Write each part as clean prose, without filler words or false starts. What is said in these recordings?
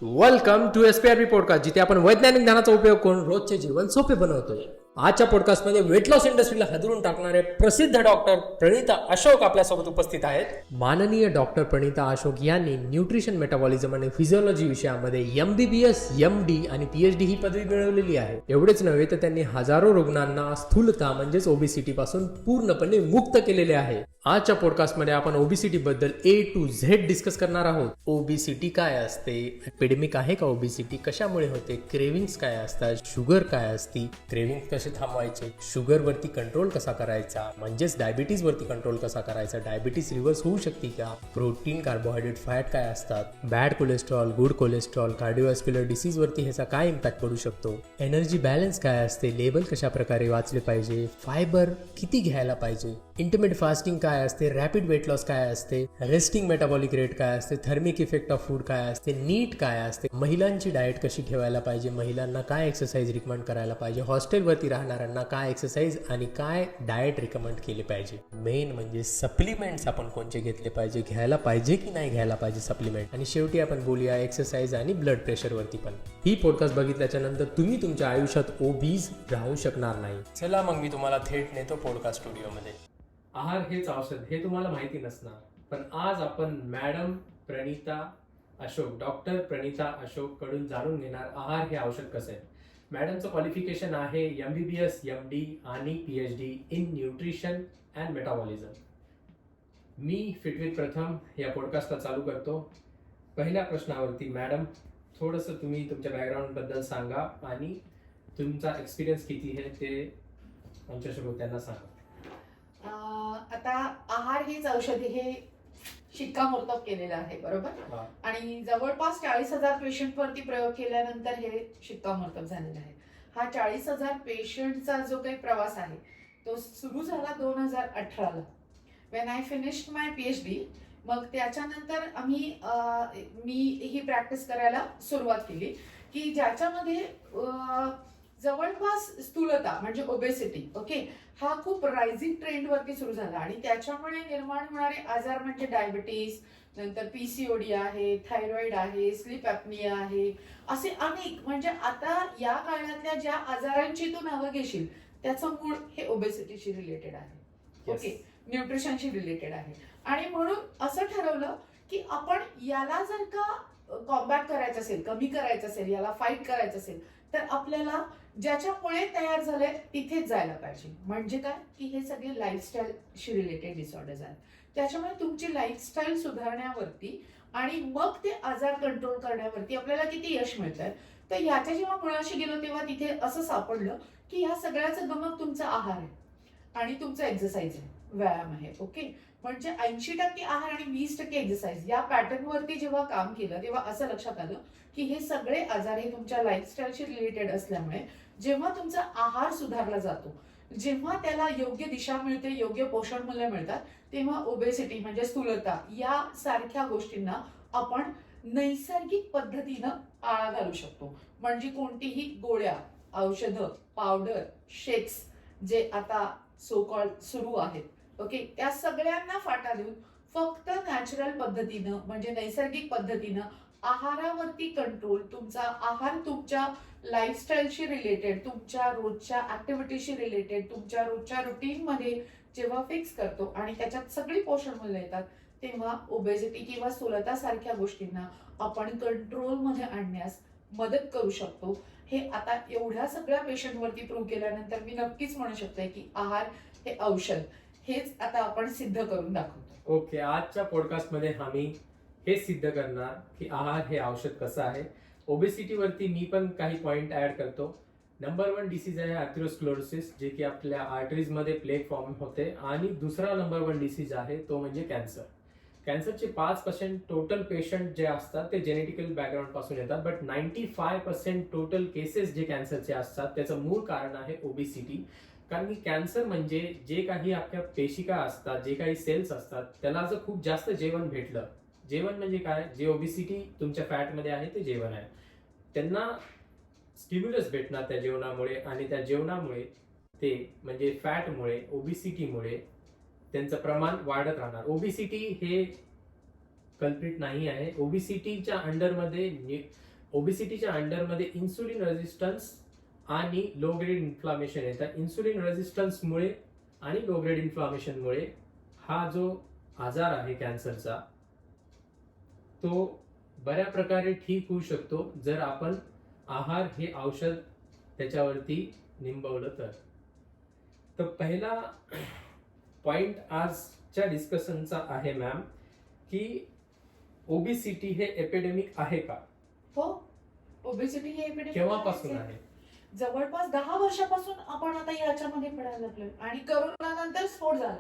Welcome to एसपीआरपी podcast, जिथे आपण वैज्ञानिक ज्ञानाचा उपयोग करून रोजचे जीवन सोपे बनवतोय. आजच्या पॉडकास्टमध्ये वेट लॉस इंडस्ट्रीला हादरून टाकणारे प्रसिद्ध डॉक्टर प्रणिता अशोक आपल्यासोबत उपस्थित आहेत. माननीय डॉक्टर प्रणिता अशोक यांनी न्यूट्रिशन, मेटाबॉलिझम आणि फिजिओलॉजी विषयामध्ये MBBS, MD आणि PhD ही पदवी मिळवलेली आहे. एवढेच नव्हे तर त्यांनी हजारो रुग्णांना स्थूलता म्हणजेच ओबेसिटी पासून पूर्णपणे मुक्त केलेले आहे. आजच्या पॉडकास्टमध्ये आपण ओबेसिटी बद्दल A to Z डिस्कस करणार आहोत. ओबेसिटी काय असते, एपिडेमिक आहे का ओबेसिटी, कशामुळे होते, क्रेविंग्स काय असतात, शुगर काय असती, क्रेविंग्स कसे थांबवायचे, शुगर वरती कंट्रोल कसा करायचा, म्हणजेच डायबिटीज वरती कंट्रोल कसा करायचा, डायबिटीज रिव्हर्स होऊ शकते का, प्रोटीन, कार्बोहायड्रेट, फॅट काय असतात, bad cholesterol, good cholesterol, cardiovascular disease वरती ह्याचा काय इम्पॅक्ट पडू शकतो, एनर्जी बॅलन्स काय असते, लेबल कशा प्रकारे वाचले पाहिजे, फायबर किती घ्यायला पाहिजे, इंटरमिटेंट फास्टिंग काय असते, रॅपिड वेट लॉस काय असते, रेस्टिंग मेटाबॉलिक रेट काय असते, थर्मिक इफेक्ट ऑफ फूड काय असते, नीट काय असते, महिलांची डाएट कशी ठेवायला पाहिजे, महिलांना काय एक्सरसाइज रिकमेंड करायला पाहिजे, हॉस्टेलवरती राहणाऱ्यांना काय एक्सरसाइज आणि काय डाएट रिकमेंड केले पाहिजे, मेन म्हणजे सप्लिमेंट्स आपण कोणते घेतले पाहिजे, घ्यायला पाहिजे की नाही घ्यायला पाहिजे सप्लिमेंट, आणि शेवटी आपण बोलूया एक्सरसाइज आणि ब्लड प्रेशर वरती पण. ही पॉडकास्ट बघितल्याच्या नंतर तुम्ही तुमच्या आयुष्यात ओबीज राहू शकणार नाही. चला मग मी तुम्हाला थेट नेतो पॉडकास्ट स्टुडिओमध्ये. आहार हेच औषध हे तुम्हाला माहिती नसणार, पण आज आपण मॅडम प्रणिता अशोक, डॉक्टर प्रणिता अशोक कडून जाणून घेणार आहार हे औषध कसं आहे. मॅडमचं क्वालिफिकेशन आहे MBBS, MD आणि PhD in nutrition and metabolism. मी फिटविथ प्रथम या पॉडकास्टला चालू करतो. पहिल्या प्रश्नावरती मॅडम थोडंसं तुम्ही तुमच्या बॅकग्राऊंड बद्दल सांगा आणि तुमचा एक्सपिरियन्स किती आहे ते आमच्या श्रोत्यांना सांगा. आता आहार हेच औषधी हे शिक्कामोर्तब केलेलं आहे, बरोबर. आणि जवळपास 40,000 पेशंट वरती प्रयोग केल्यानंतर हे शिक्कामोर्तब झालेलं आहे. हा 40,000 पेशंटचा जो काही प्रवास आहे तो सुरू झाला 2018ला, when I finished my PhD. मग त्याच्यानंतर मी ही प्रॅक्टिस करायला सुरुवात केली की ज्याच्यामध्ये जवळपास स्थूलता म्हणजे ओबेसिटी, ओके, हा खूप रायझिंग ट्रेंड वरती सुरू झाला आणि त्याच्यामुळे निर्माण होणारे आजार म्हणजे डायबिटीज, नंतर PCOD आहे, थायरॉइड आहे, स्लीप ॲपनिया आहे, असे अनेक, म्हणजे आता या काळातल्या ज्या आजारांची तू नावं घेशील त्याचं मूळ हे ओबेसिटीशी रिलेटेड आहे, ओके, न्यूट्रिशनशी रिलेटेड आहे. आणि म्हणून असं ठरवलं की आपण याला जर का कॉम्बॅट करायचं असेल, कमी करायचं असेल, याला फाईट करायचं असेल, तर आपल्याला ज्याच्यामुळे तयार झाले तिथेच जायला पाहिजे. म्हणजे काय की हे सगळे लाईफस्टाईलशी रिलेटेड डिसऑर्डर्स आहेत. त्याच्यामुळे तुमची लाईफस्टाईल सुधारण्यावरती आणि मग ते आजार कंट्रोल करण्यावरती आपल्याला किती यश मिळतंय. तर ह्याच्या जेव्हा मुळाशी गेलो तेव्हा तिथे असं सापडलं की ह्या सगळ्याचं गमक तुमचा आहार आहे आणि तुमचा एक्सरसाइज आहे, व्यायाम आहे, ओके. म्हणजे 80% आहार आणि 20% एक्सरसाइज या पॅटर्नवरती जेव्हा काम केलं तेव्हा असं लक्षात आलं की हे सगळे आजार हे तुमच्या लाईफस्टाईलशी रिलेटेड असल्यामुळे जेव्हा तुमचा आहार सुधारला जातो, जेव्हा त्याला योग्य दिशा मिळते, योग्य पोषण मूल्य मिळतात, तेव्हा ओबेसिटी म्हणजे स्थूलता या सारख्या गोष्टींना आपण नैसर्गिक पद्धतीनं आळा घालू शकतो. म्हणजे कोणतीही गोळ्या, औषधं, पावडर, शेक्स जे आता सो कॉल्ड सुरू आहेत, ओके, त्या सगळ्यांना फाटा देऊन फक्त नॅचरल पद्धतीनं म्हणजे नैसर्गिक पद्धतीनं आहारावरती कंट्रोल, तुमचा आहार तुमच्या लाईफस्टाईलशी रिलेटेड, तुमच्या रोजच्या ऍक्टिव्हिटीशी रिलेटेड, तुमच्या रोजच्या रुटीनमध्ये जेव्हा फिक्स करतो आणि त्याच्यात सगळी पोषण मूल्य येतात, तेव्हा ओबेसिटी किंवा स्थूलता सारख्या गोष्टींना आपण कंट्रोलमध्ये आणण्यास मदत करू शकतो. हे आता एवढ्या सगळ्या पेशंटवरती प्रूव्ह केल्यानंतर मी नक्कीच म्हणू शकते की आहार हे औषध हेच आता आपण सिद्ध करून दाखवतो. ओके, आजच्या पॉडकास्टमध्ये आम्ही हे सिद्ध करणार की आहार हे औषध कसं आहे. ओबेसिटी वरती मी पण काही पॉइंट ऍड करतो. नंबर 1 डिसीज आहे अथेरोस्क्लेरोसिस, जे की आपल्या आर्टरीज मध्ये प्लेग फॉर्म होते, आणि दुसरा नंबर 1 डिसीज आहे तो म्हणजे कॅन्सर. कॅन्सरचे 5% टोटल पेशंट जे असतात ते जेनेटिकल बॅकग्राऊंड पासून येतात, बट 95% टोटल केसेस जे कॅन्सरचे असतात त्याचं मूळ कारण आहे ओबेसिटी. कारण की कॅन्सर म्हणजे जे काही आपल्या पेशिका असतात, जे काही सेल्स असतात, त्याला जर खूप जास्त जेवण भेटलं, जेवण म्हणजे काय, जे ओबेसिटी तुमच्या फॅटमध्ये आहे ते जेवण आहे, त्यांना स्टिम्युलस भेटणार त्या जेवणामुळे, आणि त्या जेवणामुळे ते म्हणजे फॅटमुळे, ओबेसिटीमुळे त्यांचं प्रमाण वाढत राहणार. ओबेसिटी हे कल्प्रिट नाही आहे. ओबेसिटीच्या अंडरमध्ये इन्सुलिन रेझिस्टन्स आणि लो ग्रेड इन्फ्लामेशन येतात. इन्सुलिन रेझिस्टन्समुळे आणि लो ग्रेड इन्फ्लामेशनमुळे हा जो आजार आहे कॅन्सरचा तो बऱ्या प्रकारे ठीक होऊ शकतो जर आपण आहार हे औषध त्याच्यावरती निंबवलं तर पहिला पॉइंट आजच्या डिस्कशनचा आहे मॅम की ओबेसिटी हे एपिडेमिक आहे का? हो, ओबेसिटी हे epidemic केव्हापासून आहे. आहे? जवळपास 10 वर्षापासून आपण आता याच्यामध्ये पडायला लागलोय आणि करोना नंतर स्फोट झाला.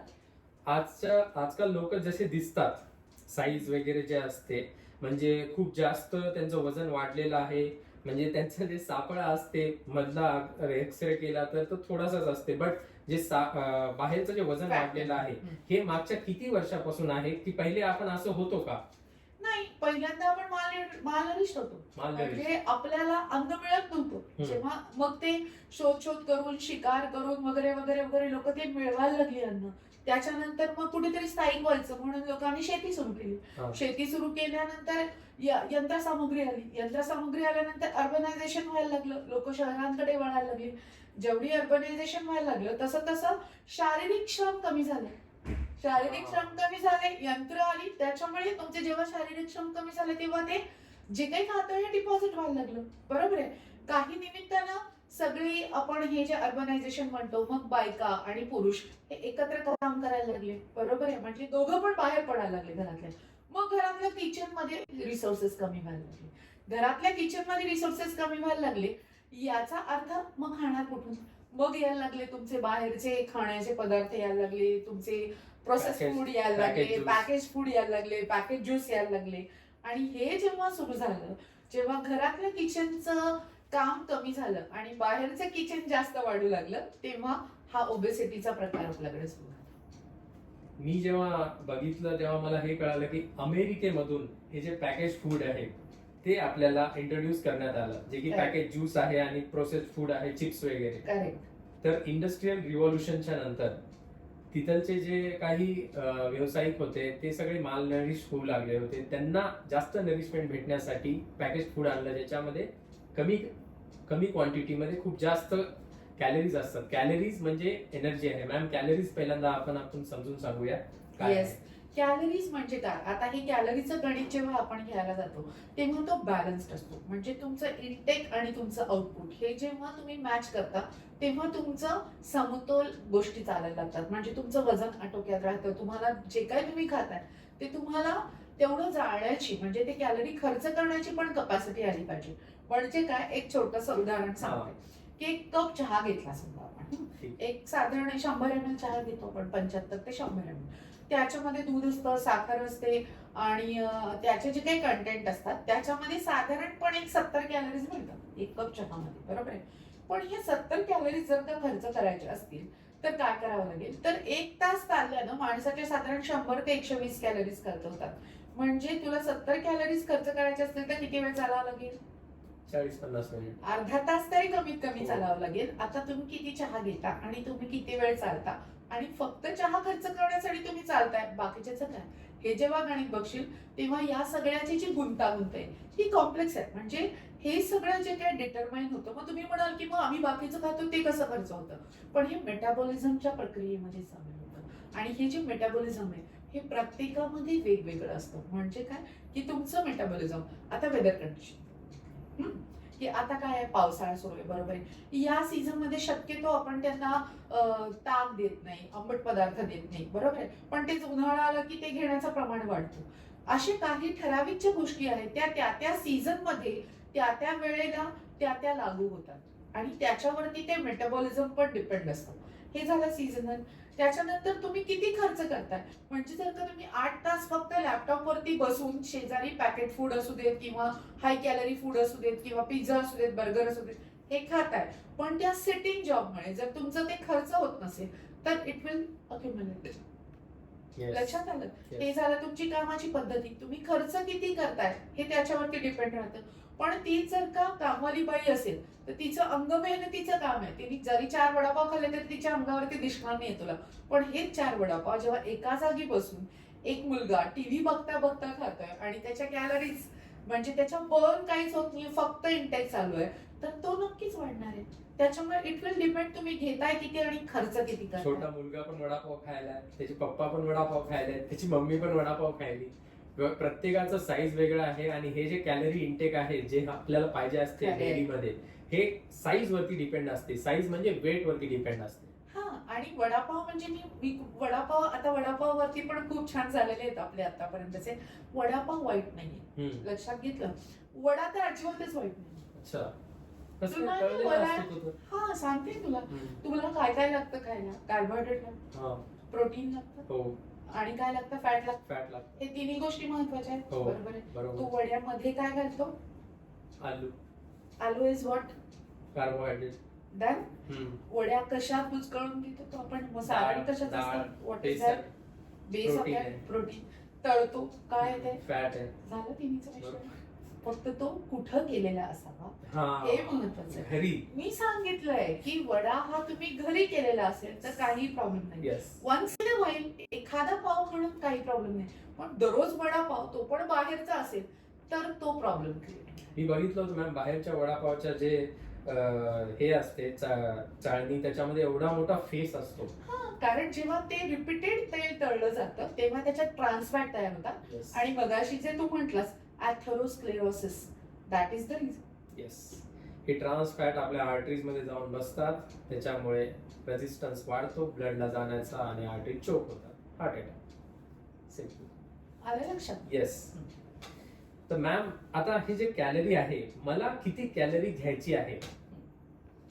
आजकाल लोक जसे दिसतात साईज वगैरे जे असते म्हणजे खूप जास्त त्यांचं वजन वाढलेलं आहे. म्हणजे त्यांचं जे सापळा असते मधला एक्सरे केला तर तो थोडासाच असते. बट जे बाहेरचं जे वजन Fat. वाढलेलं आहे हे मागच्या किती वर्षापासून आहे की पहिले आपण असं होतो का? नाही, पहिल्यांदा आपण मालनरिष्ट होतो. मालनरिष्ट. म्हणजे आपल्याला अन्न मिळत नव्हतं. जेव्हा मग ते शोध करून शिकार करून वगैरे वगैरे वगैरे लोक ते मिळवायला लागली अन्न. त्याच्यानंतर मग कुठेतरी स्थायिक व्हायचं म्हणून लोकांनी शेती सुरू केली. शेती सुरू केल्यानंतर यंत्रसामुग्री आली. यंत्रसामुग्री आल्यानंतर अर्बनायझेशन व्हायला लागलं. लोक शहरांकडे वळायला लागली. जेवढी अर्बनायझेशन व्हायला लागलं तसं तसं शारीरिक श्रम कमी झाले. शारीरिक श्रम कमी झाले, यंत्र आली. त्याच्यामुळे तुमचे जेव्हा शारीरिक श्रम कमी झाले तेव्हा ते जे काही खातं हे डिपॉझिट व्हायला लागलं. बरोबर आहे. काही निमित्तानं सगळी आपण हे जे अर्बनायझेशन म्हणतो मग बायका आणि पुरुष हे एकत्र काम करायला लागले. बरोबर आहे. म्हणजे दोघं पण बाहेर पडायला लागले घरातल्या. मग घरातल्या किचन मध्ये रिसोर्सेस कमी व्हायला लागले. घरातल्या किचन मध्ये रिसोर्सेस कमी व्हायला लागले याचा अर्थ मग खाणार कुठून? मग यायला लागले तुमचे बाहेरचे खाण्याचे पदार्थ यायला लागले, तुमचे प्रोसेस फूड यायला लागले, पॅकेज फूड यायला लागले, पॅकेज ज्यूस यायला लागले. आणि हे जेव्हा सुरू झालं, जेव्हा घरातल्या किचनचं काम कमी झालं आणि बाहेरचं किचन जास्त वाढू लागलं तेव्हा हा ओबेसिटीचा प्रकार आपल्याकडे सुरू झाला. मी जेव्हा बघितलं तेव्हा मला हे कळालं की अमेरिकेमधून हे जे पॅकेज फूड आहे ते आपल्याला इंट्रोड्यूस करण्यात आलं. जे की पॅकेज ज्यूस आहे आणि प्रोसेस फूड आहे, चिप्स वगैरे. करेक्ट. तर इंडस्ट्रियल रिव्हॉल्युशनच्या नंतर तिथलचे जे काही व्यावसायिक होते ते सगळे मालनरिश होऊ लागले होते. त्यांना जास्त नरिशमेंट भेटण्यासाठी पॅकेज फूड आणलं ज्याच्यामध्ये कमी क्वांटिटीमध्ये खूप जास्त कॅलरीज असतात. कॅलरीज म्हणजे एनर्जी आहे. मॅम कॅलरीज पहिल्यांदा आपण समजून सांगूया काय आहे. कॅलरीज म्हणजे काय? आता हे कॅलरीचं गणित जेव्हा आपण घ्यायला जातो तेव्हा तो बॅलन्स्ड असतो. म्हणजे तुमचं इनटेक आणि तुमचं आउटपुट हे जेव्हा तुम्ही मॅच करता तेव्हा तुमचं समतोल गोष्टी चालायला लागतात. म्हणजे तुमचं वजन आटोक्यात राहतं. तुम्हाला जे काही तुम्ही खाताय ते तुम्हाला तेवढं जाळण्याची म्हणजे ते कॅलरी खर्च करण्याची पण कपॅसिटी आली पाहिजे. म्हणजे काय, एक छोटंसं उदाहरण सांगते की एक कप चहा घेतला समजा आपण. एक साधारण 100 ml चहा घेतो आपण, 75 ते 100 ml. त्याच्यामध्ये दूध असतं, साखर असते आणि त्याचे जे काही कंटेंट असतात त्याच्यामध्ये साधारणपणे 70 कॅलरीज मिळतात एक कप चहामध्ये. बरोबर आहे. पण हे 70 कॅलरीज जर का खर्च करायचे असतील तर काय करावं लागेल? तर 1 तास चालल्यानं माणसाचे साधारण 100 ते 120 कॅलरीज खर्च होतात. म्हणजे तुला 70 कॅलरीज खर्च करायचे असतील तर किती वेळ चालावं लागेल? 40-50 मिनिट. अर्धा तास तरी कमीत कमी चालावं लागेल. आता तुम्ही किती चहा घेता आणि तुम्ही किती वेळ चालता आणि फक्त चहा खर्च करण्यासाठी तुम्ही चालताय, बाकीच्याच काय? हे जेव्हा गणित बघशील तेव्हा या सगळ्याची जी गुंतागुंत आहे ही कॉम्प्लेक्स आहे. म्हणजे हे सगळं जे काय डिटरमाइन होतं. मग तुम्ही म्हणाल की मग आम्ही बाकीचं खातो ते कसं खर्च होतं? पण हे मेटाबॉलिझमच्या प्रक्रियेमध्ये सामील होतं. आणि हे जे मेटाबॉलिझम आहे हे प्रत्येकामध्ये वेगवेगळं असतं. म्हणजे काय की तुमचं मेटाबॉलिझम, आता वेदर कंडिशन की आता काय आहे, पावसाळा सुरू आहे. बरोबर आहे. या सीझन मध्ये शक्यतो आपण त्यांना ताक देत नाही, आंबट पदार्थ देत नाही. बरोबर आहे. पण तेच उन्हाळा आला की ते घेण्याचं प्रमाण वाढतं. असे काही ठराविक ज्या गोष्टी आहेत त्या सीझन मध्ये त्या वेळेला त्या लागू होतात आणि त्याच्यावरती ते मेटाबॉलिझम पण डिपेंड असतं. हे झालं सीझनल. त्याच्यानंतर तुम्ही किती खर्च करताय. म्हणजे जर का तुम्ही 8 तास फक्त लॅपटॉप वरती बसून शेजारी पॅकेट फूड असू देत किंवा हाय कॅलरी फूड असू देत किंवा पिझ्झा असू देत, बर्गर असू देत हे खाताय, पण त्या सिटिंग जॉबमुळे जर तुमचं ते खर्च होत नसेल तर इट विल अक्युमुलेट. लक्षात आलं? हे झालं तुमची कामाची पद्धती. तुम्ही खर्च किती करताय हे त्याच्यावरती डिपेंड राहतं. पण ती जर का कामवाली बाई असेल तर तिचं अंग मेहनतीचं काम आहे. तिने जरी 4 वडापाव खाल्ले तरी तिच्या अंगावरती दिसणार नाही तुला. पण हेच 4 वडापाव जेव्हा एका जागी बसून एक मुलगा टीव्ही बघता बघता खातोय आणि त्याच्या कॅलरीज म्हणजे त्याच्या बर्न काहीच होत नाही, फक्त इंटेक चालू आहे, तर तो नक्कीच वाढणार आहे. त्याच्यामुळे इट विल डिपेंड तुम्ही घेताय किती आणि खर्च किती करताय. छोटा मुलगा पण वडापाव खायला, त्याचे पप्पा पण वडापाव खायला, त्याची मम्मी पण वडापाव खायली. प्रत्येकाचं साईज वेगळं आहे आणि हे जे कॅलरी इंटेक आहे जे आपल्याला पाहिजे असते खरंय. डेली मध्ये, हे साईज वरती डिपेंड असते. साईज म्हणजे वेट वरती डिपेंड असते. हा, आणि वडापाव म्हणजे मी वडापाव वरती पण खूप छान झालेले आहेत आपले आतापर्यंतचे. वडापाव वाईट नाहीये, लक्षात घेतलं. वडा तर अजिबातच वाईट नाही. अच्छा, कसं तुला कळलेलं वडा- असतं तुझं? हा, सांगते तुला. तुला काय काय लागतं खायला? कार्बोहायड्रेट लागतं, हा, प्रोटीन लागतं, हो, आणि काय लागतं? फॅट लागतं. फॅट लागतं. हे तिन्ही गोष्टी महत्वाच्या आहेत. हो, बरोबर आहे. तू बरोबर. वड्यामध्ये काय घालतो? आलू, aloo is what? Carbohydrate. Done. वड्या कशात बुचकळून घेतो तो आपण? मसाला कशात असतात? What is that? Base of protein. तळतो काय आहे ते? फॅट आहे. झालं तिन्हीचं मिश्रण. फक्त तो कुठं केलेला असावा हे महत्वाचं आहे. घरी. मी सांगितलंय की वडा हा तुम्ही घरी केलेला असेल तर काही प्रॉब्लेम नाही. Yes. Once in a while एखादा पाव म्हणून काही प्रॉब्लेम नाही, पण दररोज वडा पाव तो पण बाहेरचा असेल तर तो प्रॉब्लेम क्रिएट. मी बघितलं होतं मॅम, बाहेरच्या वडापावच्या जे हे असते चाळणी, त्याच्यामध्ये एवढा मोठा फेस असतो. हा, कारण जेव्हा ते रिपीटेड तेल तळलं जातं तेव्हा त्याच्यात ट्रान्सफॅट तयार होतात. Yes. आणि मगाशी जे तू म्हटलास atherosclerosis, that is the reason. Yes. हे ट्रान्स फॅट आपल्या आर्टरीज मध्ये जाऊन बसतात, त्याच्यामुळे रेझिस्टन्स वाढतो ब्लडला जाण्याचा आणि आर्टरी चोक होतात, हार्ट अटॅक. सिम्पल. आलं लक्षात? येस. तर मॅम, आता हे जे कॅलरी आहे, मला किती कॅलरी घ्यायची आहे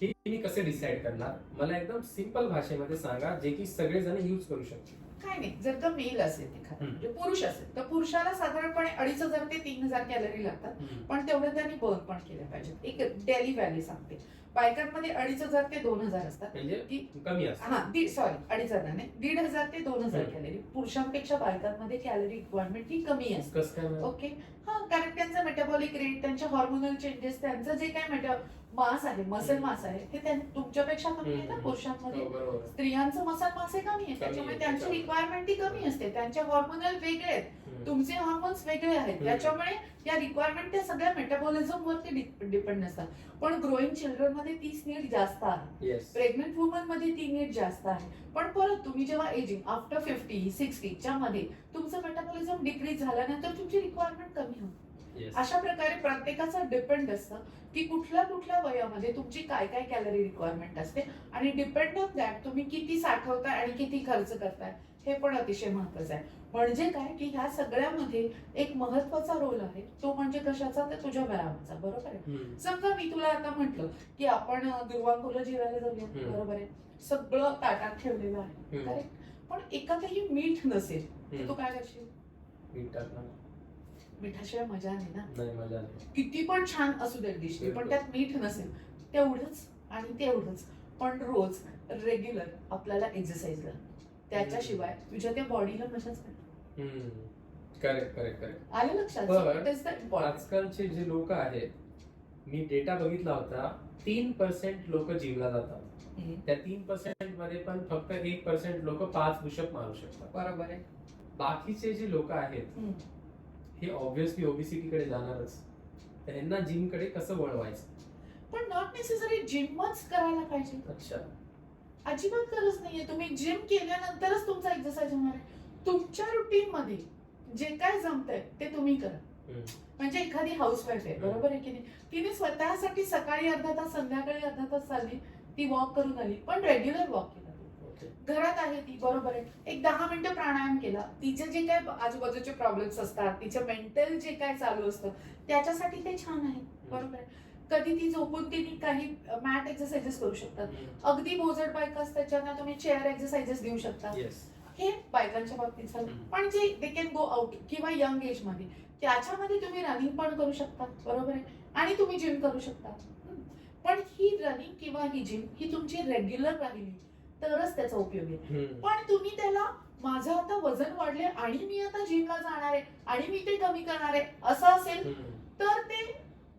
हे मी कसे डिसाइड करणार? मला एकदम सिंपल भाषेमध्ये सांगा, जे की सगळेजण यूज करू शकतील. काय नाही, जर का मेल असेल एखादा म्हणजे पुरुष असेल तर पुरुषाला साधारणपणे 2500 ते 3000 कॅलरी लागतात, पण तेवढं त्यांनी बर्न पण केलं पाहिजे. एक डेली व्हॅल्यू सांगते. बायकांमध्ये 2500 ते 2000 असतात, म्हणजे की कमी असतं. हा, 2,500 नाही, 1500 ते 2000 कॅलरी. पुरुषांपेक्षा बायकांमध्ये कॅलरी रिक्वायरमेंट ही कमी असते. कसं काय मॅम? ओके. हा, कारण त्यांचा मेटाबॉलिक रेट, त्यांचे हॉर्मोनल चेंजेस, त्यांचं जे काय मास आहे, मसल मास आहे, हे तुमच्यापेक्षा कमी आहे ना पुरुषांमध्ये. हो, बरोबर. स्त्रियांचं मसल मास हे कमी आहे, त्याच्यामुळे त्यांची रिक्वायरमेंट ही कमी असते. त्यांचे हॉर्मोनल वेगळे आहेत, तुमचे हॉर्मोन्स वेगळे आहेत, त्याच्यामुळे या रिक्वायरमेंट त्या सगळ्या मेटाबॉलिझम वरती डिपेंड असतात. पण ग्रोईंग चिल्ड्रन मध्ये तीच नीड जास्त आहे, येस. प्रेग्नंट वुमन मध्ये ती नीड जास्त आहे. पण परत तुम्ही जेव्हा एजिंग आफ्टर 50-60 च्या मध्ये तुमचं मेटाबॉलिझम डिक्रीज झाल्यानंतर तुमची रिक्वायरमेंट कमी होते. येस. अशा प्रकारे प्रत्येकाचं डिपेंड असतं की कुठल्या कुठल्या वयामध्ये तुमची काय काय कॅलरी रिक्वायरमेंट असते, आणि डिपेंड ऑन दॅट तुम्ही किती साठवताय आणि किती खर्च करताय हे पण अतिशय महत्वाचं आहे. म्हणजे काय की ह्या सगळ्यामध्ये एक महत्वाचा रोल आहे, तो म्हणजे कशाचा? तर तुझ्या व्यायामाचा. बरोबर आहे. समजा मी तुला आता म्हटलं की आपण दुर्वांकुरला जेवायला जाऊया, बरोबर आहे, सगळं ताटात ठेवलेलं आहे, करेक्ट, पण एखादंही मीठ नसेल तर तू काय करशील? मीठ टाकणार. मिठाशिवाय मजा नाही ना. नाही, मजा नाही. किती पण छान असू दे डिश, पण त्यात मीठ नसेल, तेवढंच आणि तेवढंच. पण रोज रेग्युलर आपल्याला एक्सरसाइज लागते, त्याच्याशिवाय तुझ्या त्या बॉडीला मजाच नाही. Correct, correct, correct. आलं लक्षात? बरं. It is the important. आजकालचे जे लोक आहेत, मी डेटा बघितला होता, 3% लोक जिमला जातात. त्या 3% मध्ये पण फक्त 1% लोक 5 पुशअप मारू शकतात. बरोबर आहे. बाकीचे जे लोक आहेत हे ऑब्व्हियसली ओबेसिटी कडे जाणारच. त्यांना जिम कडे कसं वळवायचं? पण नॉट नेसेसरी जिमच करायला पाहिजे, अच्छा. अजिबात गरज नाहीये. तुम्ही जिम केल्यानंतरच तुमचा एक्सरसाइज होणार आहे. तुमच्या रुटीन मध्ये जे काय जमतंय ते तुम्ही करा. म्हणजे एखादी हाऊसवाईफ आहे, बरोबर आहे की नाही, तिने स्वतःसाठी सकाळी अर्धा तास, संध्याकाळी अर्धा तास चालली, ती वॉक करून आली, पण रेग्युलर वॉक केला. घरात आहे ती, बरोबर आहे, एक 10 मिनिटं प्राणायाम केला. तिचे जे काय आजूबाजूचे प्रॉब्लेम्स असतात, तिचं मेंटल जे काय चालू असतं त्याच्यासाठी ते छान आहे, बरोबर आहे. कधी ती झोपून तिने काही मॅट एक्सरसाइजेस करू शकतात. अगदी बोजड बायका असतात त्यांना तुम्ही चेअर एक्सरसाइजेस देऊ शकता. हे बायकांच्या बाबतीत झालं. पण जे दे कॅन गो आउट किंवा यंग एज मध्ये, त्याच्यामध्ये तुम्ही रनिंग पण करू शकता, बरोबर आहे, आणि तुम्ही जिम करू शकता. पण ही रनिंग किंवा ही जिम ही तुमची रेग्युलर राहिली तरच त्याचा उपयोग आहे. पण तुम्ही त्याला माझं आता वजन वाढले आणि मी आता जिमला जाणार आहे आणि मी ते कमी करणार आहे असं असेल तर ते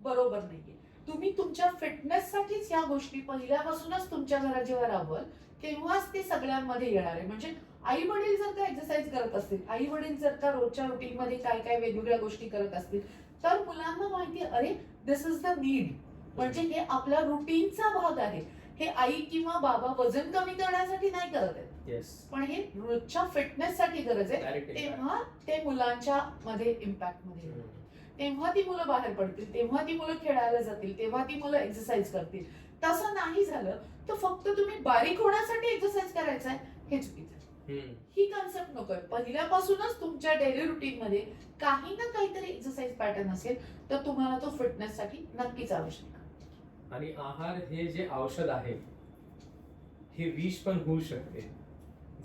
बरोबर नाहीये. तुम्ही तुमच्या फिटनेससाठीच या गोष्टी पहिल्यापासूनच तुमच्या घरात जेव्हा राहाल तेव्हाच ते सगळ्यांमध्ये येणार आहे. म्हणजे आई वडील जर का एक्सरसाइज करत असतील, आई वडील जर का रोजच्या रुटीन मध्ये काय काय वेगवेगळ्या गोष्टी करत असतील, तर मुलांना माहिती अरे दिस इज द नीड, म्हणजे हे आपल्या रुटीनचा भाग आहे. हे आई किंवा बाबा वजन कमी करण्यासाठी नाही करत आहेत, येस, पण हे रोजच्या फिटनेससाठी गरज आहे. डायरेक्ट तेव्हा ते मुलांच्या मध्ये इम्पॅक्ट मध्ये येईल. तेव्हा ती मुलं बाहेर पडतील, तेव्हा ती मुलं खेळायला जातील, तेव्हा ती मुलं एक्सरसाइज करतील. तसं नाही झालं तर फक्त तुम्ही बारीक होण्यासाठी एक्सरसाइज करायचा आहे, हे चुकीचं आहे. ही कन्सेप्ट नकोय. पहिल्यापासूनच तुमच्या डेली रुटीन मध्ये काही ना काहीतरी एक्सरसाइज पॅटर्न असेल तर तुम्हाला तो फिटनेस साठी नक्कीच आवश्यक आहे. आणि आहार हे जे औषध आहे हे विष पण होऊ शकते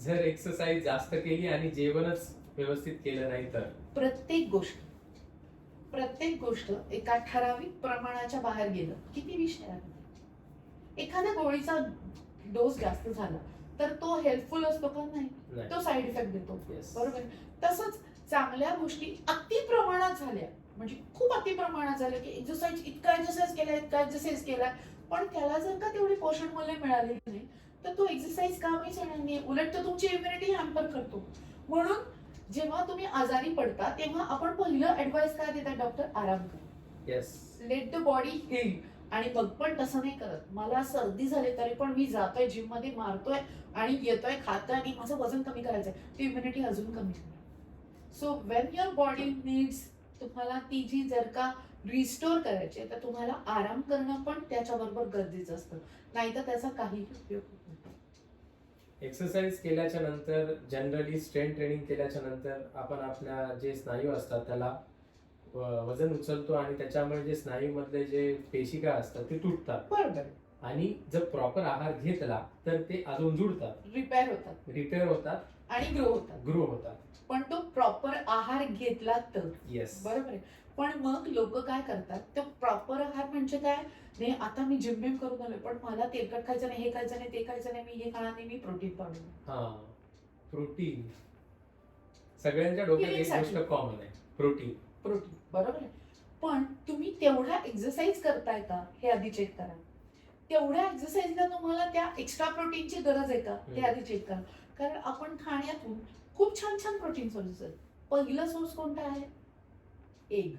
जर एक्सरसाइज जास्त केली आणि जेवणच व्यवस्थित केलं नाही तर. प्रत्येक गोष्ट एका ठराविक प्रमाणाच्या बाहेर गेलं किती विष तयार होते. एखाद्या गोळीचा डोस जास्त झाला तर तो हेल्पफुल असतो का? नाही, तो साईड इफेक्ट देतो. बरोबर. तसंच चांगल्या गोष्टी अति प्रमाणात झाल्या, म्हणजे खूप अति प्रमाणात झालं की इतका एक्सरसाइज केलाय पण त्याला जर का तेवढी पोषण मूल्य मिळाली नाही तर तो एक्सरसाइज कामीच येणार नाही. उलट तो तुमची इम्युनिटी हॅम्पर करतो. म्हणून जेव्हा तुम्ही आजारी पडता तेव्हा आपण पहिलं ऍडवाइस काय देतात डॉक्टर? आराम करा. Yes, let the body heal. आणि मग पण तसं नाही करत. मला सर्दी झाली तरी पण मी जातोय जिम मध्ये, मारतोय आणि येतोय, खातोय आणि माझं वजन कमी करायचंय, ती इम्युनिटी अजून कमी होणार. So when your body needs, तुम्हाला ती जी जर का रिस्टोर करायची तर तुम्हाला आराम करणं पण त्याच्याबरोबर गरजेचं असतं, नाहीतर त्याचा काहीही उपयोग होत नाही. एक्सरसाइज केल्याच्या नंतर, जनरली स्ट्रेंथ ट्रेनिंग केल्याच्या नंतर आपण आपल्या जे स्नायू असतात त्याला वजन उचलतो आणि त्याच्यामुळे जे स्नायू मधले जे पेशिका असतात ते तुटतात. बरोबर. आणि जर प्रॉपर आहार घेतला तर ते अजून जुडतात, रिपेअर होतात आणि ग्रो होतात. पण तो प्रॉपर आहार घेतला तर. येस, बरोबर आहे. पण मग लोक काय करतात, तो प्रॉपर आहार म्हणजे काय? नाही आता मी जिम करून आलोय पण मला तेलकट खायचं नाही, हे खायचं नाही, ते खायचं नाही, मी हे खाणार नाही, मी प्रोटीन पावडर. हा, प्रोटीन सगळ्यांच्या डोक्यात एक गोष्ट कॉमन आहे, प्रोटीन. बरोबर आहे. पण तुम्ही तेवढा एक्सरसाइज करताय का हे आधी चेक करा. तेवढ्या एक्सरसाइजला तुम्हाला त्या एक्स्ट्रा प्रोटीनची गरज आहे का हे आधी चेक करा. कारण आपण खाण्यातून खूप छान छान प्रोटीन सोर्सेस आहेत. पहिला सोर्स कोणता आहे? एग,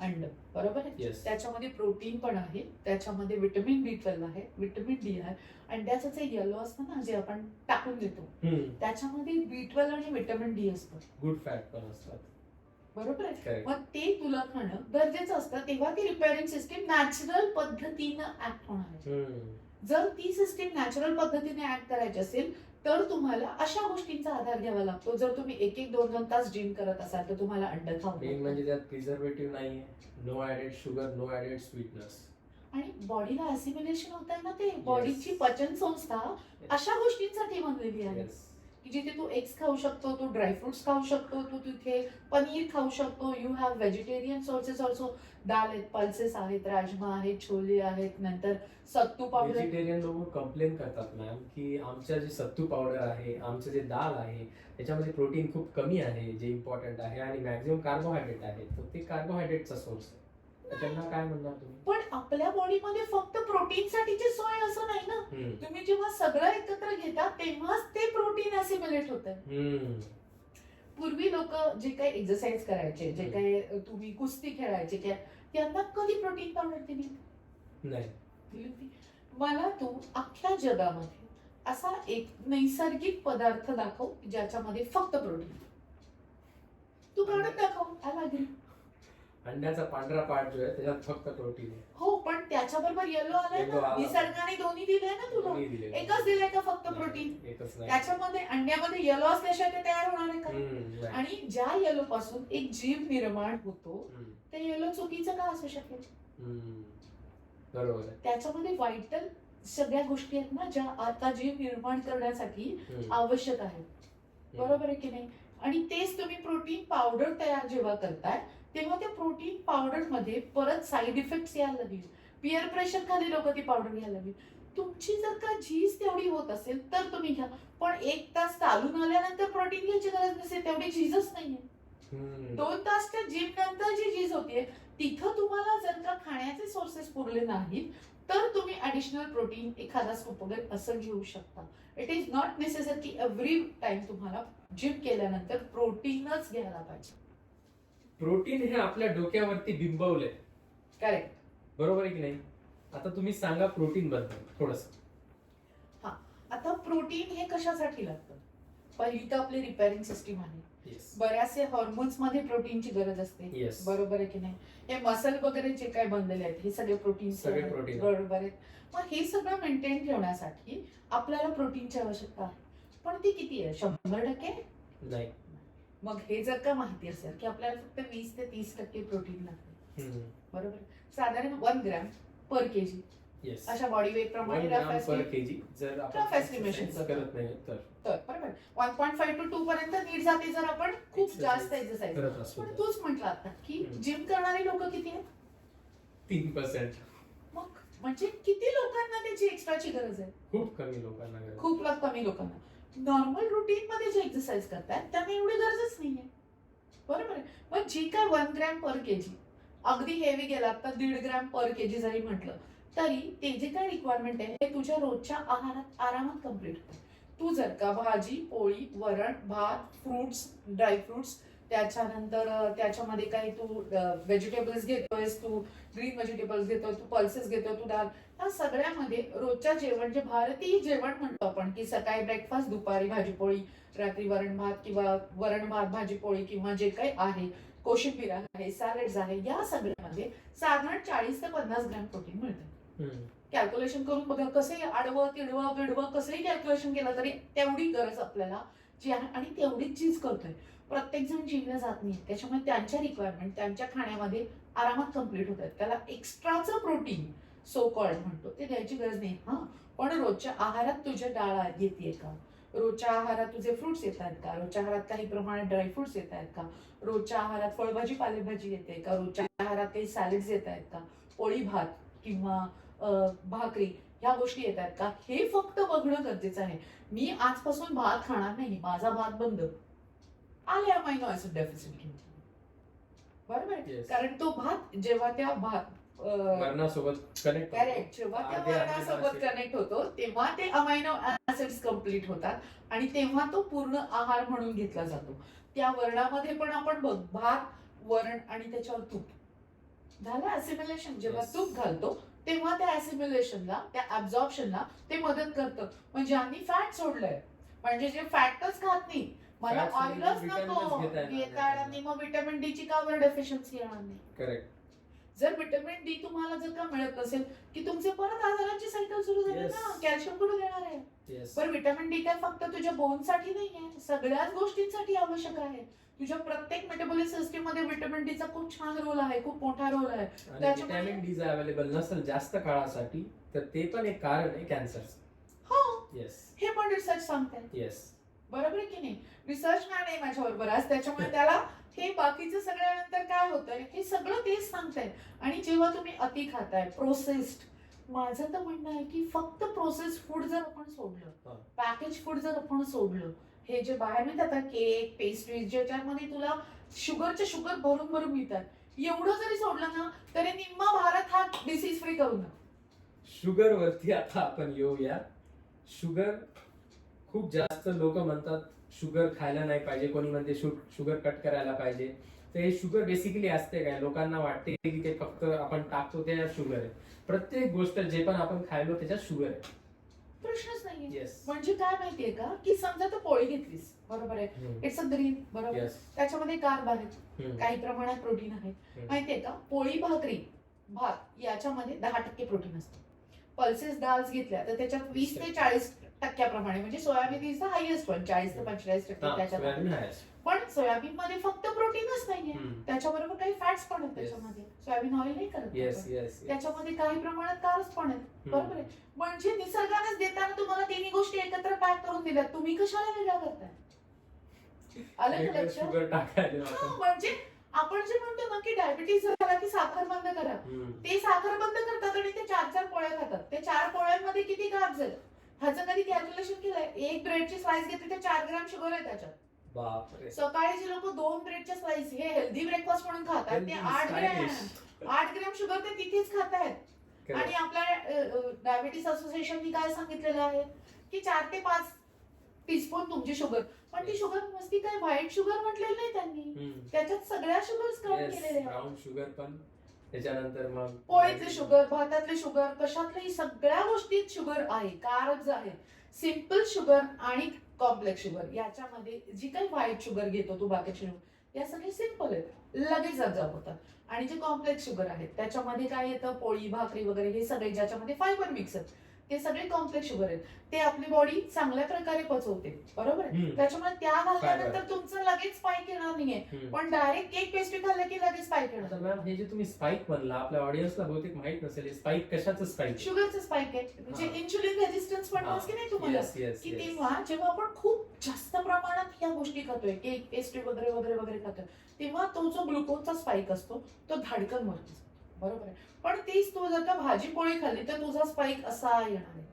अंड. बरोबर आहे. त्याच्यामध्ये प्रोटीन पण आहे, त्याच्यामध्ये व्हिटॅमिन B12 आहे, व्हिटॅमिन D आहे. अंड्याचं जे येलो असतं ना, जे आपण टाकून देतो, त्याच्यामध्ये B12 आणि व्हिटॅमिन D असतं. गुड फॅट पण असतात. बरोबर आहे. मग ते तुला खाणं गरजेचं असतं, तेव्हा ती रिपेअरिंग सिस्टीम नॅचरल पद्धतीनं ऍक्ट होणार आहे. जर ती सिस्टीम नॅचरल पद्धतीने ऍक्ट करायची असेल तर तुम्हाला अशा गोष्टींचा आधार घ्यावा लागतो. जर तुम्ही 1-2 तास जिम करत असाल तर तुम्हाला अंड खाऊ. म्हणजे त्यात प्रिझर्वेटिव्ह नाहीये, no added sugar, no added sweetness. आणि बॉडीला असिमिलेशन होत आहे ना, ते बॉडीची पचन संस्था अशा गोष्टींसाठी बनलेली आहे की जिथे तू एग्स खाऊ शकतो, तू ड्रायफ्रुट्स खाऊ शकतो, तू तिथे पनीर खाऊ शकतो. You have vegetarian sources also. डाळ आहेत, पल्सेस आहेत, राजमा आहेत, छोले आहेत, नंतर सत्तू पावडर. व्हेजिटेरियन लोक कंप्लेन करतात मॅम की आमच्या जे सत्तू पावडर आहे, आमचं जे दाल आहे त्याच्यामध्ये प्रोटीन खूप कमी आहे, जे इम्पॉर्टंट आहे, आणि मॅक्झिमम कार्बोहायड्रेट आहे. तर ते कार्बोहायड्रेटचा सोर्स आहे. त्यांना काय म्हणणार तुम्ही? पण आपल्या बॉडीमध्ये फक्त प्रोटीन साठीची सोय असं नाही ना. तुम्ही जेव्हा सगळं एकत्र घेता तेव्हाच ते प्रोटीन असिमिलेट होतं. पूर्वी लोक जे काही एक्सरसाइज करायचे, जे काही तुम्ही कुस्ती खेळायचे, त्यांना कधी प्रोटीन पावडर दिली नाही. मला तू अख्ख्या जगामध्ये असा एक नैसर्गिक पदार्थ दाखव ज्याच्यामध्ये फक्त प्रोटीन. तू काढून दाखव. आला अंड्याचा पांढरा पार्ट जो आहे त्याच्यात फक्त प्रोटीन आहे. हो, पण त्याच्याबरोबर येलो आलाय ना. निसर्गाने दोन्ही दिलंय ना तुला. एकच दिलंय का फक्त प्रोटीन? त्याच्यामध्ये अंड्यामध्ये येलो असल्याशिवाय ते तयार होणार आहे का? आणि ज्या येलो पासून एक जीव निर्माण होतो ते येलो चुकीचं का असू शकेल? बरोबर. त्याच्यामध्ये व्हायटल सगळ्या गोष्टी आहेत ना ज्या आता जीव निर्माण करण्यासाठी आवश्यक आहेत. बरोबर आहे की नाही? आणि तेच तुम्ही प्रोटीन पावडर तयार जेव्हा करताय तेव्हा त्या प्रोटीन पावडर मध्ये परत साईड इफेक्ट यायला लागतील. पिअर प्रेशर खाली लोक ती पावडर घ्यायला लागली. तुमची जर का झीज तेवढी होत असेल तर तुम्ही घ्या, पण 1 तास चालून आल्यानंतर प्रोटीन घ्यायची गरज नसेल, तेवढी झीजच नाहीये. 2 तासच्या जिम नंतर जी झीज होतीये तिथं तुम्हाला जर का खाण्याचे सोर्सेस पुरले नाहीत तर तुम्ही ऍडिशनल प्रोटीन एखादा स्कूप वगैरे असं घेऊ शकता. इट इज नॉट नेसेसरी की एव्हरी टाइम तुम्हाला जिम केल्यानंतर प्रोटीनच घ्यायला पाहिजे. प्रोटीन हे आपल्या डोक्यावरती बिंबवलंय, करेक्ट. बरोबर आहे की नाही? आता तुम्ही सांगा प्रोटीन बद्दल थोडस. आता प्रोटीन हे कशासाठी लागतं? पहिली तर आपली रिपेअरिंग सिस्टीम आहे. येस बऱ्याचशे हॉर्मोन्स मध्ये प्रोटीनची गरज असते. येस बरोबर आहे की नाही? हे मसल वगैरे जे काय बनलेले आहेत हे सगळे प्रोटीन सगळे protein. बरोबर आहेत. मग हे सगळं मेंटेन ठेवण्यासाठी आपल्याला प्रोटीनची आवश्यकता आहे. पण ती किती आहे? 100% नाही. मग हे जर का माहिती असेल की आपल्याला फक्त 20 ते 30% प्रोटीन लागते, बरोबर, साधारण 1 ग्रॅम पर केजी येस अशा बॉडी वेट प्रमाणे पर केजी जर आपण Rough estimation exercise करत नाही तर तर बरोबर 1.5 to 2 पर्यंत नीट जाते जर आपण खूप Exercise जास्त एक्सरसाइज. करत असतो पण तूच म्हटलं आता की जिम करणारी लोक किती आहेत? 3%. मग म्हणजे किती लोकांना त्याची एक्स्ट्राची गरज आहे? खूप कमी लोकांना गरज. खूप कमी लोकांना. नॉर्मल रुटीन मध्ये जे एक्सरसाइज करतात त्यांना एवढी गरजच नाहीये, बरोबर आहे. मग जी काय 1 ग्रॅम पर केजी अगदी हेवी गेला तर 1.5 ग्रॅम पर केजी जरी म्हटलं तरी ते जे काय रिक्वायरमेंट आहे हे तुझ्या रोजच्या आहारात आरामात कम्प्लीट होतं. तू जर का भाजी पोळी वरण भात फ्रुट्स ड्रायफ्रुट्स त्याच्यानंतर त्याच्यामध्ये काही तू व्हेजिटेबल्स घेतोयस, तू ग्रीन व्हेजिटेबल्स घेतोय, तू पल्सेस घेतोय, तू डाळ, या सगळ्यामध्ये रोजच्या जेवण जे भारतीय जेवण म्हणतो आपण की सकाळी ब्रेकफास्ट, दुपारी भाजीपोळी, रात्री वरण भात किंवा वरण भात भाजीपोळी किंवा जे काही आहे कोशिंबीर आहे सॅलड्स आहे, या सगळ्यामध्ये साधारण 40 ते 50 ग्रॅम प्रोटीन मिळतं. कॅल्क्युलेशन करून बघा, कसंही आडवं तिडवं बिडवं कसंही कॅल्क्युलेशन केलं तरी तेवढी गरज आपल्याला जी आहे आणि तेवढीच चीज करतोय. प्रत्येक जण जिमला जात नाही, त्याच्यामुळे त्यांच्या रिक्वायरमेंट त्यांच्या खाण्यामध्ये आरामात कम्प्लीट होत आहेत. त्याला एक्स्ट्राचं प्रोटीन सो कॉल्ड म्हणतो ते द्यायची गरज नाही. हा, पण रोजच्या आहारात तुझ्या डाळ येते का? रोजच्या आहारात तुझे फ्रुट्स येत आहेत का? रोजच्या आहारात काही प्रमाणात ड्रायफ्रुट्स येत आहेत का? रोजच्या आहारात फळभाजी पालेभाजी येते का? रोजच्या आहारात काही सॅलड्स येत आहेत का? पोळी भात किंवा भाकरी ह्या गोष्टी येत आहेत का? हे फक्त बघणं गरजेचं आहे. मी आजपासून भात खाणार नाही, माझा भात बंद, आले अमायनो ऍसिड डेफिशियंट, बरोबर आहे. कारण तो भात जेव्हा त्या वर्णासोबत कनेक्ट करेक्ट जेव्हा त्या वर्णासोबत कनेक्ट होतो तेव्हा ते अमायनो ऍसिड्स कम्प्लीट होतात आणि तेव्हा तो पूर्ण आहार म्हणून घेतला जातो. त्या वर्णामध्ये पण आपण बघ भात वरण आणि त्याच्यावर तूप झालं ऍसिमिलेशन. जेव्हा तूप घालतो तेव्हा त्या ऍसिमिलेशनला त्या ऍब्झॉर्प्शनला ते मदत करतं. म्हणजे ज्यांनी फॅट सोडलंय म्हणजे जे फॅटच खात नाही, मला ऑइलच नको घेता येणार नाही, मग व्हिटॅमिन डी ची का बरं डेफिशियन्सी येणार नाही? करेक्ट. जर व्हिटॅमिन डी तुम्हाला जर का मिळत नसेल की तुमचे परत आजारांची सायकल सुरू झाली ना, कॅल्शियम कुठून येणार आहे? पण व्हिटॅमिन डी काय फक्त तुझ्या बोनसाठी नाहीये, सगळ्याच गोष्टींसाठी आवश्यक आहे. तुझ्या प्रत्येक मेटाबॉलिक सिस्टीम मध्ये व्हिटॅमिन डी चा खूप छान रोल आहे, खूप मोठा रोल आहे. व्हिटॅमिन डी जर अवेलेबल नसेल जास्त काळासाठी तर ते पण एक कारण आहे कॅन्सरचं. हो, येस, हे पण रिसर्च सांगतात. येस, बरोबर आहे की नाही? रिसर्च मॅन आहे माझ्या बरोबर आज, त्याच्यामुळे त्याला हे बाकीचं सगळ्यानंतर काय होतंय हे सगळं तेच सांगताय. आणि जेव्हा तुम्ही अति खाताय प्रोसेस्ड, माझं तर म्हणणं आहे की फक्त प्रोसेस्ड फूड जर आपण सोडलं, पॅकेज फूड जर आपण सोडलं, हे जे बाहेर मिळतात केक पेस्ट्रीज ज्याच्यामध्ये तुला शुगरचे शुगर भरून भरून मिळतात, एवढं जरी सोडलं ना तरी निम्मा भारत हा डिसीज फ्री करून ना. शुगर वरती आता आपण येऊया. शुगर खूप जास्त लोक म्हणतात शुगर खायला नाही पाहिजे, कोणी म्हणते शुगर कट करायला पाहिजे. तर हे शुगर बेसिकली असते काय? लोकांना वाटते की ते फक्त आपण टाकतो त्याच्यात शुगर आहे. प्रत्येक गोष्ट जे पण आपण खायलो त्याच्यात शुगर आहे, प्रश्नच नाहीये. येस. म्हणजे काय माहितीये का की समजा तू पोळी घेतलीस, बरोबर आहे, इट्स अ ग्रीन, बरोबर, येस, त्याच्यामध्ये कार्ब आहेत, काही प्रमाणात प्रोटीन आहे, माहितीये का? पोळी भाकरी भात याच्यामध्ये 10% प्रोटीन असतं. पल्सेस डाल्स घेतल्या तर त्याच्यात 20 ते 40% म्हणजे soybean is the highest one, 40 ते 45% त्याच्यात. पण सोयाबीन मध्ये फक्त प्रोटीनच नाहीये, त्याच्याबरोबर काही फॅट्स पण आहेत त्याच्यामध्ये. सोयाबीन ऑइल नाही करत, त्याच्यामध्ये काही प्रमाणात कार्ब्स पण आहेत, बरोबर आहे. म्हणजे निसर्गानेच देताना तुम्हाला तिन्ही गोष्टी एकत्र पॅक करून दिल्या, तुम्ही कशाला वेगळा करताय? आलं का लक्षात? म्हणजे आपण जे म्हणतो ना की डायबिटीज झाला की साखर बंद करा, ते साखर बंद करतात आणि ते 4 पोळ्या खातात. ते 4 पोळ्यांमध्ये किती कार्ब्स आहेत ह्याचं कधी कॅल्क्युलेशन केलंय? एक ब्रेडची स्लाइस घेतली तर 4 ग्रॅम शुगर आहे त्याच्यात, बापरे. सकाळी जे लोक 2 ब्रेडच्या स्लाइस हे हेल्दी ब्रेकफास्ट म्हणून खातात ते Healthy, 8 ग्रॅम शुगर ते तिथेच खात आहेत. Correct. आणि आपल्या डायबिटीस असोसिएशननी काय सांगितलेलं आहे की 4 ते 5 टीस्पून तुमची शुगर, पण ती शुगर नसती काय व्हाईट शुगर म्हटलेलं नाही त्यांनी, त्याच्यात सगळ्या शुगर्स काउंट केलेले आहेत. ब्राऊन शुगर पण, त्याच्यानंतर मग पोळीतले शुगर, भातातले शुगर, कशातलेही सगळ्या गोष्टीत शुगर आहे, कार्ब्स आहे. सिंपल शुगर आणि कॉम्प्लेक्स शुगर याच्यामध्ये जी काही व्हाईट शुगर घेतो तू बाकीचे शुगर या सगळे सिंपल आहेत, लगेच अब्झॉर्ब होतात. आणि जे कॉम्प्लेक्स शुगर आहेत त्याच्यामध्ये काय येतं, पोळी भाकरी वगैरे हे सगळे ज्याच्यामध्ये फायबर मिक्स आहेत ते सगळे कॉम्प्लेक्स शुगर आहेत. ते आपली बॉडी चांगल्या प्रकारे पचवते, बरोबर आहे. त्याच्यामुळे त्या घातल्यानंतर तुमचं लगेच स्पाइक येणार नाहीये, पण डायरेक्ट केक पेस्ट्री खाल्लं की लगेच स्पाइक येणार. मॅम हे जे तुम्ही स्पाइक म्हणला आपल्या ऑडियन्सला बहुतेक माहित नसेल, स्पाइक कशाचं स्पाइक? शुगरचं स्पाइक आहे, म्हणजे इन्शुलिन रेजिस्टन्स म्हणतात की नाही तुम्हाला, की तेव्हा जेव्हा आपण खूप जास्त प्रमाणात या गोष्टी खातोय, केक पेस्ट्री वगैरे वगैरे वगैरे खातोय, तेव्हा तो जो ग्लुकोजचा स्पाइक असतो तो धाडकन वरती, बरोबर आहे. पण तीच तू जर का भाजी पोळी खाल्ली तर तुझा स्पाइक असा येणार आहे,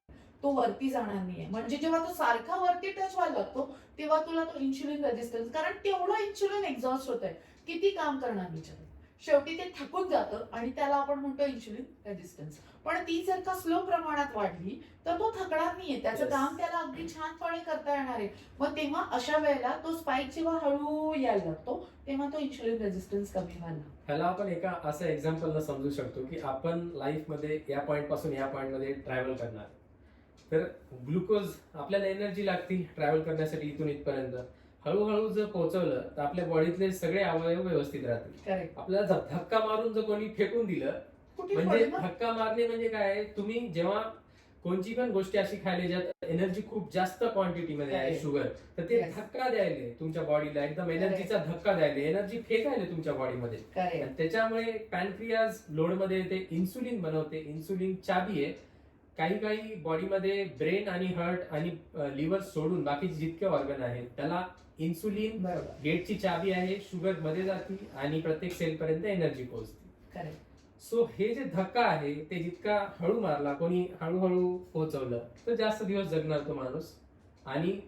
तो वरती जाणार नाहीये. म्हणजे जेव्हा तो सारखा वरती टच व्हायला लागतो तेव्हा तुला तो इन्शुलिन रेजिस्टन्स, कारण तेवढं इन्शुलिन एक्झॉस्ट होत आहे, किती काम करणार बिचारे, शेवटी ते थकून जातं आणि त्याला आपण म्हणतो इन्शुलिन रेजिस्टन्स. पण ती जर का स्लो प्रमाणात वाढली तर तो थकणार नाहीये, त्याचं काम त्याला अगदी छानपणे करता येणार आहे. मग तेव्हा अशा वेळेला तो स्पाइक जेव्हा हळू यायला लागतो तेव्हा तो इन्शुलिन रेजिस्टन्स कमी व्हायला. ह्याला आपण एका असं एक्झाम्पलला समजू शकतो की आपण लाईफमध्ये या पॉइंट पासून या पॉइंट मध्ये ट्रॅव्हल करणार, तर ग्लुकोज आपल्याला एनर्जी लागते ट्रॅव्हल करण्यासाठी इथून इथपर्यंत. हळूहळू जर पोहोचवलं तर आपल्या बॉडीतले सगळे अवयव व्यवस्थित राहतील. आपल्याला धक्का मारून जर कोणी फेकून दिलं, म्हणजे धक्का मारणे म्हणजे काय, तुम्ही जेव्हा कोणती पण गोष्टी अशी खायला ज्यात एनर्जी खूप जास्त क्वांटिटीमध्ये आहे शुगर, तर ते धक्का द्यायले तुमच्या बॉडीला, एकदम एनर्जीचा धक्का द्यायले, एनर्जी फेकायले तुमच्या बॉडीमध्ये. त्याच्यामुळे पॅनक्रियाज लोडमध्ये येते, इन्सुलिन बनवते. इन्सुलिन चाबी आहे. काही काही बॉडीमध्ये ब्रेन आणि हार्ट आणि लिव्हर सोडून बाकीचे जितके ऑर्गन आहेत त्याला इन्सुलिन गेटची चाबी आहे, शुगर मध्ये जाते आणि प्रत्येक सेल पर्यंत एनर्जी पोहोचते. सो हे जे धक्का आहे ते जितका हळू मारला, कोणी हळूहळू पोहोचवलं तर जास्त दिवस जगणार तो माणूस. आणि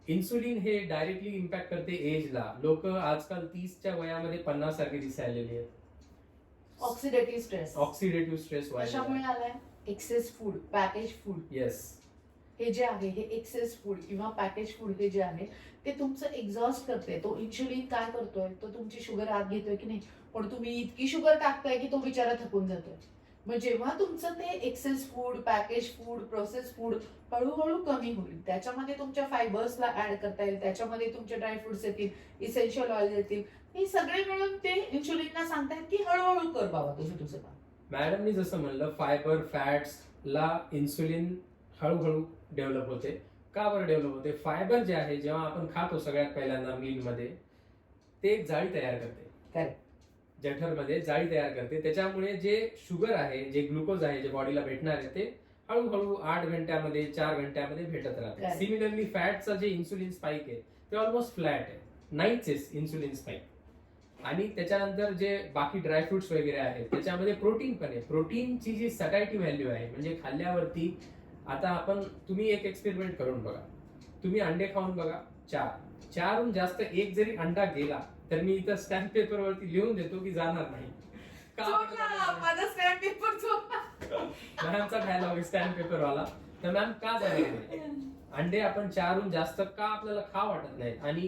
इन्सुलिन हे डायरेक्टली इम्पॅक्ट करते एजला. लोक आजकाल 30च्या वयामध्ये 50 सारखे दिसायलेले आहेत. ऑक्सिडेटिव्ह स्ट्रेस कशामुळे आलाय? Excess food, package food. Yes, हे जे आहे हे एक्सेस फूड किंवा पॅकेज फूड हे जे आहे ते तुमचं एक्झॉस्ट करते. तो इन्शुलिन काय करतोय, तो तुमची शुगर आत घेतोय की नाही, पण तुम्ही इतकी शुगर टाकताय की तो बिचारा थकून जातोय. मग जेव्हा तुमचं ते excess food, package food, process food हळूहळू कमी होईल, त्याच्यामध्ये तुमच्या फायबर्सला ऍड करता येईल, त्याच्यामध्ये तुमचे ड्रायफ्रुट्स येतील, इसेन्शियल ऑइल येतील, हे सगळे मिळून ते इन्शुलिनला सांगतायत की हळूहळू कर बाबा तुझं काम. मॅडमनी जसं म्हणलं, फायबर फॅट्सला इन्सुलिन हळूहळू डेव्हलप होते. का बरं डेव्हलप होते? फायबर जे आहे जेव्हा आपण खातो सगळ्यात पहिल्यांदा मीलमध्ये, ते एक जाळी तयार करते, जठरमध्ये जाळी तयार करते. त्याच्यामुळे जे शुगर आहे, जे ग्लुकोज आहे, जे बॉडीला भेटणार आहे, ते हळूहळू 8 घंट्यामध्ये 4 घंट्यामध्ये भेटत राहते. सिमिलरली फॅटचं जे इन्सुलिन स्पाइक आहे ते ऑलमोस्ट फ्लॅट आहे, नाहीच इन्सुलिन स्पाइक. आणि त्याच्यानंतर जे बाकी ड्रायफ्रुट्स वगैरे आहेत त्याच्यामध्ये प्रोटीन पण आहे. प्रोटीनची जी सटायटी व्हॅल्यू आहे, म्हणजे खाल्ल्यावरती, आता तुम्ही एक एक्सपेरिमेंट करून बघा, तुम्ही अंडे खाऊन बघा, 4हून जास्त एक जरी अंडा गेला तर मी इथं स्टॅम्प पेपरवरती लिहून देतो की जाणार नाही. मॅमचा डायलॉग स्टॅम्प पेपरवाला. तर मॅम का जाणार नाही? अंडे आपण 4हून जास्त का आपल्याला खा वाटत नाही? आणि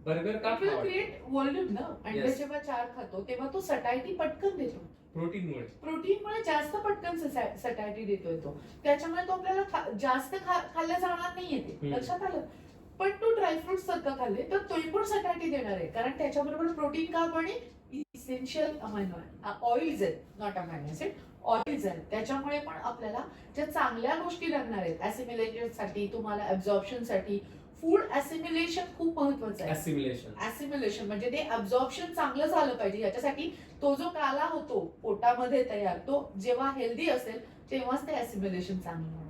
बर्गर का क्रिएट व्हॉल्यूम ना. अंडे जेव्हा 4 खातो तेव्हा तो सटायटी पटकन देतो, प्रोटीनमुळे जास्त पटकन सटायटी देतोय तो, त्याच्यामुळे तो आपल्याला जास्त खाल्लं जाणार नाहीये ते, लक्षात आलं. पण तू ड्रायफ्रुट सारखं खाल्ले तर तोही पण सटायटी देणार आहे, कारण त्याच्याबरोबर प्रोटीन का पण इसेन्शियल अमायनो ऑइल्स आहेत, नॉट अमायनो ऍसिड, ऑइल्स आहेत. त्याच्यामुळे पण आपल्याला ज्या चांगल्या गोष्टी लागणार आहेत ऍसिमिलेशन साठी, तुम्हाला ऍब्झॉर्प्शन साठी, फूड ऍसिमिलेशन खूप महत्वाचं आहे. ऍसिमिलेशन म्हणजे ते ऍब्झॉर्प्शन चांगलं झालं पाहिजे, याच्यासाठी तो जो काला होतो पोटामध्ये तयार, तो जेव्हा हेल्दी असेल तेव्हाच ते ऍसिमिलेशन चांगलं होणार.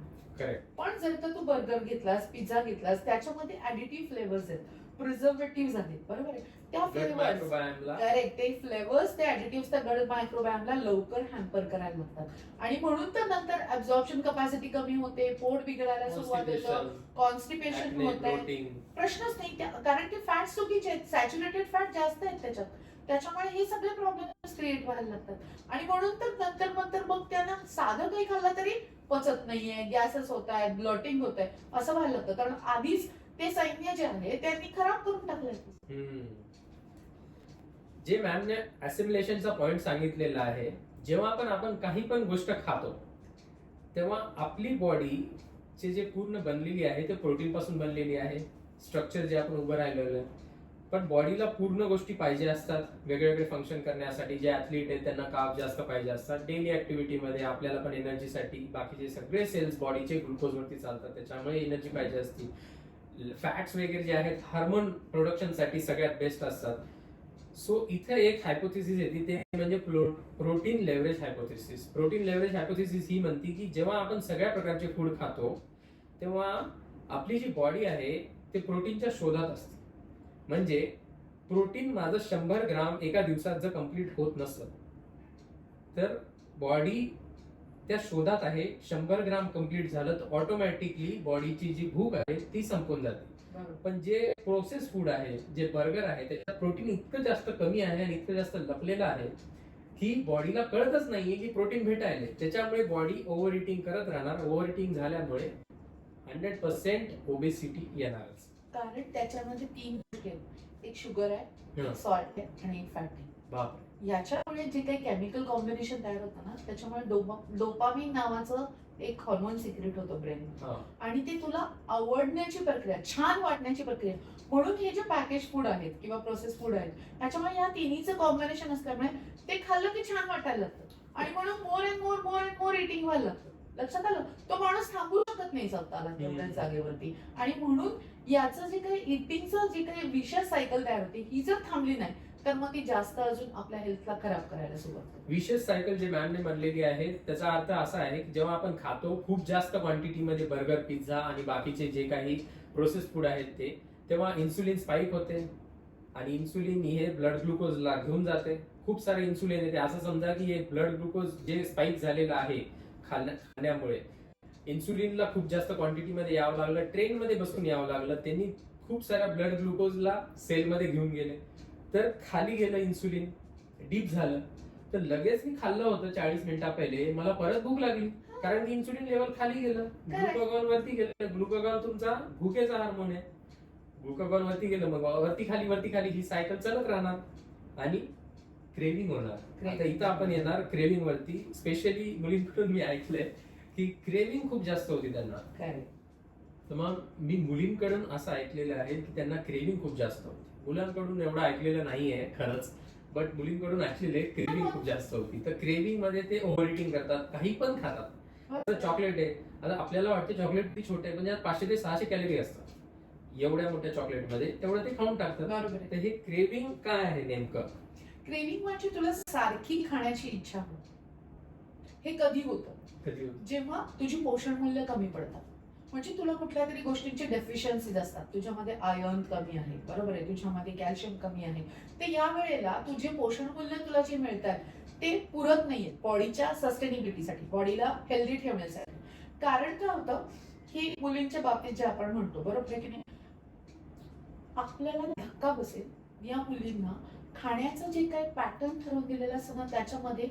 पण जर का तू बर्गर घेतलास, पिझ्झा घेतलास, त्याच्यामध्ये ऍडिटिव्ह फ्लेवर्स आहेत, प्रिझर्वेटिव्ह आहेत, बरोबर आहे, त्या फ्लेवर्स मायक्रोबायोमला करेक्ट, ते फ्लेवर्स, ते ऍडिटिव्ह त्या गड मायक्रोबायोमला लवकर हॅम्पर करायला लागतात आणि म्हणून तर नंतर ऍब्झॉर्प्शन कपॅसिटी कमी होते, पोट बिघडायला सुरुवात होतं, कॉन्स्टिपेशन होत आहे, प्रश्नच नाही कारण की फॅट चुकीचे आहेत, सॅच्युरेटेड फॅट जास्त आहेत त्याच्यात, त्याच्यामुळे हे सगळे प्रॉब्लेम क्रिएट व्हायला लागतात आणि म्हणून तर नंतर मग त्यांना साधं काही खाल्लं तरी पचत नाहीये, गॅसेस होत आहेत, ब्लॉटिंग होत आहे, असं व्हायला लागतं कारण आधीच ते सैन्य जे आहे त्यांनी खराब करून टाकलंय. जे मॅमने असिमिलेशनचा पॉइंट सांगितलेला आहे, जेव्हा आपण काही पण गोष्ट खातो तेव्हा आपली बॉडी जे पूर्ण बनलेली आहे ते प्रोटीन पासून बनलेली आहे, स्ट्रक्चर जे आपण उभं राहिलेलं आहे, पण बॉडीला पूर्ण गोष्टी पाहिजे असतात वेगवेगळे फंक्शन करण्यासाठी. जे ऍथलीट आहेत त्यांना कार्ब जास्त पाहिजे असतात, डेली ऍक्टिव्हिटीमध्ये आपल्याला पण एनर्जीसाठी. बाकीचे सगळे सेल्स बॉडीचे ग्लुकोजवरती चालतात, त्याच्यामुळे एनर्जी पाहिजे असती. फॅट्स वगैरे जे आहेत हार्मोन प्रोडक्शनसाठी सगळ्यात बेस्ट असतात. सो इथे एक हायपोथेसिस येते, ते म्हणजे protein leverage hypothesis. Protein leverage hypothesis ही म्हणते की जेव्हा आपण सगळ्या प्रकारचे फूड खातो तेव्हा आपली जी बॉडी आहे ते प्रोटीनच्या शोधात असते. म्हणजे प्रोटीन माझं 100 ग्राम एका दिवसात जर कम्प्लीट होत नसलं तर बॉडी त्या शोधात आहे. 100 ग्राम कम्प्लीट झालं तर ऑटोमॅटिकली बॉडीची जी भूक आहे ती संपून जाते. पण जे प्रोसेस फूड आहे, जे बर्गर आहे, त्याच्यात प्रोटीन इतकं जास्त कमी आहे आणि इतकं जास्त लपलेलं आहे की बॉडीला कळतच नाहीये की प्रोटीन भेटायला. त्याच्यामुळे बॉडी ओव्हर इटिंग करत राहणार. ओव्हर इटिंग झाल्यामुळे 100% ओबेसिटी येणारच. कारण त्याच्यामध्ये 3 गोष्टी आहेत, एक शुगर आहे, एक सॉल्ट आहे आणि एक फॅट आहे. बापरे. याच्यामुळे जे काही केमिकल कॉम्बिनेशन तयार होतं ना त्याच्यामुळे डोपामिन नावाचं एक हॉर्मोन सिक्रेट होतं ब्रेन आणि ते तुला आवडण्याची प्रक्रिया, छान वाटण्याची प्रक्रिया. म्हणून हे जे पॅकेज फूड आहेत किंवा प्रोसेस फूड आहेत त्याच्यामुळे या तिन्हीचं कॉम्बिनेशन असल्यामुळे ते खाल्लं की छान वाटायला लागतं आणि म्हणून मोर अँड मोर इटिंग व्हायला लागतं. लक्षात आलं, तो माणूस थांबू शकत नाही स्वतःला तेवढ्या जागेवरती आणि म्हणून याचं जे काही इटिंगचं जे काही विशेष सायकल तयार होते ही जर थांबली नाही तर मग ती जास्त अजून आपल्या हेल्थला खराब करायला सुरुवात करते. विशेष सायकल जे मॅमने म्हणलेली आहे त्याचा अर्थ असा आहे की जेव्हा आपण खातो खूप जास्त क्वांटिटीमध्ये बर्गर, पिझ्झा आणि बाकीचे जे काही प्रोसेस फूड आहेत ते, तेव्हा इन्सुलिन स्पाइक होते आणि इन्सुलिन हे ब्लड ग्लुकोजला घेऊन जाते. खूप सारे इन्सुलिन येते. असं समजा की हे ब्लड ग्लुकोज जे स्पाइक झालेलं आहे खाण्यामुळे इन्सुलिनला खूप जास्त क्वांटिटीमध्ये यावं लागलं, ट्रेनमध्ये बसून यावं लागलं. त्यांनी खूप साऱ्या ब्लड ग्लुकोजला सेलमध्ये घेऊन गेले, तर खाली गेलं इन्सुलिन, डीप झालं. तर लगेच मी खाल्लं होतं 40 मिनिटा पहिले, मला परत भूक लागली कारण की इन्सुलिन लेवल खाली गेलं, ग्लुकागॉन वरती गेलं. ग्लुकागॉन तुमचा भुकेचा हार्मोन आहे, ग्लुकागॉन वरती गेलं, मग वरती खाली ही सायकल चालत राहणार आणि क्रेविंग होणार. आता इथं आपण येणार क्रेविंग वरती. स्पेशली मुलींकडून मी ऐकलंय की क्रेविंग खूप जास्त होती त्यांना. तर मग मी मुलींकडून असं ऐकलेलं आहे की त्यांना क्रेविंग खूप जास्त होती. मुलांकडून एवढं ऐकलेलं नाहीये खरंच, बट मुलींकडून ऍक्च्युअली क्रेविंग खूप जास्त होती. तर क्रेविंग मध्ये ते ओव्हर इटिंग करतात, काही पण खातात. चॉकलेट आहे, आता आपल्याला वाटतं चॉकलेट किती छोटे आहे, म्हणजे 500 ते 600 कॅलरी असतात एवढ्या मोठ्या चॉकलेटमध्ये, तेवढं ते खाऊन टाकतात. तर हे क्रेविंग काय आहे नेमकं? क्रेविंग म्हणजे तुला सारखी खाण्याची इच्छा होते. हे कधी होतं? जेव्हा तुझी पोषण मूल्य कमी पडतात, म्हणजे तुला कुठल्या तरी गोष्टींची डेफिशियन्सीज असतात. तुझ्यामध्ये आयर्न कमी आहे, बरोबर आहे, तुझ्यामध्ये कॅल्शियम कमी आहे. तर या वेळेला तुझे पोषण मूल्य तुला जे मिळतात ते पुरत नाहीये बॉडीच्या सस्टेनेबिलिटीसाठी, बॉडीला हेल्दी ठेवण्यासाठी. कारण काय होतं की मुलींच्या बाबतीत जे आपण म्हणतो, बरोबर आहे की नाही, आपल्याला धक्का बसेल या मुलींना खाण्याचं जे काही पॅटर्न ठरवून दिलेलं असतं ना त्याच्यामध्ये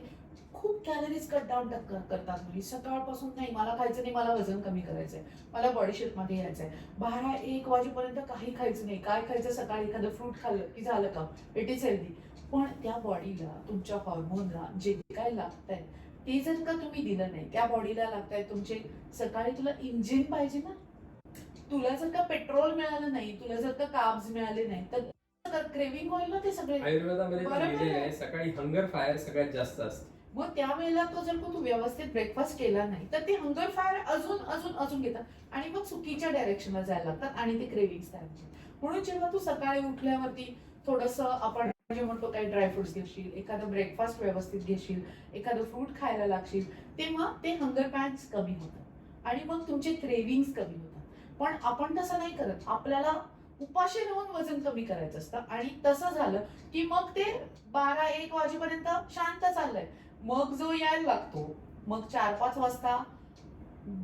खूप कॅलरीज कट डाऊन करतात मुली. सकाळपासून नाही मला खायचं नाही, मला वजन कमी करायचंय, मला बॉडी शेप मध्ये यायचंय, 12-1 वाजेपर्यंत काही खायचं नाही. काय खायचं? सकाळी एखादं फ्रूट खाल्लं की झालं का, इट इज हेल्दी. पण त्या बॉडीला, तुमच्या हॉर्मोनला जे काय लागतंय ते जर का तुम्ही दिलं नाही, त्या बॉडीला लागतंय तुमचे, सकाळी तुला इंजिन पाहिजे ना, तुला जर का पेट्रोल मिळालं नाही, तुला जर का कार्ब्स मिळाले नाही तर क्रेविंग होईल ना ते सगळे. आयुर्वेदामध्ये पण लिहिलेलं आहे सकाळी हंगर फायर सगळ्यात जास्त असतं. मग त्यावेळेला तो जर तू व्यवस्थित ब्रेकफास्ट केला नाही तर ते हंगर फायर अजून घेतात आणि मग चुकीच्या डायरेक्शनला जायला लागतात आणि ते क्रेविंग्स तयार होतात. म्हणून जेव्हा तू सकाळी उठल्यावरती थोडंसं आपण जे म्हणतो काही ड्रायफ्रुट्स घेशील, एखादं ब्रेकफास्ट व्यवस्थित घेशील, एखादं फ्रूट खायला लागशील, तेव्हा ते हंगर पॅन्स कमी होतात आणि मग तुमचे क्रेविंग्स कमी होतात. पण आपण तसं नाही करत. आपल्याला उपाशी राहून वजन कमी करायचं असतं. आणि तसं झालं की मग ते 12-1 वाजेपर्यंत शांत चाललंय. मग जो यायला लागतो, मग 4-5 वाजता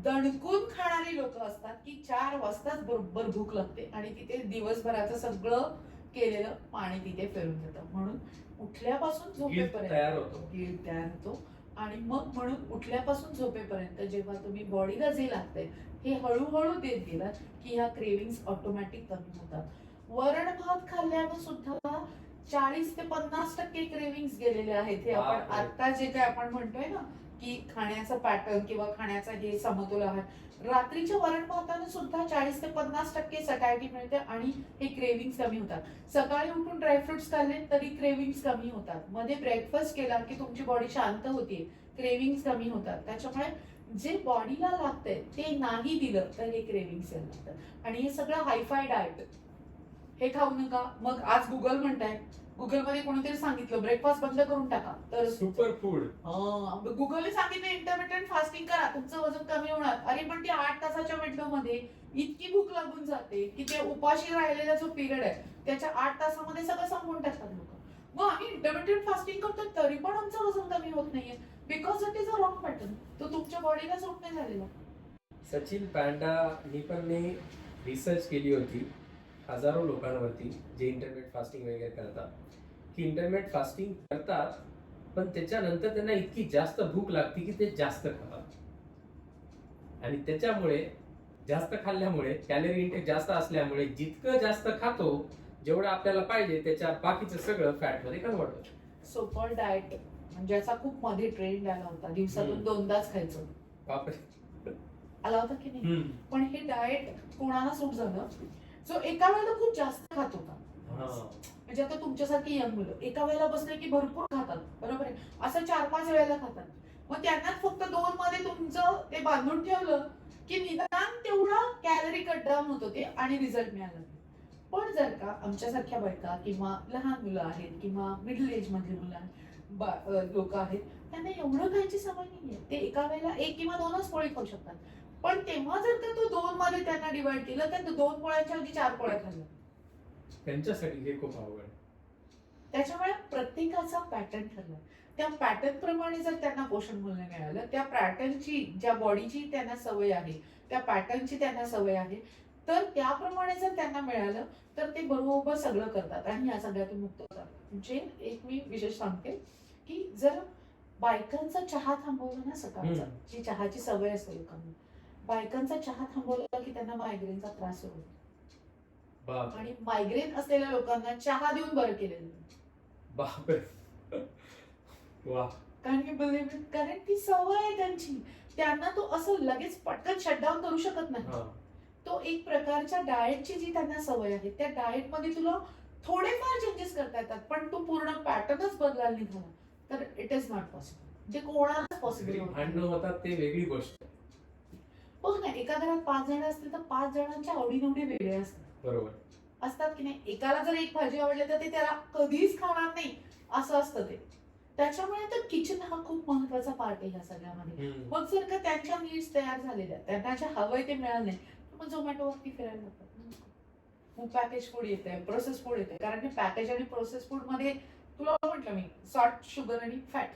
दणकून खाणारी लोक असतात की 4 वाजताच बरोबर भूक लागते आणि तिथे दिवसभराचं सगळं केलेलं पाणी तिथे फिरून जातं. म्हणून उठल्यापासून गिल्ट तयार होतो. गिल्ट तयार होतो. आणि मग म्हणून उठल्यापासून झोपेपर्यंत जेव्हा तुम्ही बॉडीला जे लागतंय हे हळूहळू देत गेलात की ह्या क्रेविंग्स ऑटोमॅटिक कमी होतात. वरण भात खाल्ल्यानं सुद्धा 40 ते 50% क्रेविंग्स गेलेले आहेत. हे आपण बापरे. आता जे काय आपण म्हणतोय ना की खाण्याचं पॅटर्न किंवा खाण्याचा हे समतोल आहे, रात्रीच्या वरण भातानं सुद्धा 40 ते 50% सटायटी मिळते आणि हे क्रेविंग्स कमी होतात. सकाळी उठून ड्रायफ्रुट्स खाल्ले तरी क्रेविंग्स कमी होतात. मध्ये ब्रेकफास्ट केला की तुमची बॉडी शांत होते, क्रेविंग्स कमी होतात. त्याच्यामुळे जे बॉडीला लागतंय ते नाही दिलं तर हे क्रेविंग्स यायला लागतात. आणि हे सगळं हायफाय डाएट, हे खाऊ नका. मग आज गुगल म्हणताय, गुगलमध्ये कोणीतरी सांगितलं ब्रेकफास्ट बंद करून टाका, तर सुपर फूड. गुगलने सांगितलं इंटरमिटेंट फास्टिंग करा, तुमचं वजन कमी होणार. अरे पण ती 8 तासाच्या विंडो मध्ये इतकी भूक लागून जाते की ते उपाशी राहिलेला जो पिरियड आहे त्याच्या 8 तासामध्ये सगळं संपवून टाकतात लोक. मग आम्ही इंटरमिटेंट फास्टिंग करतो तरी पण आमचं वजन कमी होत नाहीये, because it is a wrong pattern. तो तुमच्या बॉडीला सूट नाही झालेला. सचिन पॅन्डा पण रिसर्च केली होती हजारो लोकांवरती जे इंटरमिटेंट फास्टिंग वगैरे करतात, की इंटरमिटेंट फास्टिंग करतात पण त्याच्यानंतर त्यांना इतकी जास्त भूक लागते की ते जास्त खातात. आणि त्याच्यामुळे जास्त खाल्ल्यामुळे कॅलरी इंटेक जास्त असल्यामुळे जितकं जास्त खातो जेवढं आपल्याला पाहिजे त्याच्या बाकीचं सगळं फॅट मध्ये कन्वर्ट होतं. सोपल डाएट म्हणजे याचा खूप मध्ये ट्रेंड आला होता, दिवसातून 2दाच खायचं बापरे. आला होता की नाही. पण हे डाएट कोणाला सूट झालं जो एका वेळेला खूप जास्त खात होता. म्हणजे आता तुमच्यासारखी यंग मुलं एका वेळेला बसले की भरपूर खातात, बरोबर आहे, असं 4-5 वेळेला खातात. मग त्यांना फक्त 2 मध्ये तुमचं ते बांधून ठेवलं की निदान तेवढा कॅलरी कट डाऊन होत होते आणि रिझल्ट मिळाला. पण जर का आमच्यासारख्या बायका किंवा लहान मुलं आहेत किंवा मिडल एज मधली मुलं लोक आहेत, त्यांना एवढं खायची सवय नाहीये. ते एका वेळेला 1 किंवा 2च पोळी खाऊ शकतात. पण तेव्हा जर का तो 2 मध्ये त्यांना डिवाइड केलं तर 2 पोळ्याच्या ऐवजी 4 पोळ्या खाल्ल्या. त्यांच्यासाठी हे खूप अवघड. त्याच्यामुळे प्रत्येकाचा पॅटर्न ठरला. त्या पॅटर्न प्रमाणे जर त्यांना पोषण मूल्य मिळालं, त्या पॅटर्नची ज्या बॉडीची त्यांना सवय आहे, त्या पॅटर्नची त्यांना सवय आहे, तर त्याप्रमाणे जर त्यांना मिळालं तर ते बरोबर सगळं करतात आणि या सगळ्यातून मुक्त होतात. म्हणजे एक मी विशेष सांगते की जर बायकांचा चहा थांबवला ना सकाळचा, जी चहाची सवय असते लोकांना, बायकांचा चहा थांबवला की त्यांना मायग्रेनचा त्रास होतो. आणि मायग्रेन असलेल्या लोकांना चहा देऊन बरं केलेलं. बापरे. वा. कारण की कारण ती सवय आहे त्यांची, त्यांना तो असं लगेच पटकन शटडाऊन करू शकत नाही. तो एक प्रकारच्या डाएटची जी त्यांना सवय आहे, त्या डाएट मध्ये तुला थोडेफार चेंजेस करता येतात, पण तू पूर्ण पॅटर्नच बदलायला निघाला तर इट इज नॉट पॉसिबल. म्हणजे कोणालाच पॉसिबल भांडणं होतात ते वेगळी गोष्ट. बघ ना, एका घरात 5 जण असतील तर 5 जणांच्या आवडीनिवडी वेगळ्या असतात. बरोबर असतात की नाही. एकाला जर एक भाजी आवडली तर ते त्याला कधीच खाणार नाही असं असतं ते. त्याच्यामुळे तर किचन हा खूप महत्वाचा पार्ट आहे ह्या सगळ्यामध्ये. मग जर का त्यांच्या नीड्स तयार झालेल्या, त्यांना जे हवंय ते मिळालं नाही, मग झोमॅटोवरती फिरायला लागतात. मग पॅकेज फूड येते, प्रोसेस फूड येते. कारण की पॅकेज आणि प्रोसेस फूड मध्ये तुला म्हटलं मी सॉल्ट, शुगर आणि फॅट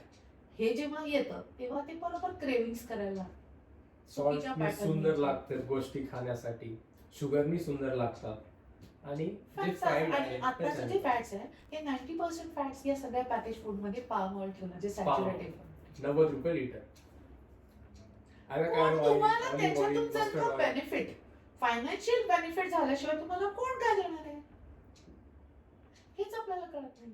हे जेव्हा येतं तेव्हा ते बरोबर क्रेविंग्स करायला लागतात. सॉल्टनी सुंदर लागतात गोष्टी खाण्यासाठी, शुगरनी सुंदर लागतात आणि जे फ्राईड आहे आताचे जे फॅट्स आहे हे 90% फॅट्स या सगळ्या पॅकेज फूड मध्ये पाम ऑइल ठेवलं, जे सॅच्युरेटेड. 90 रुपये लिटर. तुम्हाला त्याच्यातून जर का बेनिफिट, फायनान्शियल बेनिफिट झाल्याशिवाय तुम्हाला कोण काय देणार आहे हेच आपल्याला कळत नाही.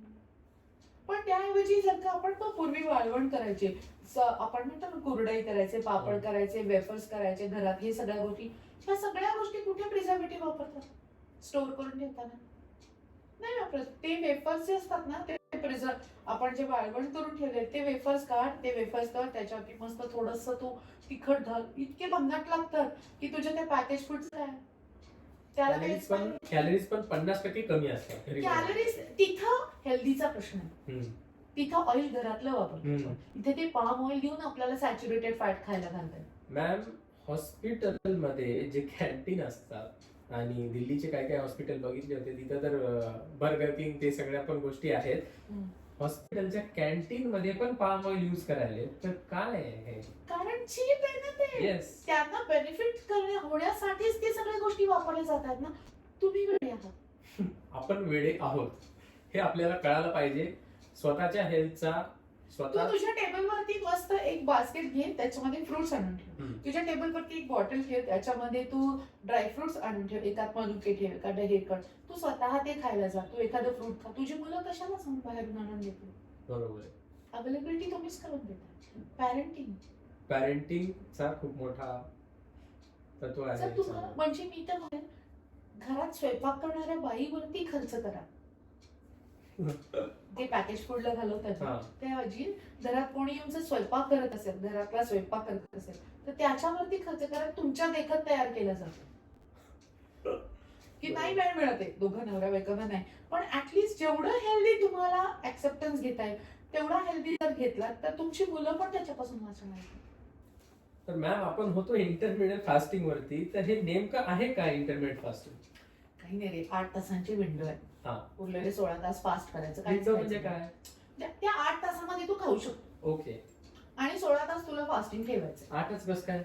पण त्याऐवजी जर का आपण पूर्वी वाळवण करायचे, आपण म्हणतो ना कुरडई करायचे, पापड करायचे, वेफर्स करायचे घरात, हे सगळ्या गोष्टी, ह्या सगळ्या गोष्टी कुठे प्रिझर्वेटिव्ह वापरतात स्टोअर करून ठेवताना? नाही वापरत. ते वेफर्स जे असतात ना ते आपण जे वाळवण करून ठेवले ते वेफर्स काढ, ते वेफर्स काढ, त्याच्यावरती मस्त थोडस तू तिखट घाल, इतके भन्नाट लागतात की तुझ्या त्या पॅकेज फूड्स काय कॅलरीज पण 50% कमी असतात. कॅलरीज तिथं हेल्दीचा प्रश्न आहे. तिथं ऑइल घरातलं वापरतो, इथे ते पाम ऑइल घेऊन आपल्याला सॅच्युरेटेड फॅट खायला घालतात. मॅम, हॉस्पिटल मध्ये जे कॅन्टीन असतात आणि दिल्लीचे काय काय हॉस्पिटल बघितले होते तिथं तर बर्गर किंग ते सगळ्या पण गोष्टी आहेत. हॉस्पिटलच्या कॅन्टीन मध्ये पण पाम ऑइल युज करायले, तर काय आहे हे? कारण चीप आहे ना ते. येस, त्यांना बेनिफिट होण्यासाठीच ते सगळ्या गोष्टी वापरल्या जातात ना. तुम्ही वेळे आहात. आपण वेडे आहोत हे आपल्याला कळायला पाहिजे. स्वतःच्या हेल्थचा तू स्वतः तुझ्या टेबलवरती मस्त एक बास्केट घे, त्याच्यामध्ये फ्रुट्स आणून ठेव. तुझ्या टेबलवरती एक बॉटल ठेव, त्याच्यामध्ये तू ड्रायफ्रुट्स आणून ठेव. एकात मनुके ठेव, एखादं हे कर. तू स्वतः ते खायला जा, तू एखादं फ्रूट खा. तुझी मुलं कशाला सांग बाहेरून आणून देतील? बरोबर आहे. अवेलेबिलिटी तुम्हीच करून देता. पॅरेंटिंगचा खूप मोठा तत्व आहे जर तुम्हाला याच्यामध्ये. म्हणजे मी तर म्हणेन, घरात स्वयंपाक करणाऱ्या बाईवरती खर्च करा. ते पॅकेज फूडला घालवतात हा. त्याऐवजी घरात कोणी येऊन जर स्वयंपाक करत असेल, घरातला स्वयंपाक करत असेल, तर त्याच्यावरती खर्च करा. तुमच्या देखत तयार केला जातो की नाही वेळ मिळते दोघं नवऱ्या बायकोना नाही, पण ऍटलीस्ट जेवढं हेल्दी तुम्हाला ऍक्सेप्टन्स घेताय तेवढा हेल्दी जर घेतला तर तुमची मुलं पण त्याच्यापासून वाचणार. तर मॅम आपण होतो इंटरमिडिएट फास्टिंग वरती, तर हे नेमकं आहे का इंटरमिडिएट फास्टिंग? काही नाही रे, 8 तासांची विंडो आहे. हा. उरलेले 16 तास फास्ट करायचं. नेमकं म्हणजे काय? त्या 8 तासामध्ये तू खाऊ शकतो ओके, आणि 16 तास तुला फास्टिंग ठेवायचं. 8च बस काय?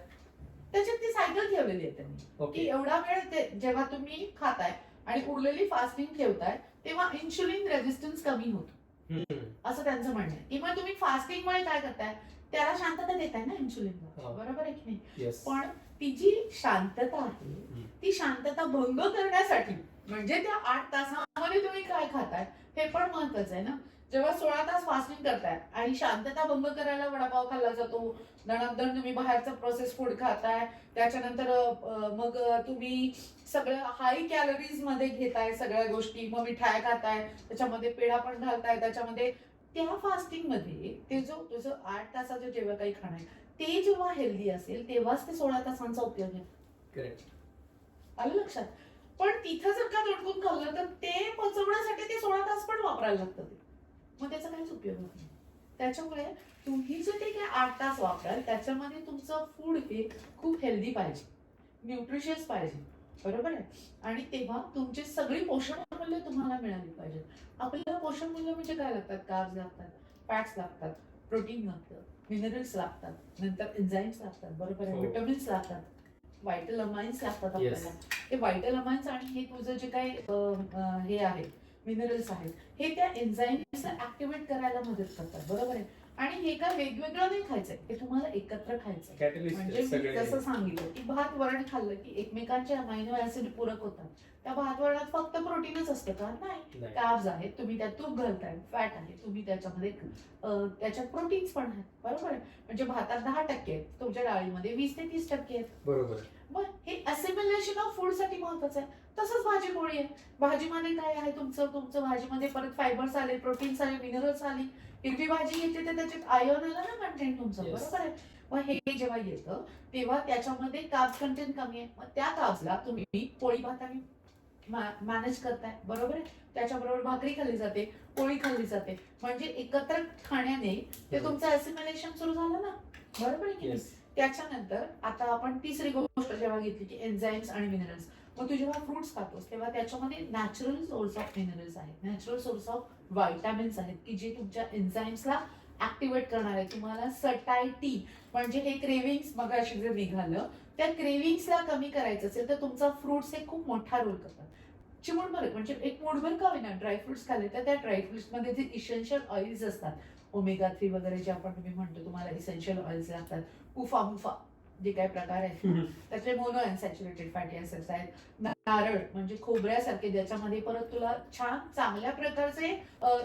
त्याच्यात ती सायकल ठेवलेली आहे त्यांनी की ओके, एवढा वेळ जेव्हा तुम्ही खाताय आणि उरलेली फास्टिंग ठेवताय तेव्हा इन्शुलिन रेझिस्टन्स कमी होतो, असं त्यांचं म्हणणं आहे. किंवा तुम्ही फास्टिंग मुळे काय करताय, त्याला शांतता देताय ना इन्शुलिनला, हा. बरोबर आहे की नाही? येस. पण ती जी शांतता आहे ती शांतता भंग करण्यासाठी, म्हणजे त्या 8 तासामध्ये तुम्ही काय खाताय हे पण महत्वाचं आहे ना. जेव्हा 16 तास फास्टिंग करताय आणि शांतता भंग करायला वडापाव खाल्ला जातो, नंतर तुम्ही बाहेरचं प्रोसेस फूड खाताय, त्याच्यानंतर मग तुम्ही सगळं हाय कॅलरीज मध्ये घेताय सगळ्या गोष्टी, मग मिठाई खाताय, त्याच्यामध्ये पेढा पण घालताय त्याच्यामध्ये. त्या फास्टिंग मध्ये ते जो तुझं 8 तासाचं जेव्हा काही खाणं आहे ते जेव्हा हेल्दी असेल तेव्हाच ते 16 तासांचा उपयोग आहे. करेक्ट. आलं लक्षात? पण तिथं जर का लटकून खाल्लं तर ते पचवण्यासाठी ते 16 तास पण वापरायला लागतं ते, मग त्याचा काहीच उपयोग होत नाही. त्याच्यामुळे तुम्ही जे ते काय 8 तास वापराल त्याच्यामध्ये तुमचं फूड हे खूप हेल्दी पाहिजे, न्यूट्रिशियस पाहिजे, बरोबर आहे? आणि तेव्हा तुमची सगळी पोषण मूल्य तुम्हाला मिळाली पाहिजे. आपल्याला पोषण मूल्य म्हणजे काय लागतात? कार्ब्स लागतात, फॅट्स लागतात, प्रोटीन लागतं, मिनरल्स लागतात, नंतर एन्झाईम्स लागतात, बरोबर आहे? हो. विटामिन्स लागतात, व्हायटल अमाइन्स लागतात Yes. आपल्याला. ते व्हायटल अमाइन्स आणि हे तुझं जे काही हे आहे मिनरल्स आहेत हे त्या एन्झाईम्सला ऍक्टिव्हेट करायला मदत करतात, बरोबर आहे? आणि हे काय वेगवेगळं नाही खायचंय, हे तुम्हाला एकत्र खायचंय. कॅटलिस्ट म्हणजे मी सगळे. जसं सांगितलं की भात वरण खाल्लं की एकमेकांचे अमायनो ऍसिड पूरक होतात. त्या भात वरणात फक्त प्रोटीनच असतं का? नाही. नाही. कार्ब्स आहेत, तुम्ही त्यात तूप घालताय, फॅट आहे, तुम्ही त्याच्यामध्ये त्याच्यात प्रोटीन्स पण आहेत, बरोबर आहे? म्हणजे भातात 10% आहेत, तुमच्या डाळीमध्ये 20 ते 30% आहेत. बरोबर. मग हे असिमिलेशन ऑफ फूड साठी महत्वाचं आहे. तसंच भाजी पोळी आहे, भाजीमध्ये काय आहे तुमचं भाजीमध्ये परत फायबर्स आले, प्रोटीन्स आले, मिनरल्स आले. हिरवी भाजी येते तर त्याच्यात आयर्न आलं ना कंटेंट तुमचं, Yes. बरोबर आहे? मग हे जेव्हा येतं तेव्हा त्याच्यामध्ये कार्ब्स कंटेंट कमी आहे, मग त्या कार्ब्सला तुम्ही पोळी भाताने मॅनेज करताय, बरोबर आहे? त्याच्याबरोबर भाकरी खाल्ली जाते, पोळी खाल्ली जाते, म्हणजे एकत्र खाण्याने ते तुमचं असिमिलेशन सुरू झालं ना, बरोबर आहे की नाही? येस. त्याच्यानंतर आता आपण तिसरी गोष्ट जेव्हा घेतली की एन्झाईम्स आणि मिनरल्स. मग तू जेव्हा फ्रुट्स खातोस तेव्हा त्याच्यामध्ये नॅचरल सोर्स ऑफ मिनरल्स आहेत, नॅचरल सोर्स ऑफ व्हायटामिन्स आहेत की जे तुमच्या एन्झाईम्सला ऍक्टिव्हेट करणार आहे. तुम्हाला सटायटी म्हणजे हे क्रेविंग्स मगाशी जे निघालं त्या क्रेविंग्सला कमी करायचं असेल तर तुमचा फ्रुट्स हे खूप मोठा रोल करतात. चिमूटभर म्हणजे एक मूठभर का होईना ड्रायफ्रुट्स खाल्ले तर त्या ड्रायफ्रुट्स मध्ये जे इसेन्शियल ऑइल्स असतात, ओमेगा 3 वगैरे जे आपण तुम्ही म्हणतो तुम्हाला इसेन्शियल ऑइल्स लागतात, उफा मुफा जे काही प्रकार आहेत त्यातले मोनो अनसॅच्युरेटेड फॅटी ऍसिड्स आहेत. नारळ म्हणजे खोबऱ्यासारखे ज्याच्यामध्ये परत तुला छान चांगल्या प्रकारचे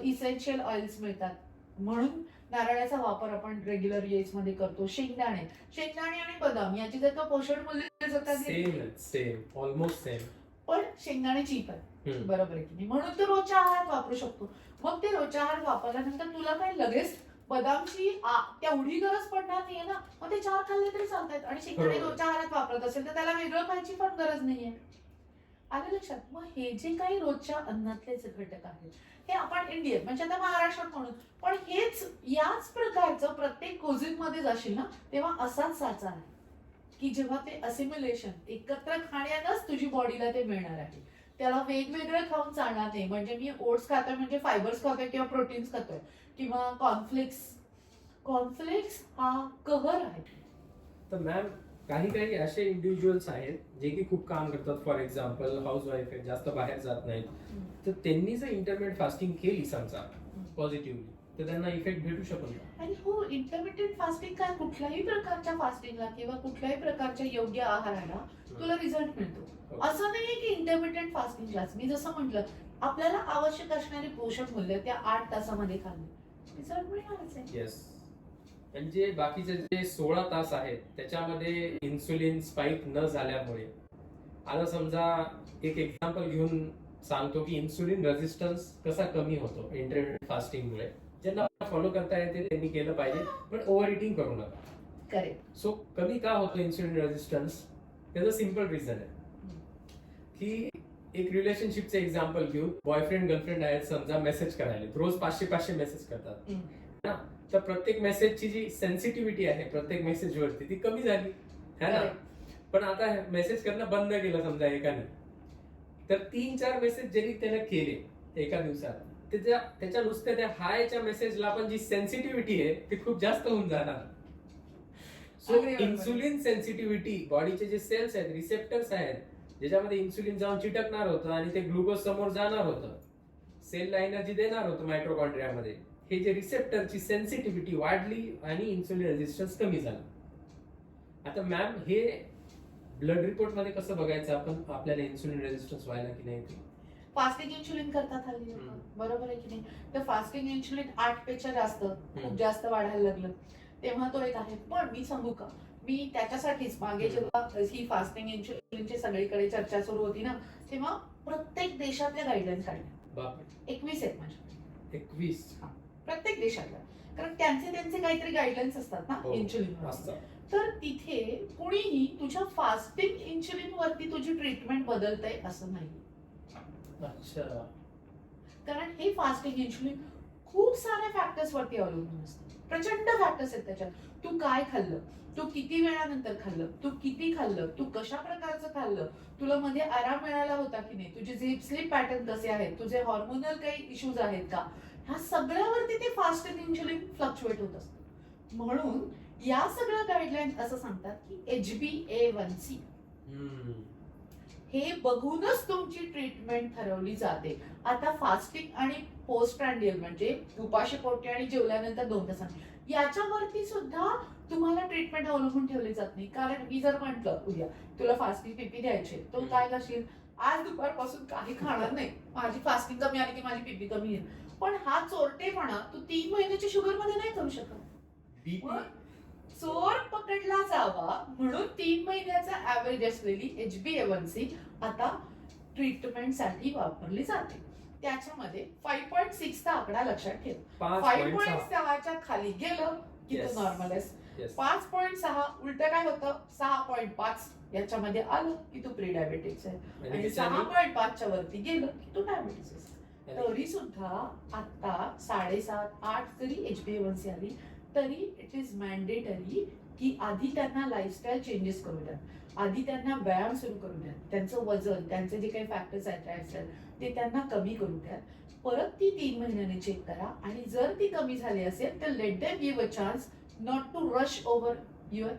इसेन्शियल ऑइल्स मिळतात, म्हणून नारळाचा वापर आपण रेग्युलर यूज मध्ये करतो. शेंगदाणे आणि बदाम याची जर का पोषण मूल्य जर का घेतली, सेम ऑलमोस्ट सेम, पण शेंगदाणे चीप आहे, बरोबर आहे की नाही? म्हणून तो रोजच्या आहारात वापरू शकतो. मग ते रोजच्या आहारात वापरल्यानंतर तुला काय लगेच बदामची तेवढी गरज पडणार नाहीये ना, मग ते 4 खाल्ले तरी चालतात. आणि शेंगदाणे बरोबर. रोजच्या आहारात वापरत असेल तर त्याला वेगळं खायची पण गरज नाहीये. आलं लक्षात? मग हे जे काही रोजच्या अन्नातले जे घटक आहेत हे आपण इंडियन म्हणजे आता महाराष्ट्रात म्हणून, पण हेच याच प्रकारचं प्रत्येक कोझिन मध्ये जाशील ना तेव्हा असाच साचा आहे की जेव्हा ते असिम्युलेशन एकत्र खाण्यानंच तुझी बॉडीला ते मिळणार आहे. त्याला वेगवेगळं खाऊन चालणार नाही. म्हणजे मी ओट्स खातोय म्हणजे फायबर्स खातोय किंवा प्रोटीन्स खातोय किंवा कॉर्नफ्लेक्स हा कहर आहे. तर मॅम काही असे इंडिव्हिज्युअल्स आहेत जे की खूप काम करतात. फॉर एक्झाम्पल हाऊस वाईफ आहेत, जास्त बाहेर जात नाहीत, तर त्यांनी जर इंटरमिडिएट फास्टिंग केली समजा पॉझिटिव्हली, तर त्यांना इफेक्ट भेटू शकतो. आणि हो, इंटरमिडिएट फास्टिंग काय कुठल्याही प्रकारच्या फास्टिंगला किंवा कुठल्याही प्रकारच्या योग्य आहाराला तुला रिझल्ट मिळतो. असं नाहीये की इंटरमिडिएट फास्टिंगलाच, मी जसं म्हटलं, आपल्याला आवश्यक असणारी पोषक मूल्य त्या 8 तासामध्ये खाल्ले, रिझल्ट मिळणारच आहे. येस. म्हणजे बाकीचे जे 16 तास आहेत त्याच्यामध्ये इन्सुलिन स्पाइक न झाल्यामुळे, आता समजा एक एक्झाम्पल घेऊन सांगतो की इन्सुलिन रेजिस्टन्स कसा कमी होतो इंटरमिडिएट फास्टिंगमुळे. ज्यांना फॉलो करता येते त्यांनी केलं पाहिजे, पण ओव्हर इटिंग करू नका. करेक्ट. सो कमी का होतो इन्सुलिन रेजिस्टन्स? त्याचं सिम्पल रिझन आहे की एक रिलेशनशिपचं एक्झाम्पल घेऊ. बॉयफ्रेंड गर्लफ्रेंड आहेत समजा, मेसेज करायला रोज 500 मेसेज करतात ना, तर प्रत्येक मेसेजची जी सेन्सिटिव्हिटी आहे प्रत्येक मेसेज वरती ती कमी झाली है ना. पण आता मेसेज करणं बंद केलं समजा एकाने, तर 3-4 मेसेज जरी त्याने केले एका दिवसात, त्याच्या नुसत्या त्या हायच्या मेसेजला पण जी सेन्सिटिव्हिटी आहे ती खूप जास्त होऊन जाणार. सो इन्सुलिन सेन्सिटिव्हिटी, बॉडीचे जे सेल्स आहेत, रिसेप्टर्स आहेत, ज्याच्यामध्ये इन्सुलिन जाऊन चिटकणार होतं आणि ते ग्लुकोज समोर जाणार होतं, सेलला एनर्जी देणार होतं मायट्रोकॉन्ड्रियामध्ये, हे जे रिसेप्टरची सेन्सिटिव्हिटी वाढली आणि इन्सुलिन रेजिस्टन्स कमी झाला. आता मॅम हे ब्लड रिपोर्ट मध्ये कसं बघायचं आपण आपल्याला इन्सुलिन रेजिस्टन्स व्हायला की नाही ते? फास्टिंग इन्शुलिन करतात हल्ली लोक, बरोबर आहे की नाही. तर फास्टिंग इन्शुलिन 8 पेक्षा जास्त खूप जास्त वाढायला लागलं तेव्हा तो एक आहे. पण मी सांगू का, मी त्याच्यासाठीच मागे जेव्हा ही फास्टिंग इन्शुलिनची सगळीकडे चर्चा सुरू होती ना, तेव्हा प्रत्येक देशातल्या गाईडलाईन्स काढल्या. 21 आहेत माझ्या. 21? प्रत्येक देशातल्या, कारण त्यांचे काहीतरी गाईडलाईन्स असतात ना इन्शुलिन. तर तिथे कुणीही तुझ्या फास्टिंग इन्शुलिन वरती तुझी ट्रीटमेंट बदलतंय असं नाही. अच्छा. कारण हे फास्टिंग इन्शुलिन खूप साऱ्या फॅक्टर्स वरती अवलंबून असतं. प्रचंड फॅक्टर्स आहेत त्याच्यात. तू काय खाल्लं, तू किती वेळानंतर खाल्लं, तू किती खाल्लं, तू कशा प्रकारचं खाल्लं, तुला मध्ये आराम मिळाला होता की नाही, तुझे स्लीप पॅटर्न कसे आहेत, तुझे हॉर्मोनल काही इश्यूज आहेत का, ह्या सगळ्यावरती ते फास्टिंग इन्शुलिन फ्लक्च्युएट होत असतं. म्हणून या सगळ्या गाईडलाईन्स असं सांगतात की HbA1c हे बघूनच तुमची ट्रीटमेंट ठरवली जाते. आता फास्टिंग आणि पोस्ट प्रँडियल म्हणजे उपाशी पोटी आणि जेवल्यानंतर 2 तासांनी, याच्यावरती सुद्धा तुम्हाला ट्रीटमेंट अवलंबून ठेवली जात नाही. कारण मी जर म्हंटल उद्या तुला फास्टिंग पीपी द्यायचे, तो काय करशील, आज दुपारपासून काही खाणार नाही, माझी फास्टिंग कमी आली की माझी पीपी कमी येईल. पण हा चोरटेपणा तू 3 महिन्याच्या शुगर मध्ये नाही करू शकत. चोर पकडला जावा म्हणून 3 महिन्याचा ऍव्हरेज असलेली HbA1c आता ट्रीटमेंट साठी वापरली जाते. त्याच्यामध्ये 5.6 चा आकडा लक्षात ठेव. 5.6च्या खाली गेलं की तू नॉर्मल आहेस. 5.6 उलट काय होतं, 6.5 याच्यामध्ये आलं की तू प्री डायबेटिक्स आहे, आणि 6.5च्या वरती गेलं की तू डायबेटिक्स आहेस. तरी सुद्धा आता 7.5-8 जरी HbA1c आली तरी इट इज मॅन्डेटरी की आधी त्यांना लाईफस्टाईल चेंजेस करू द्या, आधी त्यांना व्यायाम सुरू करू द्या, त्यांचं वजन, त्यांचे जे काही फॅक्टर्स आहेत ते त्यांना कमी करू द्या. परत ती 3 महिन्याने चेक करा, आणि जर ती कमी झाली असेल तर let them give a chance, not to rush over your.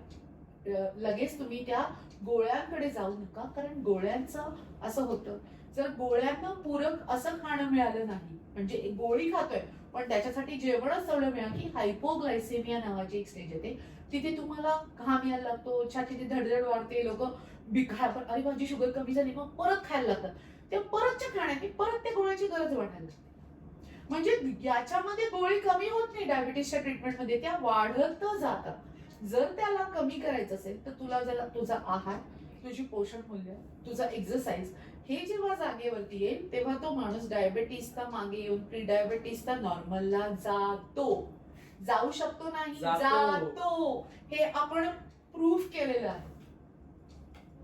लगेच तुम्ही त्या गोळ्यांकडे जाऊ नका, कारण गोळ्यांचं असं होतं, जर गोळ्यांना पूरक असं खाणं मिळालं नाही, म्हणजे गोळी खातोय पण त्याच्यासाठी जेवणच तेवढं मिळालं की हायपोग्लायसेमिया नावाची एक स्टेज येते. तिथे तुम्हाला घाम यायला लागतो, छातीची धडधड वाढते, लोक अरे माझी शुगर कमी झाली, मग परत खायला लागतात. ते परतच्या खाण्याने परत त्या गोळ्याची गरज वाटायला लागते. म्हणजे याच्यामध्ये गोळी कमी होत नाही डायबिटीसच्या ट्रीटमेंटमध्ये, त्या वाढत जातात. जर त्याला कमी करायचं असेल तर तुला जर तुझा आहार, तुझी पोषण मूल्य, तुझा एक्सरसाइज हे जेव्हा जागेवरती येईल तेव्हा तो माणूस डायबिटीसचा मागे येऊन प्री डायबिटीसचा नॉर्मलला जाऊ शकतो, नाही जातो. हे आपण प्रूफ केलेलं आहे.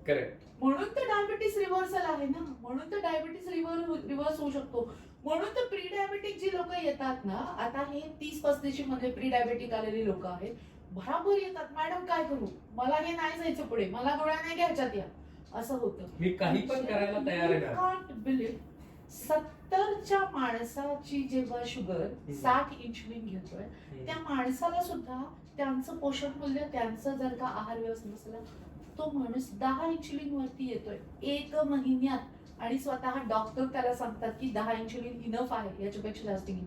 करेक्ट. म्हणून तर डायबिटीस रिव्हर्सल आहे ना, म्हणून तर डायबिटीस रिव्हर्स होऊ शकतो. म्हणून तर प्री डायबेटिक जी लोक येतात ना, आता हे 30-35 मध्ये प्री डायबेटिक आलेली लोक आहेत, भराभर येतात, मॅडम काय करू, मला हे नाही जायचं पुढे, मला गोळ्या नाही घ्यायच्यात या, असं होतं. मी काही पण करायला तयार आहे ना. 70च्या माणसाची जेव्हा शुगर 60 इंसुलिन घेतोय, त्या माणसाला सुद्धा त्यांचं पोषण मूल्य, त्यांचं जर का आहार व्यवस्थित नसला, तो माणूस 10 इंसुलिन वरती येतोय 1 महिन्यात, आणि स्वतः डॉक्टर त्याला सांगतात की 10 इंसुलिन इनफ आहे, याच्यापेक्षा जास्त घेऊ.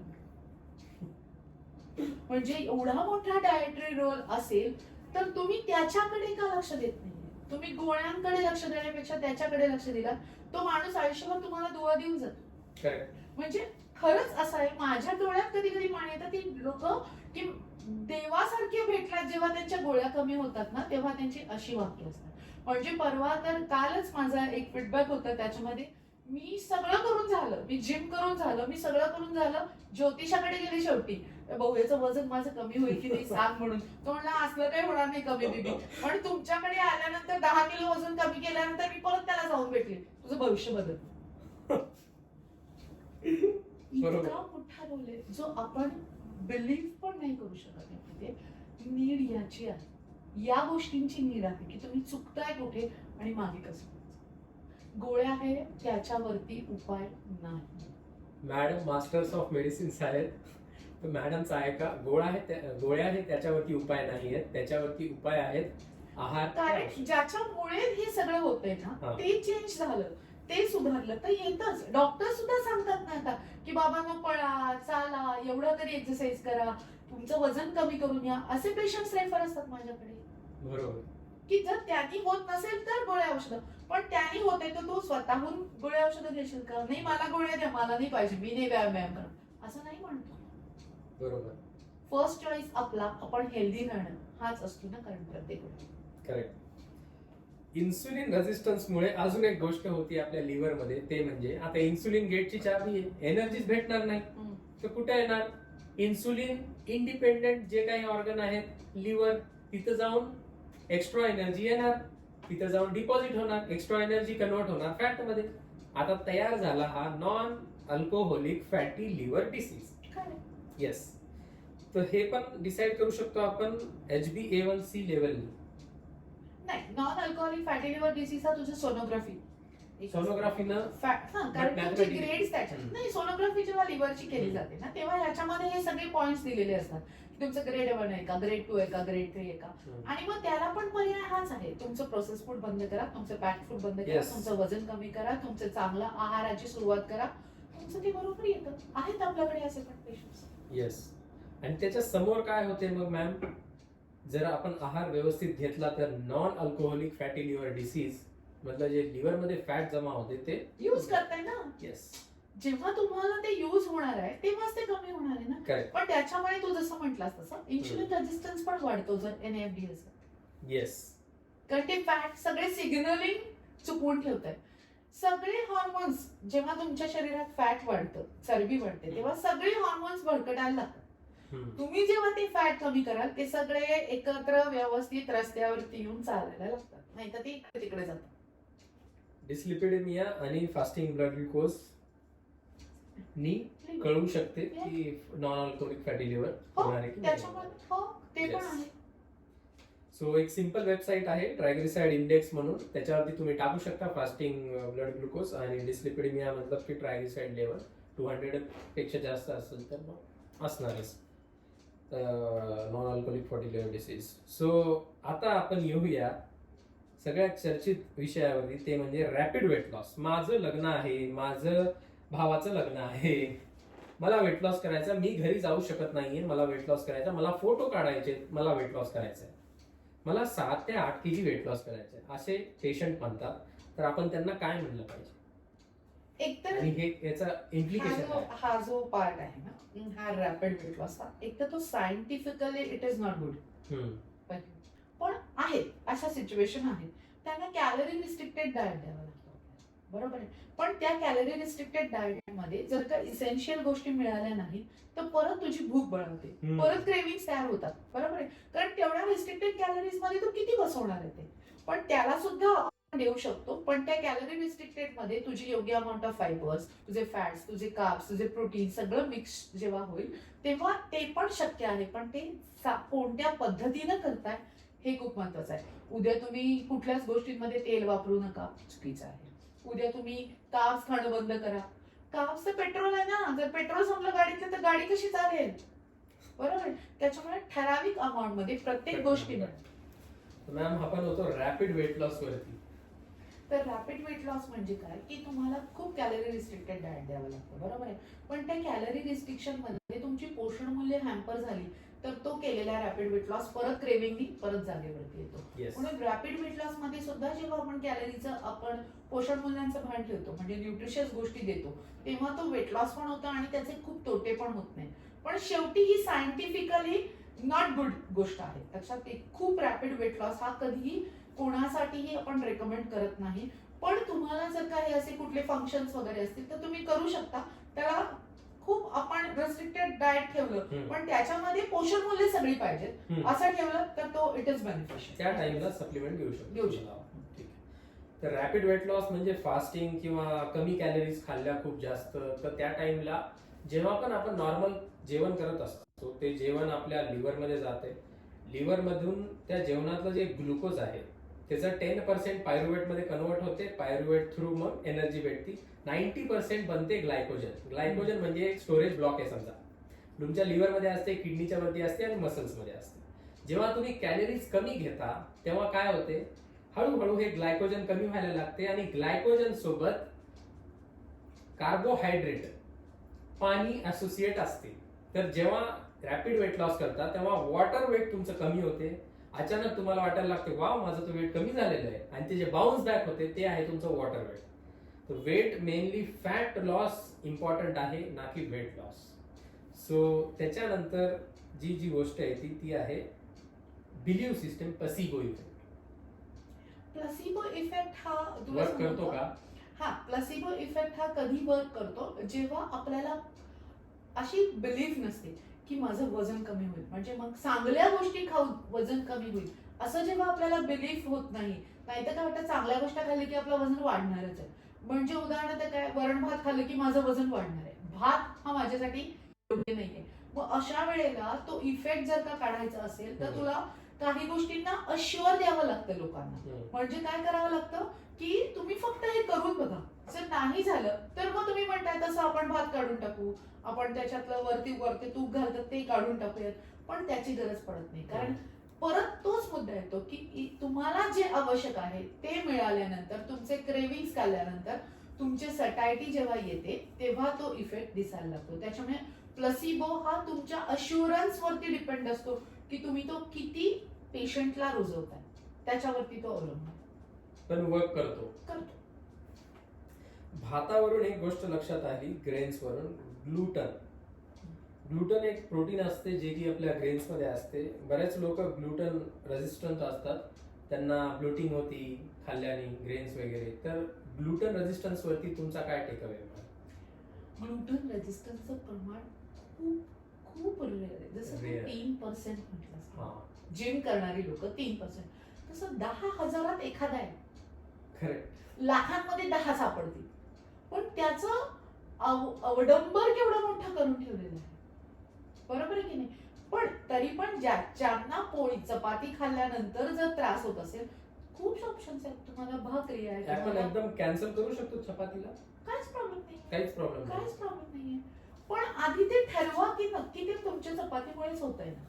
म्हणजे एवढा मोठा डायटरी रोल असेल तर तुम्ही त्याच्याकडे का लक्ष देत नाही? तुम्ही गोळ्यांकडे लक्ष देण्यापेक्षा त्याच्याकडे लक्ष दिला, तो माणूस आयुष्यभर तुम्हाला दुवा देऊन जातो. म्हणजे खरंच असं आहे, माझ्या डोळ्यात कधी कधी पाणी येतं, ती लोक की देवासारखे भेटतात जेव्हा त्यांच्या गोळ्या कमी होतात ना, तेव्हा त्यांची अशी वाक्य असतात. म्हणजे परवा तर कालच माझा एक फीडबॅक होता, त्याच्यामध्ये मी सगळं करून झालं, मी जिम करून झालं, मी सगळं करून झालं, ज्योतिषाकडे गेले शेवटी, भाऊ याचं वजन माझं कमी होईल की नाही सांग म्हणून. तो म्हणला असलं काही होणार नाही कमी बेबी, पण तुमच्याकडे आल्यानंतर 10 किलो वजन कमी केल्यानंतर मी परत त्याला जाऊन भेटले, तुझं भविष्य बदल. इतका मोठा रोल आहे जो आपण बिलीव्ह पण नाही करू शकत. नीड याची आहे, या गोष्टींची नीड आहे की तुम्ही चुकताय कुठे आणि मागे कसं. गोळ्या आहे त्याच्यावरती उपाय नाही. मॅडम मास्टर्स ऑफ मेडिसिन्स आहेत, तर मॅडमचा आहे का, गोळ्या आहेत त्याच्यावरती उपाय नाही आहेत, त्याच्यावरती उपाय आहेत आहार. कारण ज्याच्यामुळे हे सगळं होतंय ना, ते चेंज झालं, ते सुधारलं तर येतच. डॉक्टर सुद्धा सांगतात ना आता की बाबांनो पळा, चाला, एवढं तरी एक्सरसाइज करा, तुमचं वजन कमी करून या, असे पेशंट्स रेफर असतात माझ्याकडे. बरोबर. की जर त्यांनी होत नसेल तर गोळ्या औषधं, पण त्यांनी होते तर तू स्वतःहून गोळ्या औषधं घेशील का? नाही, मला गोळ्या द्या, मला नाही पाहिजे, मी नाही व्यायाम करा, असं नाही म्हणतो. बरोबर. फर्स्ट चॉईस आपला, आपण हेल्दी राहणं हाच असतो ना, कारण प्रत्येक गोष्ट. करेक्ट. इन्सुलिन रेझिस्टन्समुळे अजून एक गोष्ट होती आपल्या लिव्हर मध्ये, ते म्हणजे आता इन्सुलिन गेटची चाबी आहे, एनर्जीच भेटणार नाही तर कुठे येणार? इन्सुलिन इंडिपेंडेंट जे काही ऑर्गन आहेत लिव्हर, तिथं जाऊन एक्स्ट्रा एनर्जी येणार, तिथं जाऊन डिपॉझिट होणार, एक्स्ट्रा एनर्जी कन्वर्ट होणार फॅट मध्ये. आता तयार झाला हा non alcoholic fatty liver disease. Yes. तर हे पण डिसाइड करू शकतो आपण HbA1c लेवल. नाही, non alcoholic fatty liver disease हा तुझं सोनोग्राफी, सोनोग्राफीनं कारण तुमचे ग्रेड्स त्याच्यात नाही. सोनोग्राफी जेव्हा लिव्हरची केली जाते ना, तेव्हा ह्याच्यामध्ये हे सगळे पॉइंट्स दिलेले असतात. तुमचं ग्रेड 1 आहे का, ग्रेड 2 आहे का, ग्रेड 3 आहे का, आणि मग त्याला पण पर्याय हाच आहे, तुमचं प्रोसेस फूड बंद करा, तुमचं पॅक फूड बंद करा, तुमचं वजन कमी करा, तुमचं चांगलं आहाराची सुरुवात करा, तुमचं ते बरोबर येतं. आहेत आपल्याकडे असे पण पेशंट्स. येस. आणि त्याच्या समोर काय होते मग मॅम, जर आपण आहार व्यवस्थित घेतला तर non alcoholic fatty liver disease मतलब जे लिव्हर मध्ये फॅट जमा होते ते यूज करताय ना. येस. जेव्हा तुम्हाला ते यूज होणार आहे तेव्हाच ते कमी होणार आहे ना. करेक्ट. पण त्याच्यामुळे तू जसं म्हटलास तसं इन्सुलिन रेझिस्टन्स पण वाढतो जर NAFD असेल. येस. कारण ते फॅट सगळे सिग्नलिंग चुकवून ठेवतात. सगळे हॉर्मोन्स जेव्हा तुमच्या शरीरात फॅट वाढतं, चरबी वाढते, तेव्हा सगळे हॉर्मोन्स भडकटायला लागतात. तुम्ही जेव्हा ते फॅट कमी कराल ते सगळे एकत्र व्यवस्थित रस्त्यावरती येऊन चालायला लागतात, नाही तर ते तिकडे जातात. डिस्लिपिडेमिया आणि फास्टिंग ब्लड ग्लुकोज नी कळू शकते की नॉन अल्कोहोलिक फॅटी लिव्हर होणार आहे की त्याच्यामुळे हो ते पण आहे. सो एक सिंपल वेबसाईट आहे ट्रायग्लिसराइड इंडेक्स म्हणून, त्याच्यावरती तुम्ही टाकू शकता फास्टिंग ब्लड ग्लुकोज आणि डिस्लिपिडेमिया मतलब की ट्रायग्लिसराइड लेवल 200 पेक्षा जास्त असेल तर मग असणारच non alcoholic fatty liver disease. So आता आपण येऊया सगळ्यात चर्चित विषयावरती, ते म्हणजे रॅपिड वेट लॉस. माझं लग्न आहे, माझं भावाचं लग्न आहे, मला वेट लॉस करायचा, मी घरी जाऊ शकत नाहीये, मला वेट लॉस करायचा, मला फोटो काढायचे, मला वेट लॉस करायचा आहे, मला 7 ते 8 kg वेट लॉस करायचं आहे, असे पेशंट म्हणतात. तर आपण त्यांना काय म्हणलं पाहिजे? एकतर आणि हे याचा इम्प्लिकेशन हा जो पार्ट आहे ना, हा रॅपिड वेट लॉस, एक तर तो scientifically it is not good. पण आहेत अशा सिच्युएशन आहेत त्यांना कॅलरी रिस्ट्रिक्टेड डाएट द्यावं लागतं, बरोबर आहे. पण त्या कॅलरी रिस्ट्रिक्टेड डाएट मध्ये जर का इसेन्शियल गोष्टी मिळाल्या नाही तर परत तुझी भूक बळवते, परत क्रेविंग्स तयार होतात, बरोबर आहे. कारण तेवढ्या रिस्ट्रिक्टेड कॅलरीज मध्ये तू किती बसवणार आहे ते. पण त्याला सुद्धा देऊ शकतो, पण त्या कॅलरी रिस्ट्रिक्टेड मध्ये तुझी योग्य अमाऊंट ऑफ फायबर्स, तुझे फॅट्स, तुझे कार्ब्स, तुझे प्रोटीन सगळं मिक्स जेव्हा होईल तेव्हा ते पण शक्य आहे. पण ते कोणत्या पद्धतीनं करताय हे खूप महत्वाचं आहे. उद्या तुम्ही कुठल्याच गोष्टींमध्ये तेल वापरू नका, चुकीचं आहे. उद्या तुम्ही कार्ब्स खाणं बंद करा. कार्ब्स तर पेट्रोल आहे ना, जर पेट्रोल संपलं गाडीतलं तर गाडी कशी चालेल, बरोबर. त्याच्यामुळे ठराविक अमाऊंट मध्ये प्रत्येक गोष्टीमध्ये. मॅम आपण होतो रॅपिड वेट लॉस वरती. तर रॅपिड वेट लॉस म्हणजे काय, की तुम्हाला खूप कॅलरी रिस्ट्रिक्टेड डाएट द्यावं लागतं, बरोबर आहे. पण त्या कॅलरी रिस्ट्रिक्शन मध्ये तुमची पोषण मूल्य हॅम्पर झाली तर तो केलेला रॅपिड वेट लॉस परत क्रेविंगनी परत जागेवरती येतो. म्हणून रॅपिड वेट लॉस मध्ये सुद्धा जेव्हा आपण कॅलरीचं आपण पोषण मूल्यांचं भान ठेवतो, म्हणजे न्यूट्रिशियस गोष्टी देतो, तेव्हा तो वेट लॉस पण होतो आणि त्याचे खूप तोटे पण होत नाही. पण शेवटी ही सायंटिफिकली नॉट गुड गोष्ट आहे, लक्षात घे. खूप रॅपिड वेट लॉस हा कधीही कोणासाठीही आपण रेकमेंड करत नाही. पण तुम्हाला जर काही असे कुठले फंक्शन्स वगैरे असतील तर तुम्ही करू शकता. त्याला खूप आपण रेस्ट्रिक्टेड डाएट ठेवलं पण त्याच्यामध्ये पोषण मूल्य सगळी पाहिजेत असं ठेवलं तर तो इट इज बेनिफिशियल. त्या टाइमला सप्लिमेंट घेऊ घेऊ शकतो. तर रॅपिड वेट लॉस म्हणजे फास्टिंग किंवा कमी कॅलरीज खाल्ल्या खूप जास्त, तर त्या टाइमला जेव्हा पण आपण नॉर्मल जेवण करत असतो ते जेवण आपल्या लिव्हरमध्ये जाते. लिव्हर मधून त्या जेवणातलं जे ग्लुकोज आहे त्याचं 10% पायरुवेट मध्ये कन्वर्ट होते. पायरुवेट थ्रू मग एनर्जी भेटते. 90% बनते ग्लायकोजन. ग्लायकोजन म्हणजे एक स्टोरेज ब्लॉक आहे, समजा तुमच्या लिव्हर मध्ये असते, किडनीच्या वरती असते आणि मसल्स मध्ये असते. जेव्हा तुम्ही कॅलरीज कमी घेता तेव्हा काय होते, हळूहळू हे ग्लायकोजन कमी व्हायला लागते आणि ग्लायकोजन सोबत कार्बोहायड्रेट, पाणी असोसिएट असते. तर जेव्हा रॅपिड वेट लॉस करता तेव्हा वॉटर वेट तुमचं कमी होते. अचानक तुम्हाला वाटायला लागते वाव माझं तो वेट कमी झालेलं आहे, आणि ते जे बाउन्स बॅक होते ते आहे तुमचं वॉटर वेट. तर weight mainly fat loss important आहे, ना की वेट लॉस. सो त्याच्यानंतर जी गोष्ट आहे ती आहे बिलीव्ह सिस्टम, प्लसिबो इफेक्ट. प्लसिबो इफेक्ट हा वर्क करतो का? हा, प्लसिबो इफेक्ट हा कधी वर्क करतो, जेव्हा आपल्याला अशी बिलीफ नसते की माझं वजन कमी होईल, म्हणजे मग चांगल्या गोष्टी खाऊन वजन कमी होईल असं जेव्हा आपल्याला बिलीफ होत नाही. नाहीतर काय वाटतं, चांगल्या गोष्टी खाल्ली की आपलं वजन वाढणारच आहे. म्हणजे उदाहरणार्थ काय, वरण भात खाल्लं की माझं वजन वाढणार आहे, भात हा माझ्यासाठी योग्य नाहीये. मग अशा वेळेला तो इफेक्ट जर का काढायचा असेल तर तुला काही गोष्टींना अश्युअर द्यावं लागतं लोकांना. म्हणजे काय करावं लागतं की तुम्ही फक्त हे करून बघा, जर नाही झालं तर मग तुम्ही म्हणताय तसं आपण भात काढून टाकू, आपण त्याच्यातलं वरती तूप घालतात ते काढून टाकूयात. पण त्याची गरज पडत नाही, कारण परत तोच मुद्दा येतो की तुम्हाला जे आवश्यक आहे ते मिळाल्यानंतर, तुमचे क्रेविंग्स काढल्यानंतर तुमची सटायटी जेव्हा येते तेव्हा तो इफेक्ट दिसायला लागतो. त्याच्यामुळे प्लसिबो हा तुमच्या अश्युरन्स वरती डिपेंड असतो की तुम्ही तो किती पेशंटला रुजवताय, त्याच्यावरती तो अवलंबून पण वर्क करतो. भातावरून एक गोष्ट लक्षात आली, ग्रेन्स वरून, ग्लुटन. ग्लुटन एक प्रोटीन असते जे की आपल्या ग्रेन्स मध्ये असते. बरेच लोक ग्लुटन रेजिस्टंट असतात, त्यांना ब्लोटिंग होती खाल्ल्याने, ग्रेन्स वगैरे. तर ग्लुटन रेजिस्टन्स वरती तुमचा काय टेकअवे? ग्लुटन रेजिस्टन्सचं प्रमाण खूप रेअर आहे. जसं 3% म्हटलं, जिम करणारी लोक 3%, तसं 10,000 एखादा आहे. खरं, लाखांमध्ये 10 सापडतील. पण त्याचं अवडंबर केवढं मोठं करून ठेवलेलं आहे, बरोबर आहे की नाही. पण तरी पण ज्यांना पोळी चपाती खाल्ल्यानंतर जर त्रास होत असेल, खूप ऑप्शन्स आहेत. तुम्हाला भाकरी आहे, आपण एकदम कॅन्सल करू शकतो चपातीला, काहीच प्रॉब्लेम नाही, काहीच प्रॉब्लेम नाहीये. पण आधी ते ठरवा की नक्की ते तुमच्या चपातीमुळेच होत आहे ना,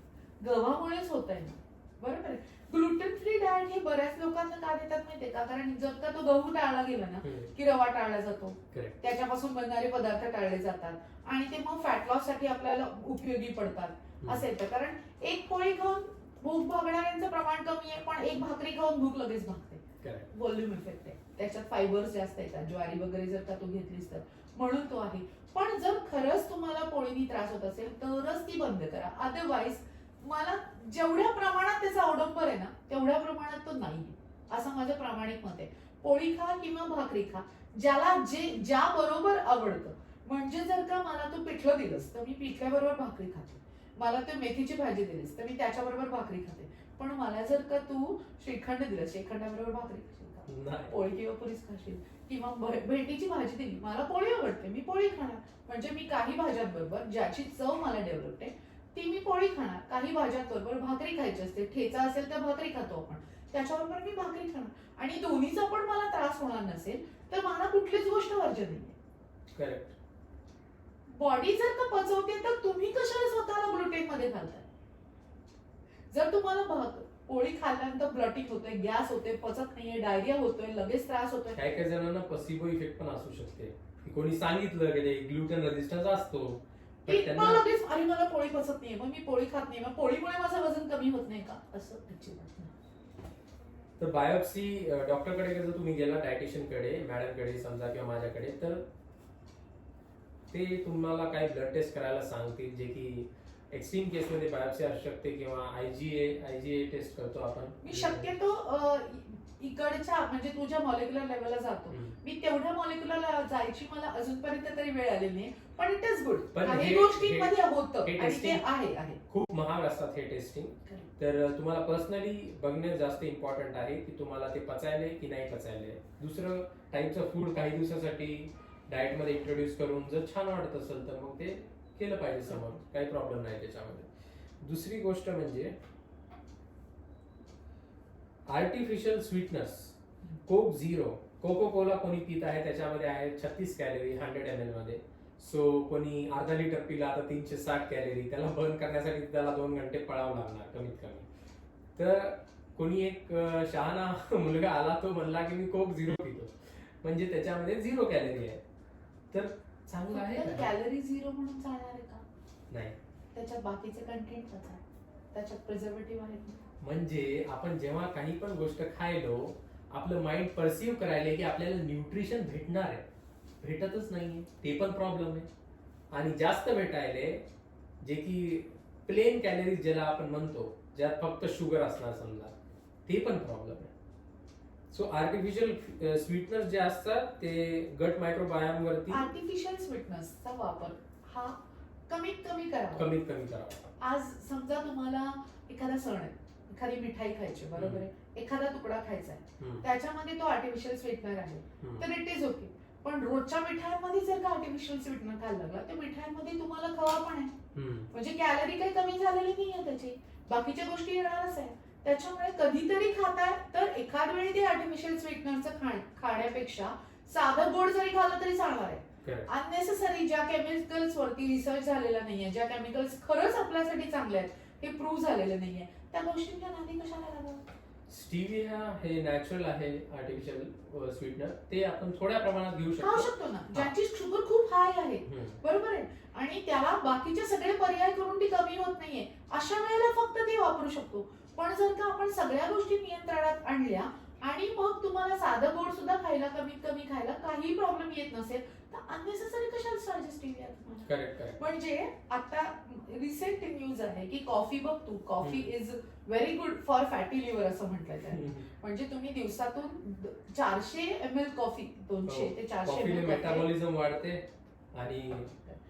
गव्हामुळेच होत आहे ना, बरोबर आहे. ग्लुटेन फ्री डाएट हे बऱ्याच लोकांना का देतात माहितीये का, कारण जर का तो गहू टाळला गेला ना की रवा टाळला जातो, त्याच्यापासून बनणारे पदार्थ टाळले जातात आणि ते मग फॅट लॉस साठी आपल्याला उपयोगी पडतात असं येतं. कारण एक पोळी खाऊन भूक भागणाऱ्यांचं प्रमाण कमी आहे, पण एक भाकरी खाऊन भूक लगेच भागते. व्हॉल्यूम इफेक्ट आहे, त्याच्यात फायबर्स जास्त येतात, ज्वारी वगैरे जर का तू घेतलीस तर, म्हणून तो आहे. पण जर खरंच तुम्हाला पोळीनी त्रास होत असेल तरच ती बंद करा. अदरवाईज मला जेवढ्या प्रमाणात त्याचा अवडंबर आहे ना तेवढ्या प्रमाणात तो नाही, असं माझं प्रामाणिक मत आहे. पोळी खा किंवा भाकरी खा, ज्याला ज्या बरोबर आवडतं. म्हणजे जर का मला तू पिठलं दिलंस तर मी पिठल्याबरोबर भाकरी खाते, मला तू मेथीची भाजी दिलीस तर मी त्याच्याबरोबर भाकरी खाते. पण मला जर का तू श्रीखंड दिलं, श्रीखंडाबरोबर भाकरी खाशील का? नाही. पोळी किंवा पुरीच खाशील, किंवा भेंडीची भाजी दिली, मला पोळी आवडते, मी पोळी खाणार. म्हणजे मी काही भाज्यांबरोबर ज्याची चव मला डेव्हलप आहे ती मी पोळी खाणार. काही भाज्यांबरोबर भाकरी खायची असते, ठेचा असेल तर भाकरी खातो आपण, त्याच्याबरोबर मी भाकरी खाणार. आणि दोन्हीचा पण मला त्रास होणार नसेल तर मला कुठलीच गोष्ट वर्ज्य नाहीये. करेक्ट. बॉडी जर का पचवते तर तुम्ही कशाला स्वतःला ग्लुटेन मध्ये घालताय? जर तुम्हाला पोळी खाल्ल्यानंतर ब्लॉटिंग होतोय, गॅस होतोय, पचत नाहीये, डायरिया होतोय, लगेच त्रास होतोय, काही काही जणांना प्लेसिबो इफेक्ट पण असू शकते, की कोणी सांगितलं की ग्लुटेन रेझिस्टन्स असतो, पण की त्यांना मग लगेच अरे मला पोळी पचत नाहीये, मग मी पोळी खात नाही, मग पोळीमुळे माझं वजन कमी होत नाही का? असं अजिबात नाही. तर बायोप्सी डॉक्टरकडे जर तुम्ही गेला, डायटिशियन कडे, मॅडम कडे समजा किंवा माझ्याकडे, तर ते तुम्हाला काही ब्लड टेस्ट करायला सांगतील, जे की एक्स्ट्रीम केसमध्ये बायोप्सी असू शकते, किंवा आयजीए टेस्ट करतो आपण. मी शक्यतो इकडच्या म्हणजे तुझ्या मॉलिक्युलर लेवलला जातो. मी तेवढ्या मॉलिक्युलरला जायची मला अजूनपर्यंत तरी वेळ आलेली नाही, पण इट इज गुड. पण काही हे- गोष्टींमध्ये होतं हे आणि ते testing आहे. खूप महाग असतात हे टेस्टिंग. तर तुम्हाला पर्सनली बघणे जास्त इम्पॉर्टंट आहे, की तुम्हाला ते पचायले की नाही पचायले. दुसरं टाईपचं फूड काही दिवसासाठी डाएट मध्ये इंट्रोड्यूस करून जर छान वाटत असेल तर मग ते केलं पाहिजे समोर, काही प्रॉब्लेम नाही त्याच्यामध्ये. दुसरी गोष्ट म्हणजे आर्टिफिशियल स्वीटनेस. कोक झिरो, कोको कोला कोणी पित आहे, त्याच्यामध्ये आहे 36 कॅलरी 100 ml मध्ये. सो कोणी अर्धा लिटर पिला आता 360 कॅलरी, त्याला बर्न करण्यासाठी त्याला 2 घंटे पळावं लागणार कमीत कमी. तर कोणी एक शहाणा मुलगा आला, तो म्हणला की मी कोक झिरो पितो, म्हणजे त्याच्यामध्ये 0 कॅलरी आहे. तर चांगलं आहे का? कॅलरी झिरो म्हणून चालणार आहे का? नाही. त्याच्यात बाकीचे कंटेंट आहे, त्याच्यात प्रिझर्वेटिव्ह आहेत. म्हणजे आपण जेव्हा काही पण गोष्ट खायलो, आपलं माइंड परसिव्ह करायला की आपल्याला न्यूट्रिशन भेटणार आहे, भेटतच नाहीये, ते पण प्रॉब्लेम आहे. आणि जास्त भेटायले, जे की प्लेन कॅलरीज ज्याला आपण म्हणतो, ज्यात फक्त शुगर असणार समजा, ते पण प्रॉब्लेम आहे. सो आर्टिफिशियल स्वीटनर जे असतात ते गट मायक्रोबायोम वरती आर्टिफिशियल स्वीटनेसचा वापर हा कमीत कमी करावा. कमीत कमी करावा. आज समजा तुम्हाला एखादा सण आहे, एखादी मिठाई खायची, बरोबर आहे, एखादा तुकडा खायचा आहे, त्याच्यामध्ये तो आर्टिफिशियल स्वीटनर आहे, तर इट इज ओके. पण रोजच्या मिठाईमध्ये जर का आर्टिफिशियल स्वीटनर खायला लागला, तर मिठाईमध्ये तुम्हाला खवा पण आहे, म्हणजे कॅलरी काही कमी झालेली नाहीये त्याची, बाकीच्या गोष्टी येणारच आहे. त्याच्यामुळे कधीतरी खाताय तर एखाद वेळी ते आर्टिफिशियल स्वीटनरचं खाण्यापेक्षा साधं गोड जरी खाल्लं तरी चालणार आहे. अननेसेसरी ज्या केमिकल्स वरती रिसर्च झालेला नाहीये, ज्या केमिकल्स खरंच आपल्यासाठी चांगले आहेत, हे प्रूव्ह झालेले नाहीये, त्या गोष्टींच्या नादी कशाला लागावं? स्टीविया हे नॅचरल आहे आर्टिफिशियल स्वीटनर, ते आपण थोड्या प्रमाणात घेऊ खाऊ शकतो ना, ज्याची शुगर खूप हाय आहे, बरोबर आहे, आणि त्याला बाकीचे सगळे पर्याय करून ती कमी होत नाहीये, अशा वेळेला फक्त ते वापरू शकतो. पण जर का आपण सगळ्या गोष्टी नियंत्रणात आणल्या आणि मग तुम्हाला साधं गोड सुद्धा खायला, कमीत कमी खायला काही प्रॉब्लेम येत नसेल, तर अननेसेसरी कशाला स्टार्चेस स्टीविया तुम्हाला? करेक्ट. म्हणजे आता रिसेंट न्यूज आहे की कॉफी बघ तू, coffee is very good for fatty liver असं म्हटलं त्याने. म्हणजे तुम्ही दिवसातून 400 ml कॉफी, 200 ते 400 ml मेटाबॉलिझम वाढते आणि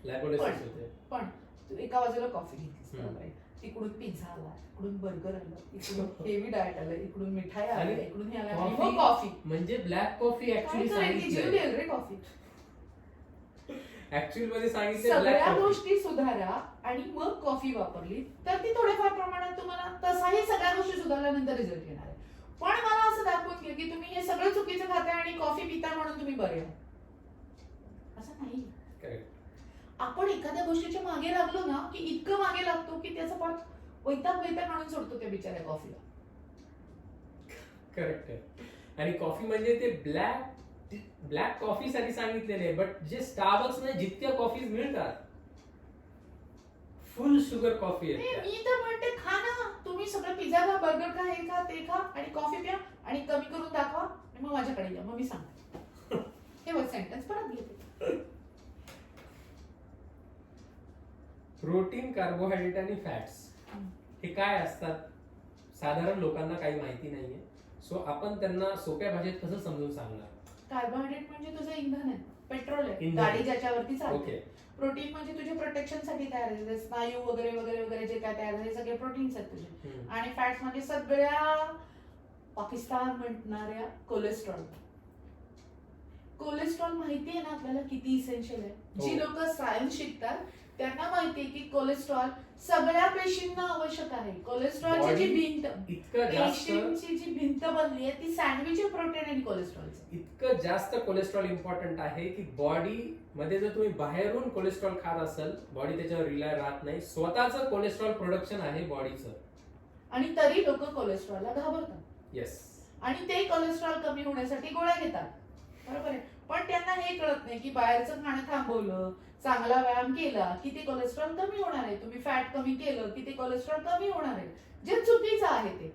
लायपोलिसिस होते. पण तू एका बाजूला कॉफी घेतलीस, बरोबर आहे, तिकडून पिझ्झा आला, इकडून बर्गर आलं, इकडून हेवी डाएट आलं, इकडून मिठाई आली, इकडून हे आलं, आणि मग कॉफी. म्हणजे ब्लॅक कॉफी ऍक्च्युअली जीव सांगितलं, देईल रे कॉफी. ऍक्च्युअल मध्ये सांगितलं सगळ्या गोष्टी सुधारा आणि मग कॉफी वापरली तर ती थोड्याफार प्रमाणात तुम्हाला, तसाही सगळ्या गोष्टी सुधारल्यानंतर रिझल्ट येणार आहे. पण मला असं दाखवून घे की तुम्ही हे सगळं चुकीचं खाताय आणि कॉफी पिता म्हणून तुम्ही बरे आहात, असं नाही. आपण एखाद्या गोष्टीच्या मागे लागलो ना की इतकं मागे लागतो की त्याचा पाठ वैताग आणून सोडतो त्या बिचाऱ्या कॉफीला. करेक्ट आहे. आणि कॉफी म्हणजे ते ब्लॅक कॉफी साठी सांगितलेले, बट जे स्टारबक्स मध्ये जितक्या कॉफीज मिळतात, फुल शुगर कॉफी आहे. मी तर म्हणते खा ना तुम्ही, सगळं पिझ्झा खा, बर्गर खा, हे खा, ते खा, आणि कॉफी प्या आणि कमी करून दाखवा, आणि मग माझ्याकडे या, मग मी सांगते. हे बघ सेंटेन्स परत घेते. प्रोटीन, कार्बोहायड्रेट आणि फॅट्स हे काय असतात, साधारण लोकांना काही माहिती नाहीये. सो आपण त्यांना सोप्या भाषेत कसं समजून सांगणार? कार्बोहायड्रेट म्हणजे तुझं इंधन आहे, पेट्रोल आहे, इंधन. गाडी ज्याच्यावरती चालते. ओके. प्रोटीन म्हणजे तुझ्या प्रोटेक्शन साठी तयार आहे, स्नायू वगैरे वगैरे वगैरे जे काय तयार आहे सगळे प्रोटीन्स आहेत तुझे. आणि फॅट्स म्हणजे सगळ्या पाकिस्तान म्हणणाऱ्या कोलेस्ट्रॉल. कोलेस्ट्रॉल माहिती आहे ना आपल्याला किती इसेन्शियल आहे. जी लोक सायन्स शिकतात त्यांना माहिती आहे की कोलेस्ट्रॉल सगळ्या पेशींना आवश्यक आहे. कोलेस्ट्रॉलची जी भिंत, इतकं जास्त पेशींची जी भिंत बनली आहे ती सँडविच आहे प्रोटीन आणि कोलेस्ट्रॉलचं. इतकं जास्त कोलेस्ट्रॉल इम्पॉर्टंट आहे की बॉडी मध्ये जर तुम्ही बाहेरून कोलेस्ट्रॉल खात असाल, बॉडी त्याच्यावर रिलाय राहत नाही. स्वतःचं कोलेस्ट्रॉल प्रोडक्शन आहे बॉडीचं. आणि तरी लोक कोलेस्ट्रॉलला घाबरतात. येस. आणि ते कोलेस्ट्रॉल कमी होण्यासाठी गोळ्या घेतात, बरोबर आहे. पण त्यांना हे कळत नाही की बाहेरचं खाणं थांबवलं, चांगला व्यायाम केला की ते कोलेस्ट्रॉल कमी होणार आहे. तुम्ही फॅट कमी केलं की ते कोलेस्ट्रॉल कमी होणार आहे. जे चुकीचं आहे ते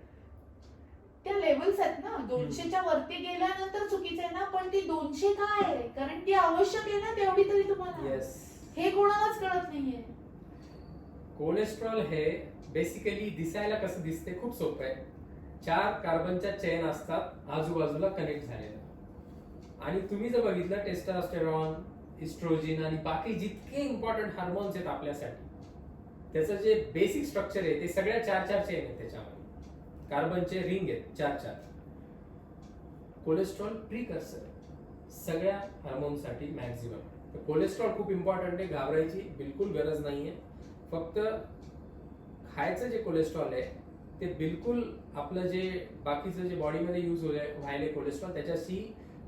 त्या लेवल्स आहेत ना, 200च्या वरती गेल्यानंतर चुकीचं आहे ना. पण ती 200 काय आहे, कारण ती आवश्यक आहे ना तेवढी तरी तुम्हाला. येस. हे कोणालाच कळत नाहीये. कोलेस्ट्रॉल हे बेसिकली दिसायला कसं दिसते, खूप सोपं आहे. 4 कार्बनच्या चेन असतात आजूबाजूला कनेक्ट झालेल्या. आणि तुम्ही जर बघितलं टेस्टोस्टेरॉन, इस्ट्रोजिन आणि बाकी जितके इम्पॉर्टंट हार्मोन्स आहेत आपल्यासाठी, त्याचं जे बेसिक स्ट्रक्चर आहे ते सगळ्या 4 चेन आहेत. त्याच्यामध्ये कार्बनचे रिंग आहेत 4. कोलेस्ट्रॉल प्रीकर्सर सगळ्या हार्मोनसाठी मॅक्झिमम. तर कोलेस्ट्रॉल खूप इम्पॉर्टंट आहे, घाबरायची बिलकुल गरज नाहीये. फक्त खायचं जे कोलेस्ट्रॉल आहे ते बिलकुल आपलं जे बाकीचं जे बॉडीमध्ये यूज व्हायले कोलेस्ट्रॉल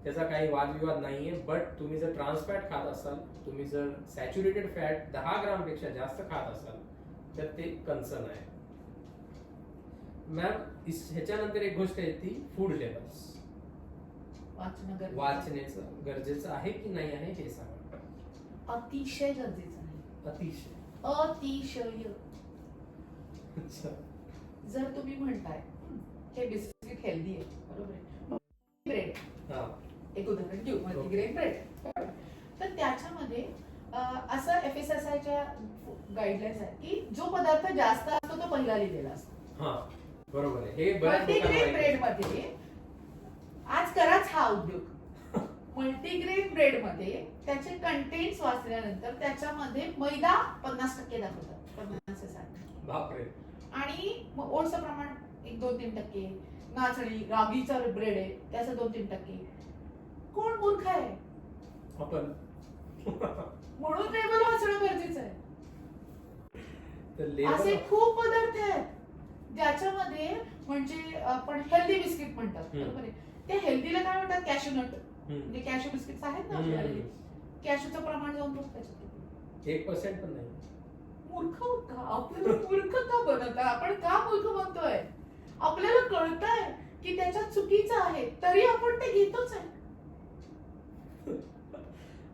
त्याचा काही वादविवाद नाहीये. बट तुम्ही जर ट्रान्सफॅट खात असाल, तुम्ही जर सॅच्युरेटेड फॅट 10 ग्रामपेक्षा जास्त खात असाल तर ते कन्सर्न आहे. मॅम ह्याच्यानंतर एक गोष्ट आहे ती फूड लेवल्स. वाचण्याचं गरजेचं आहे की नाही आहे हे सांगा. अतिशय गरजेचं आहे. अतिशय. अच्छा. जर तुम्ही म्हणताय हे बिस्किट हेल्दी आहे, बरोबर आहे, ब्रेड एक उदाहरण घेऊ, मल्टीग्रेन ब्रेड, तर त्याच्यामध्ये असं FSSAIच्या गाईडलाईन्स आहे की जो पदार्थ जास्त असतो तो पहिला लिहिलेला असतो. बरोबर आहे. हे मल्टीग्रेन ब्रेड मध्ये आज कराच हा उद्योग. मल्टीग्रेन ब्रेड मध्ये त्याचे कंटेंट्स वाचल्यानंतर त्याच्यामध्ये मैदा 50% दाखवतात, 50 ते 60. बापरे. आणि ओटचं प्रमाण 1-2-3%, नाचणी रागीचा ब्रेड आहे त्याचं 2-3%. कोण मूर्ख आहे? आपण. म्हणून लेबल वाचणं गरजेचं आहे. तर असे खूप पदार्थ आहेत ज्याच्यामध्ये म्हणजे आपण हेल्दी बिस्किट म्हणतात, बरोबर आहे. ते हेल्दीला काय म्हणतात, कॅशूनट, म्हणजे कॅशू बिस्किट्स आहेत ना आपल्याकडे, कॅशूचं प्रमाण जाऊन बघ त्याच्यात 1% पण नाही. मूर्ख का आपल्याला मूर्ख का बनवतात? आपण का मूर्ख बनतोय? आपल्याला कळतंय की त्याच्यात चुकीचं आहे तरी आपण ते घेतोच आहे.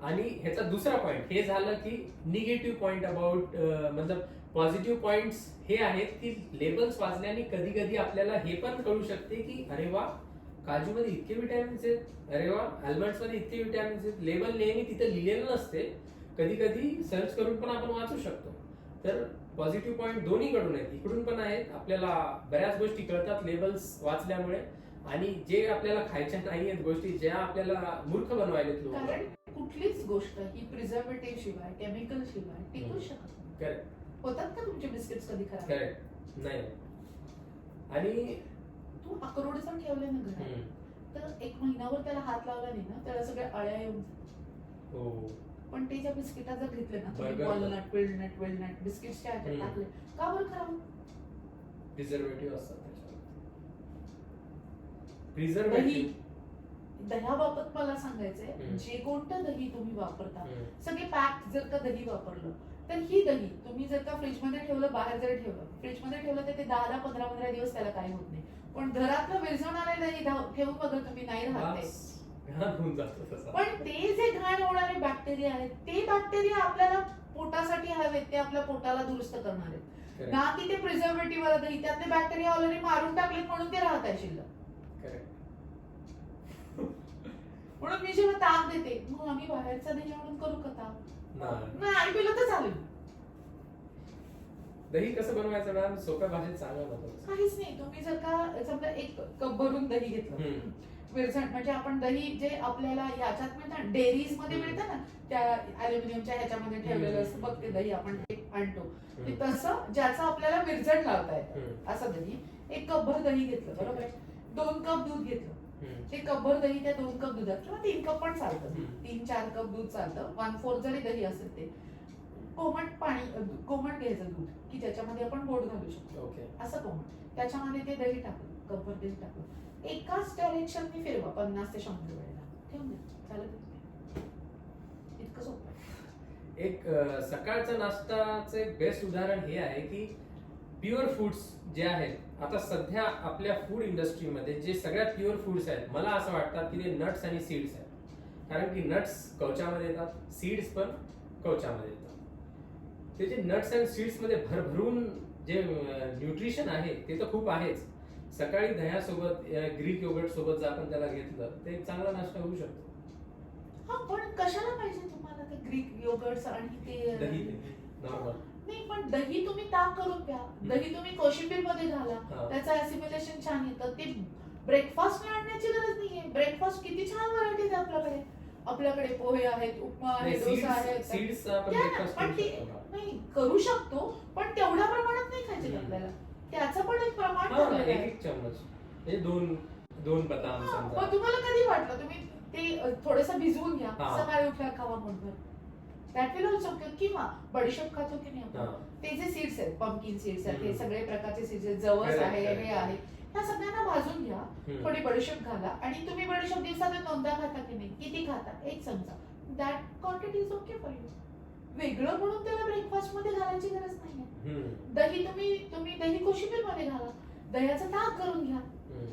आणि ह्याचा दुसरा पॉइंट हे झालं की निगेटिव्ह पॉइंट अबाउट मतलब पॉझिटिव्ह पॉइंट्स हे आहेत की लेबल्स वाचल्याने कधी कधी आपल्याला हे पण कळू शकते की अरे वा काजूमध्ये इतके विटॅमिन्स आहेत, अरे वा आल्मंड्स मध्ये इतके विटॅमिन्स आहेत. लेबल नेहमी तिथे लिहिलेलं नसते, कधी कधी सर्च करून पण आपण वाचू शकतो. तर पॉझिटिव्ह पॉइंट दोन्हीकडून आहेत, इकडून पण आहेत. आपल्याला बऱ्याच गोष्टी कळतात लेबल्स वाचल्यामुळे, आणि जे आपल्याला खायच्या नाही आहेत गोष्टी ज्या आपल्याला मूर्ख बनवायलेत लोक. कारण कुठलीच गोष्ट ही प्रिझर्वेटिव्ह शिवाय, केमिकल शिवाय टिकू शकत नाही. करेक्ट. होतात का तुमचे बिस्किट्स कधी खराब? करेक्ट. नाही. आणि तू अक्रोड जर ठेवले ना घरात तर 1 महिनाभर त्याला हात लावला नाही ना त्याला सगळ्या अळ्या येऊन जातात. हो. पण ते ज्या बिस्किटा जर घेतले ना तुम्ही, Burger. वॉलनट, विल्डनट बिस्किट्सच्या ह्याच्यात टाकले, का बरं खराब? प्रिझर्वेटिव्ह असतात त्याच्यात. प्रिझर्वेटिव्ह. दह्याबाबत मला सांगायचंय, जे कोणतं दही तुम्ही वापरता, सगळे पॅक जर का दही वापरलं तर ही दही तुम्ही जर का फ्रीजमध्ये ठेवलं, बाहेर जर ठेवलं, फ्रीजमध्ये ठेवलं तर ते 10-15 दिवस त्याला काही होत नाही. पण घरातलं विरजणारे दही ठेवून बघा तुम्ही, नाही राहते. पण ते जे घाण होणारे बॅक्टेरिया आहेत ते बॅक्टेरिया आपल्याला पोटासाठी हवेत, ते आपल्या पोटाला दुरुस्त करणार आहेत ना की ते प्रिझर्वेटिव्ह वाला दही. त्यातले बॅक्टेरिया ऑलरेडी मारून टाकले म्हणून ते राहत आहे शिल्लक. म्हणून मी जेव्हा ताक देते, मग आम्ही बाहेरचा दही आणून करू का ताक? नाही, आणि पिलं तर चालेल. दही कसं बनवायचं मॅम? सोप्या भाषेत सांगा ना. काहीच नाही. तुम्ही जर का समजा 1 कप भरून दही घेतलं, विरझण म्हणजे आपण दही जे आपल्याला याच्यात मिळतं डेअरीज मध्ये मिळतं ना, त्या अल्युमिनियमच्या ह्याच्यामध्ये ठेवलेलं असतं बघ ते दही आपण ते आणतो, ते तसं ज्याचं आपल्याला विरझण लावता येतं असं दही. 1 कपभर दही घेतलं बरोबर आहे, 2 कप दूध घेतलं, ते कपभर दही त्या 2 कप दुधात किंवा 3 कप पण चालतं, 3-4 कप दूध चालतं, 1/4 जरी दही असेल ते कोमट पाणी, कोमट घ्यायचं दूध की ज्याच्यामध्ये आपण गोड घालू शकतो असं कोमट, त्याच्यामध्ये ते दही टाकलं, कपभर दही टाकलं, एकाच डायरेक्शनने फिरवा 50 ते 100 वेळेला, ठेवून द्या, चालत. इतकं सोपं आहे. एक सकाळचा नाश्ताचं एक बेस्ट उदाहरण हे आहे की प्युअर फूड्स जे आहेत, आता सध्या आपल्या फूड इंडस्ट्रीमध्ये जे सगळ्यात प्युअर फूड्स आहेत मला असं वाटतं की ते नट्स आणि सीड्स आहेत. कारण की नट्स कवचामध्ये येतात, सीड्स पण कवचामध्ये येतात. ते जे नट्स अँड सीड्स मध्ये भरभरून जे न्यूट्रिशन आहे ते तर खूप आहेच. सकाळी दह्यासोबत ग्रीक योगर्ट सोबत जर आपण त्याला घेतलं तर एक चांगला नाश्ता होऊ शकतो. हा पण कशाला पाहिजे तुम्हाला ते ग्रीक योगर्ट्स आणि ते दही नॉर्मल नाही, पण दही तुम्ही ताक करून प्या, दही तुम्ही कोशिंबीर मध्ये घाला, त्याचं ऍसिमिलेशन छान येतं. ते ब्रेकफास्ट आणण्याची गरज नाहीये. ब्रेकफास्ट किती छान व्हरायटीज आहे आपल्याकडे. आपल्याकडे पोहे आहेत, उपमा आहे, डोसा आहे, सीड्स आपण ब्रेकफास्ट पण ते नाही करू शकतो, पण तेवढ्या प्रमाणात नाही खायचे आपल्याला. त्याचं पण एक प्रमाण ठरलेलं आहे. एक चम्मच म्हणजे दोन बदाम समजा. पण तुम्हाला कधी वाटलं तुम्ही ते थोडंसं भिजवून घ्या, सकाळी उठल्या खावा म्हणून दॅट विल ऑल्सो. किंवा बडीशोप खातो की नाही आपण, ते जे सीड्स आहेत, पंपकिन सीड्स आहेत, हे सगळे प्रकारचे सीड्स आहेत, जवस आहे, हे आहे, ह्या सगळ्यांना भाजून घ्या, थोडी बडीशोप घाला आणि तुम्ही बडीशोप दिवसातून 2दा खाता की नाही, किती खाता, 1 चमचा, that quantity is okay for you. वेगळं म्हणून त्याला ब्रेकफास्ट मध्ये घालायची गरज नाहीये. दही तुम्ही दही कोशिंबीर मध्ये घाला, दह्याचं ताक करून घ्या,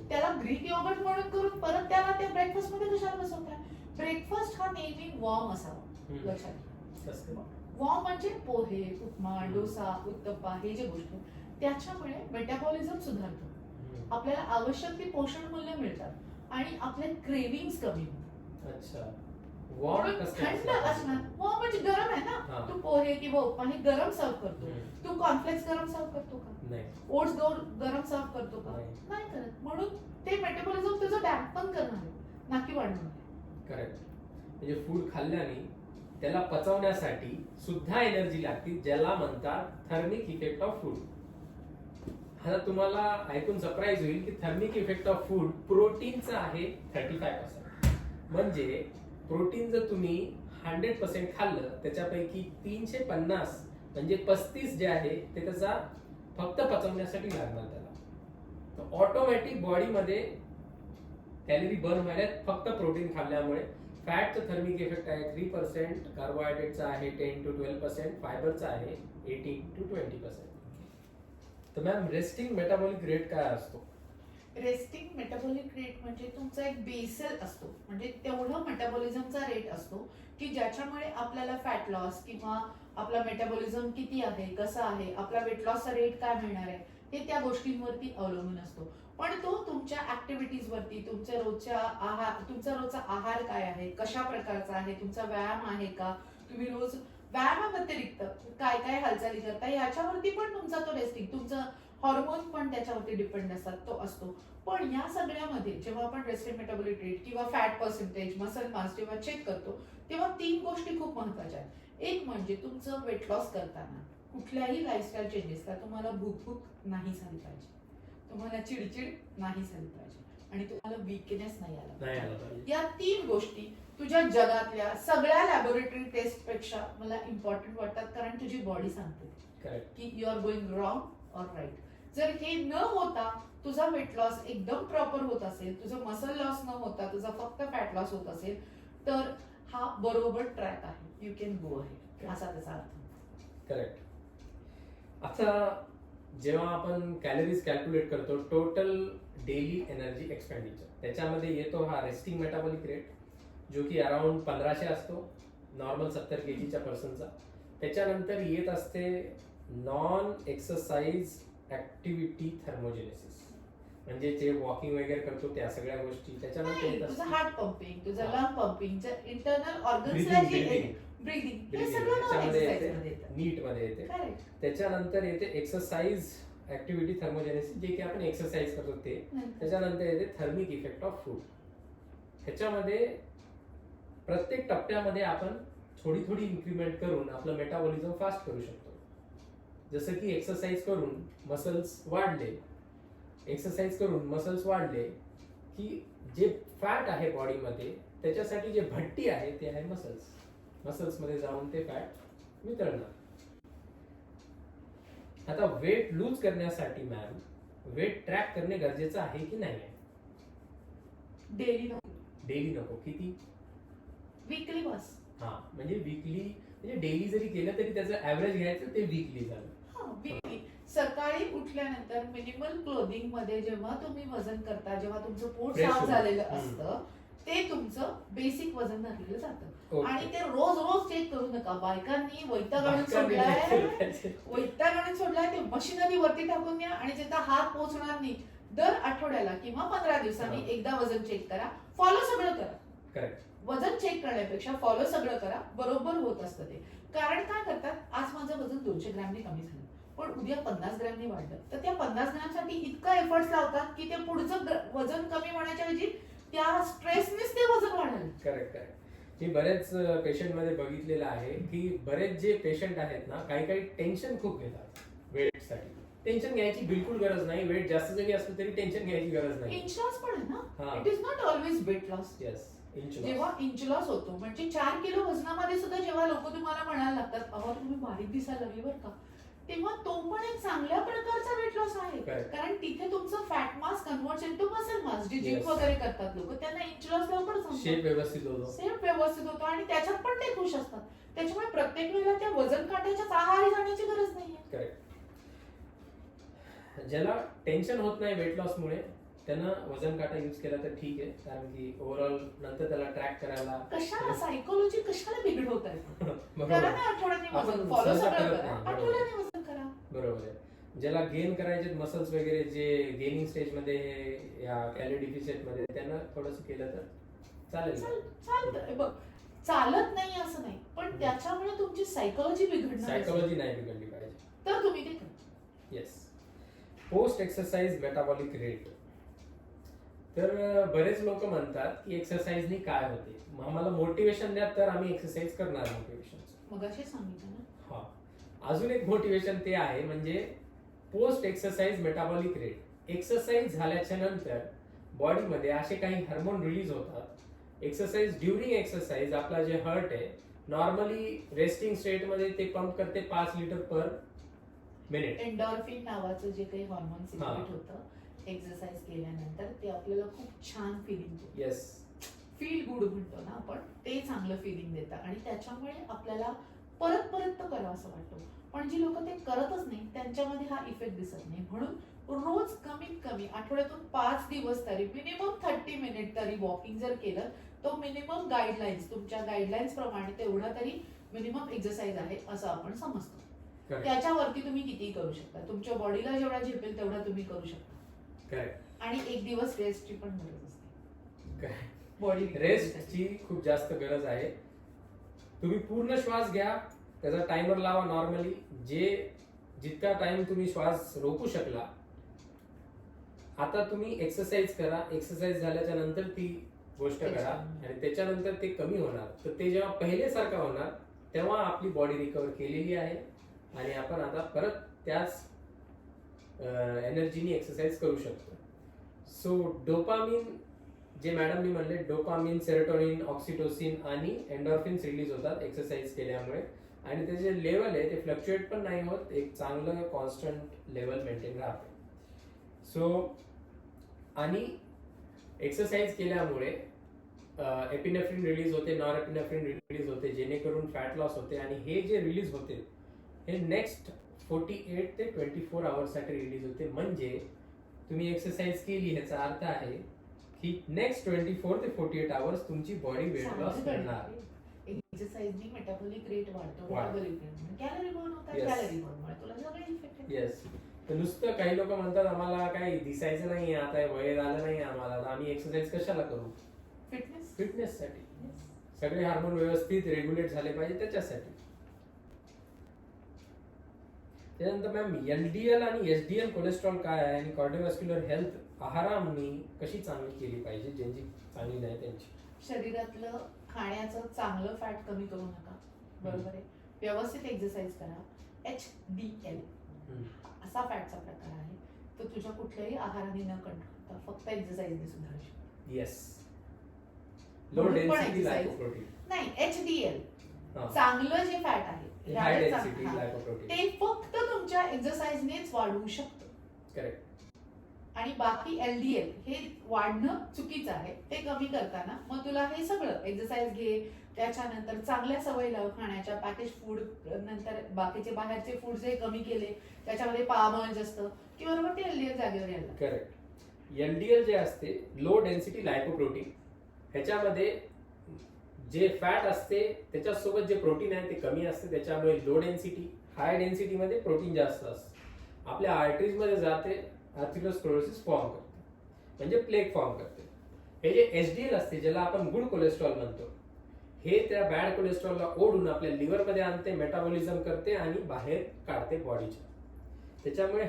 त्याला ग्रीक योगर्ट म्हणून करून परत त्याला त्या ब्रेकफास्ट मध्ये कशाला बसवताय. ब्रेकफास्ट हा नेहमी वॉर्म असावा, लक्षात घ्या. वॉर्म म्हणजे पोहे, उपमा, डोसा, उत्तप्पा, हे जे गोष्टी त्याच्यामुळे मेटाबॉलिझम सुधारतं, आपल्याला आवश्यक ती पोषण मूल्य मिळतात आणि आपले क्रेविंग्स कमी होतात. अच्छा, थंड असणार. वॉर्म म्हणजे गरम आहे ना. तू पोहे किंवा उपमा हे गरम सर्व करतो, तू कॉर्नफ्लेक्स गरम सर्व करतो का, नाही. ओट्स गरम सर्व करतो का, नाही करत. म्हणून ते मेटाबॉलिझम तुझं डॅम्पन करणार आहे, ना की वाढवणार आहे. करेक्ट. म्हणजे फूड खाल्ल्याने त्याला पचवण्यासाठी सुद्धा एनर्जी लागते, ज्याला म्हणतात थर्मिक इफेक्ट ऑफ फूड. आता तुम्हाला ऐकून सरप्राईज होईल की थर्मिक इफेक्ट ऑफ फूड प्रोटीनचं आहे 35%. म्हणजे प्रोटीन जर तुम्ही 100% खाल्लं त्याच्यापैकी 350 म्हणजे 35 जे आहे ते त्याचा फक्त पचवण्यासाठी लागणार त्याला. तर ऑटोमॅटिक बॉडीमध्ये कॅलरी बर्न व्हायला फक्त प्रोटीन खाल्ल्यामुळे. फॅटचं थर्मिक इफेक्ट आहे 3%, कार्बोहायड्रेटचा आहे 10 to 12%, फायबरचा आहे 18 to 20%. तर मॅम रेस्टिंग मेटाबॉलिक रेट काय असतो? रेस्टिंग मेटाबॉलिक रेट म्हणजे तुमचा एक बेसल असतो, म्हणजे तेवढं मेटाबॉलिझमचा रेट असतो की ज्याच्यामुळे आपल्याला फॅट लॉस किंवा आपला मेटाबॉलिझम किती आहे, कसं आहे, आपला वेट लॉसचा रेट काय मिळणार आहे, हे त्या गोष्टींवरती अवलंबून असतो. पण तो तुमच्या ऍक्टिव्हिटीज वरती, तुमचा रोजचा आहार काय आहे, कशा प्रकारचा आहे, तुमचा व्यायाम आहे का, तुम्ही रोज व्यायामाव्यतिरिक्त काय काय हालचाली करता याच्यावरती पण तुमचा तो रेस्टिंग, तुमचं हॉर्मोन पण त्याच्यावरती डिपेंड असतात, तो असतो. पण या सगळ्यामध्ये जेव्हा आपण रेस्टिंग मेटाबॉलिक रेट किंवा फॅट पर्सेंटेज, मसल मास जेव्हा चेक करतो तेव्हा 3 गोष्टी खूप महत्वाच्या आहेत. एक म्हणजे तुमचं वेट लॉस करताना कुठल्याही लाईफस्टाईल चेंजेसला तुम्हाला भूक नाही झाली पाहिजे, तुम्हाला चिडचिड नाही झाली पाहिजे आणि तुम्हाला वीकनेस नाही आला पाहिजे. या 3 गोष्टी तुझ्या जगातल्या सगळ्या लॅबोरेटरी टेस्ट पेक्षा मला इम्पॉर्टंट वाटतात, कारण तुझी बॉडी सांगते की you are going wrong or right. जर हे न होता तुझा वेट लॉस एकदम प्रॉपर होत असेल, तुझा मसल लॉस न होता तुझा फक्त फॅट लॉस होत असेल, तर हा बरोबर ट्रॅक आहे, यू कॅन गो अहेड, असा त्याचा अर्थ. करेक्ट. आता जेव्हा आपण कॅलरीज कॅल्क्युलेट करतो, टोटल डेली एनर्जी एक्सपेंडिचर, त्याच्यामध्ये येतो हा रेस्टिंग मेटाबॉलिक रेट, जो की अराउंड 1500 असतो नॉर्मल 70 kgच्या पर्सनचा. त्याच्यानंतर येत असते नॉन एक्सरसाइज ऍक्टिव्हिटी थर्मोजेनेसिस, म्हणजे जे वॉकिंग वगैरे करतो त्या सगळ्या गोष्टी. त्याच्यानंतर तुझं हार्ट पंपिंग, तुझं लंग पंपिंग, इंटरनल ऑर्गन्सला जे ब्रीदिंग, हे सगळं नीट मध्ये येते. त्याच्यानंतर येते एक्सरसाइज ऍक्टिव्हिटी थर्मोजेनेसिस, जे की आपण एक्सरसाइज करतो ते. त्याच्यानंतर येते थर्मिक इफेक्ट ऑफ फूड. ह्याच्यामध्ये प्रत्येक टप्प्यामध्ये आपण थोडी थोडी इन्क्रीमेंट करून आपलं मेटाबॉलिझम फास्ट करू शकतो. जसं की एक्सरसाइज करून मसल्स वाढले की जे फॅट आहे बॉडीमध्ये त्याच्यासाठी जे भट्टी आहे ते आहे मसल्समध्ये जाऊन ते फॅट वितळणार. आता वेट लूज करण्यासाठी मॅम वेट ट्रॅक करणे गरजेचं आहे की नाही? डेली नको. किती? वीकली बस. हा, म्हणजे वीकली, म्हणजे डेली जरी केलं तरी त्याचं ऍव्हरेज घ्यायचं, ते वीकली झालं. वीकली. सकाळी उठल्यानंतर मिनिमल क्लोदिंग मध्ये जेव्हा तुम्ही वजन करता, जेव्हा तुमचं पोट साफ झालेलं असतं ते तुमचं बेसिक वजन धरलेलं जातं. आणि ते रोज रोज चेक करू नका. बायकांनी वैताग आणून सोडलाय ते मशिनरी वरती टाकून द्या आणि जिथं हात पोहोचणार नाही दर आठवड्याला किंवा 15 दिवसांनी एकदा वजन चेक करा. फॉलो सगळं करा. करेक्ट. वजन चेक करण्यापेक्षा फॉलो सगळं करा. बरोबर होत असतं ते. कारण काय करतात, आज माझं वजन 200 ग्रॅमने कमी झालं पण उद्या 50 ग्रॅमनी वाढलं तर त्या 50 ग्रॅमसाठी इतका एफर्ट्स लावतात की ते पुढचं वजन कमी होण्याच्या ऐवजी त्या स्ट्रेसनेच ते वजन वाढलं. करेक्ट. मी बरेच पेशंट मध्ये बघितलेलं आहे की बरेच जे पेशंट आहेत ना, काही टेन्शन खूप घेतात वेटसाठी. टेन्शन घ्यायची बिलकुल गरज नाही. वेट जास्त जरी असलं तरी टेन्शन घ्यायची गरज नाही. इंच लॉस पण आहे ना. It is not always weight loss. Yes. जेव्हा इंच लॉस होतो म्हणजे 4 किलो वजनामध्ये सुद्धा जेव्हा लोक तुम्हाला म्हणायला लागतात अहो तुम्ही बारीक दिसायला लागले बरं का, तेव्हा तो पण एक चांगल्या प्रकारचा वेट लॉस आहे. कारण तिथे तुमचं फॅट मास कन्वर्ट्स इनटू मसल मास. जे जिम वगैरे करतात लोक त्यांना इंच लॉस लवकर जमतो. शेप व्यवस्थित होतो आणि त्याच्यात पण ते खुश असतात. त्याच्यामुळे प्रत्येक वेळेला त्या वजन काट्याच्याच आहारी जाण्याची गरज नाहीये. करेक्ट. ज्याला टेन्शन होत नाही वेट लॉस मुळे त्यांना वजन काटा युज केला तर ठीक आहे. कारण की ओव्हरऑल नंतर त्याला ट्रॅक करायला कशाला सायकोलॉजी कशाला बिघडवत आहे. करा ना आठवड्याने वजन. फॉलो सगळं करा. आठवड्याने वजन करा. बरोबर आहे. ज्याला गेन करायचे मसल्स वगैरे जे गेनिंग स्टेज मध्ये या कॅलरी डिफिसिट मध्ये त्यांना थोडंसं केलं तर चालेल. चालतं. बघ चालत नाही असं नाही पण त्याच्यामुळे तुमची सायकोलॉजी नाही बिघडली पाहिजे तर तुम्ही ते करा. Yes. Post exercise metabolic rate. तर बरेच लोक म्हणतात की एक्सरसाइजनी काय होते, आम्हाला मोटिवेशन द्या तर आम्ही एक्सरसाइज करणार. मगाशी सांगितलं ना. हा, अजून एक मोटिवेशन ते आहे म्हणजे post exercise metabolic rate. Exercise झाल्याच्या नंतर बॉडीमध्ये असे काही हार्मोन रिलीज होतात. एक्सरसाइज ड्युरिंग एक्सरसाइज आपला जे हार्ट आहे नॉर्मली रेस्टिंग स्टेट मध्ये ते पंप करते 5 लिटर पर मिनिट. एंडॉर्फिन नावाचं जे काही हॉर्मोन सिक्रेट होतं एक्सरसाइज केल्यानंतर ते आपल्याला खूप छान फिलिंग देतं. येस. फील गुड म्हणतो ना आपण, ते चांगलं फिलिंग देतं आणि त्याच्यामुळे आपल्याला परत तो करा असं वाटतं. पण जी लोक ते करतच नाही त्यांच्यामध्ये हा इफेक्ट दिसत नाही. म्हणून रोज कमीत कमी आठवड्यातून 5 दिवस तरी मिनिमम 30 मिनिट तरी वॉकिंग जर केलं तो मिनिमम गाईडलाईन्स तुमच्या गाईडलाईन्स प्रमाणे तेवढा तरी मिनिमम एक्सरसाइज आहे असं आपण समजतो. त्याच्यावरती तुम्ही कितीही करू शकता. तुमच्या बॉडीला जेवढा झेपेल तेवढा तुम्ही करू शकता. आणि एक दिवस रेस्टची पण गरज असते. बॉडी रेस्टची खूप जास्त गरज आहे. तुम्ही पूर्ण श्वास घ्या, त्याचा टाइमर लावा. नॉर्मली जितका टाइम तुम्ही श्वास रोखू शकला. आता तुम्ही एक्सरसाइज करा. एक्सरसाइज झाल्याच्या नंतर ती गोष्ट करा आणि त्याच्यानंतर ते कमी होणार. तर ते जेव्हा पहिलेसारखं होणार तेव्हा आपली बॉडी रिकव्हर केलेली आहे आणि आपण आता परत त्याच एनर्जीनी एक्सरसाइज करू शकतो. सो डोपामिन जे मॅडमनी म्हणले, डोपामिन, सेरोटोनिन, ऑक्सिटोसिन आणि एंडॉर्फिन्स रिलीज होतात एक्सरसाइज केल्यामुळे आणि त्याचे जे लेवल आहे ते फ्लक्च्युएट पण नाही होत. एक चांगलं कॉन्स्टंट लेवल मेंटेन राहते. सो आणि एक्सरसाइज केल्यामुळे एपिनेफ्रिन रिलीज होते, नॉरएपिनेफ्रिन रिलीज होते जेणेकरून फॅट लॉस होते आणि हे जे रिलीज होते हे नेक्स्ट 48 ते 24 आवर्ससाठी रिलीज होते. म्हणजे तुम्ही एक्सरसाइज केली ह्याचा अर्थ आहे की नेक्स्ट 24 ते 48 आवर्स तुमची बॉडी वेट लॉस करणार. एक्सरसाइजनी मेटाबॉलिक रेट वाढतो. कॅलरी बर्न होतात. कॅलरी बर्नमुळे तुला सगळे इफेक्ट. येस. तर नुसतं काही लोक म्हणतात आम्हाला काही दिसायचं नाही, आता वय झालं नाही आम्हाला, आम्ही एक्सरसाइज कशाला करू? फिटनेससाठी. सगळे हार्मोन व्यवस्थित रेग्युलेट झाले पाहिजे त्याच्यासाठी. त्यानंतर मॅम एलडीएल आणि एचडीएल कोलेस्ट्रॉल काय आहे आणि कार्डिओव्हास्क्युलर हेल्थ आहाराने कशी चांगली केली पाहिजे, ज्यांची चांगली नाही त्यांची? शरीरातलं खाण्याचं चांगलं फॅट कमी करू नका, बरोबर आहे. व्यवस्थित एक्सरसाइज करा. HDL असा फॅटचा प्रकार आहे, तो तुझ्या कुठल्याही आहाराने न कंट्रोल फक्त एक्सरसाइजने सुधारू शकतो. येस. लो म्हणून पण डेन्सिटी exercise. लायकोप्रोटीन. नाही, HDL हा. चांगलं जे फॅट आहे हाय rather डेन्सिटी हा, लायकोप्रोटीन. ते फक्त तुमच्या एक्सरसाइजनेच वाढवू शकतं. करेक्ट. आणि बाकी LDL हे वाढणं चुकीचं आहे. ते कमी करताना मग तुला हे सगळं एक्सरसाइज घे, त्याच्यानंतर चांगल्या सवयी लाव खाण्याच्या, पॅकेज फूड, नंतर बाकीचे बाहेरचे फूड जे कमी केले त्याच्यामध्ये पाम ऑइल असतं की बरोबर ते LDL जागेवर यायला. करेक्ट. LDL जे असते लो डेन्सिटी लायकोप्रोटीन, ह्याच्यामध्ये जे फॅट असते त्याच्यासोबत जे प्रोटीन आहे ते कमी असते, त्याच्यामुळे लो डेन्सिटी. हाय डेन्सिटी मध्ये प्रोटीन जास्त असतं, आपल्या आर्टरीज मध्ये जाते, आर्थरोस्क्लेरोसिस फॉर्म करते, म्हणजे प्लेग फॉर्म करते. हे जे HDL असते ज्याला आपण गुड कोलेस्ट्रॉल म्हणतो, हे त्या बॅड कोलेस्ट्रॉलला ओढून आपल्या लिव्हर मध्ये आणते, मेटाबॉलिझम करते आणि बाहेर काढते बॉडीच्या. त्याच्यामुळे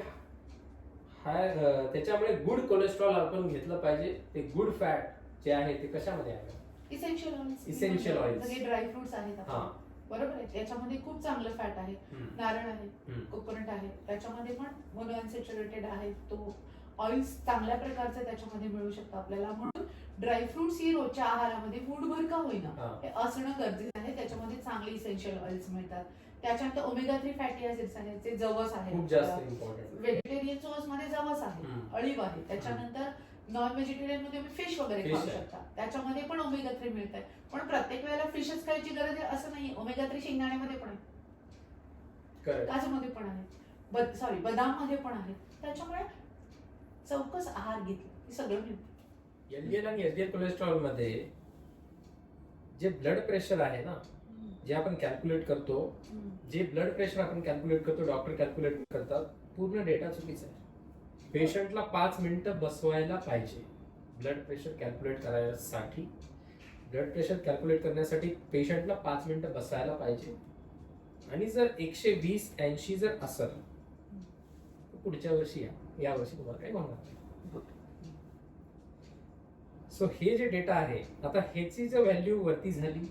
गुड कोलेस्ट्रॉल आपण घेतलं पाहिजे. ते गुड फॅट जे आहे ते कशामध्ये आहे? Essential oils. Essential oils. सगळे ड्रायफ्रुट्स आहेत हा. आपले, बरोबर आहे. त्याच्यामध्ये खूप चांगलं फॅट आहे. नारळ आहे, कोकोनट आहे, त्याच्यामध्ये पण मोनोअनसॅच्युरेटेड आहे. तो ऑइल्स चांगल्या प्रकारचे त्याच्यामध्ये मिळू शकतं आपल्याला. म्हणून ड्रायफ्रुट्स ही रोजच्या आहारामध्ये मूठभर का होईना हे असणं गरजेचं आहे. त्याच्यामध्ये चांगले इसेन्शियल ऑइल्स मिळतात. त्याच्यानंतर ओमेगा 3 फॅटी ऍसिड्स आहेत, जे जवस आहे, खूप जास्त इम्पॉर्टंट. व्हेजिटेरियन सोर्स मध्ये जवस आहे, अळीव आहे. त्याच्यानंतर नॉन व्हेजिटेरियन मध्ये तुम्ही फिश वगैरे खाऊ शकता, त्याच्यामध्ये पण ओमेगा 3 मिळत आहे. पण प्रत्येक वेळेला फिशच खायची गरज आहे असं नाही. ओमेगा 3 शेंगदाण्यामध्ये पण आहे, काजूमध्ये पण आहे, बदाम मध्ये पण आहे. त्याच्यामुळे चौकस आहार घेतला हे सगळं मिळतं. LDL आणि HDL कोलेस्ट्रॉल मध्ये जे ब्लड प्रेशर आहे ना, जे आपण कॅल्क्युलेट करतो, जे ब्लड प्रेशर आपण कॅल्क्युलेट करतो, डॉक्टर कॅल्क्युलेट करतात, पूर्ण डेटा चुकीचा आहे. पेशंटला 5 मिनिटं बसवायला पाहिजे ब्लड प्रेशर कॅल्क्युलेट करायसाठी. ब्लड प्रेशर कॅल्क्युलेट करण्यासाठी पेशंटला 5 मिनिटं बसायला पाहिजे. आणि जर 120-80 जर असेल तर पुढच्या वर्षी या वर्षी तुम्हाला काही होणार नाही. सो हे जे डेटा आहे, आता ह्याची जर व्हॅल्यू वरती झाली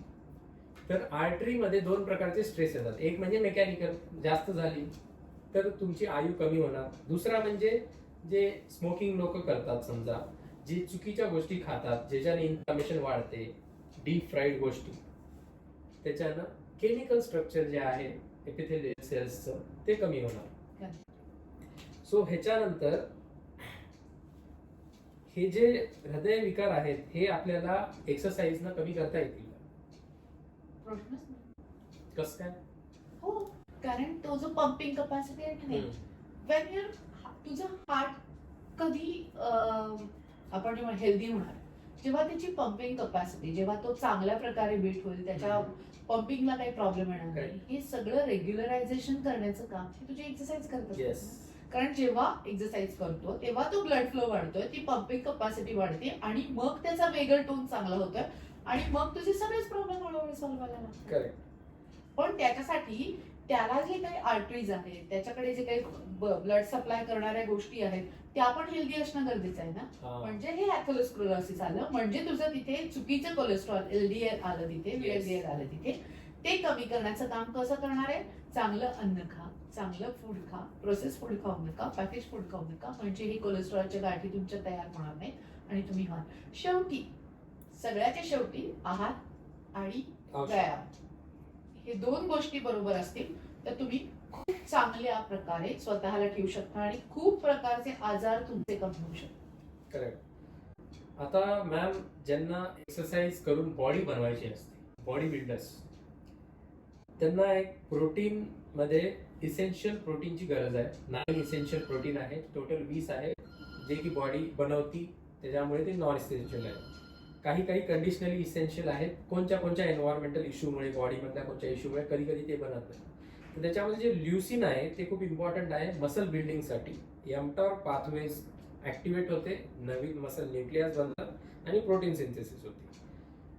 तर आर्टरीमध्ये 2 प्रकारचे स्ट्रेस येतात. एक म्हणजे मेकॅनिकल, जास्त झाली तर तुमची आयु कमी होणार. दुसरा म्हणजे जे स्मोकिंग लोक करतात, समजा जे चुकीच्या गोष्टी खातात, ज्याच्याने इन्फ्लॅमेशन वाढते, डीप फ्राईड गोष्टी, त्याच्यानं केमिकल स्ट्रक्चर जे आहे एपिथेलियल सेल्सचं ते कमी होणार. सो ह्याच्यानंतर हे जे हृदय विकार आहेत हे आपल्याला एक्सरसाइज न कमी करता येतील. प्रश्नच नाही. कसं काय? हो, कारण तो जो पंपिंग कपॅसिटी आहे की नाही, वेन युअर तुझं हार्ट कधी आपण जेव्हा हेल्दी होणार, जेव्हा त्याची पंपिंग कपॅसिटी, जेव्हा तो चांगल्या प्रकारे बीट होईल, त्याच्या पंपिंगला काही प्रॉब्लेम येणार नाही. हे सगळं रेग्युलरायझेशन करण्याचं काम हे तुझी एक्सरसाइज करत असते. कारण जेव्हा एक्सरसाइज करतो तेव्हा तो ब्लड फ्लो वाढतोय, ती पंपिंग कपॅसिटी वाढते आणि मग त्याचा वेगळ टोन चांगला होतोय आणि मग तुझे सगळेच प्रॉब्लेम हळूहळू सॉल्व्ह व्हायला लागतात. पण त्याच्यासाठी त्याला जे काही आर्टरीज आहेत, त्याच्याकडे जे काही ब्लड सप्लाय करणाऱ्या गोष्टी आहेत, त्या पण हेल्दी असणं गरजेचं आहे ना. म्हणजे हे अथेरोस्क्लेरोसिस आलं, म्हणजे तुझं तिथे चुकीचं कोलेस्ट्रॉल LDL आलं, तिथे VLDL आलं, तिथे ते कमी करण्याचं काम कसं करणार आहे? चांगलं अन्न खा, चांगलं फूड खा, प्रोसेस फूड खाऊ नका, पॅकेज फूड खाऊ नका, म्हणजे ही कोलेस्ट्रॉलच्या गाठी तुमच्या तयार होणार नाही आणि तुम्ही व्हाल. शेवटी सगळ्याच्या शेवटी आहार आणि व्यायाम हे 2 गोष्टी बरोबर असतील तर तुम्ही खूप चांगल्या प्रकारे स्वतःला ठेवू शकता आणि खूप प्रकारचे आजार तुमचे कमी होऊ शकतात. करेक्ट. आता मॅम, ज्यांना एक्सरसाइज करून बॉडी बनवायची असते, बॉडी बिल्डर्स, त्यांना एक प्रोटीन मध्ये इसेन्शियल प्रोटीनची गरज आहे. 9 इसेन्शियल प्रोटीन आहे, टोटल 20 आहे, जे की बॉडी बनवती, त्याच्यामुळे ते नॉन इसेन्शियल आहे. काही कंडिशनली इसेन्शियल आहेत, कोणत्या एन्व्हायरमेंटल इश्यूमुळे, बॉडीमधल्या कोणत्या इश्यूमुळे कधी कधी ते बनत नाही. तर त्याच्यामध्ये जे ल्युसिन आहे ते खूप इम्पॉर्टंट आहे मसल बिल्डिंगसाठी. mTOR पाथवेज ऍक्टिव्हेट होते, नवीन मसल न्यूक्लियस बनतात आणि प्रोटीन सिंथेसिस होते.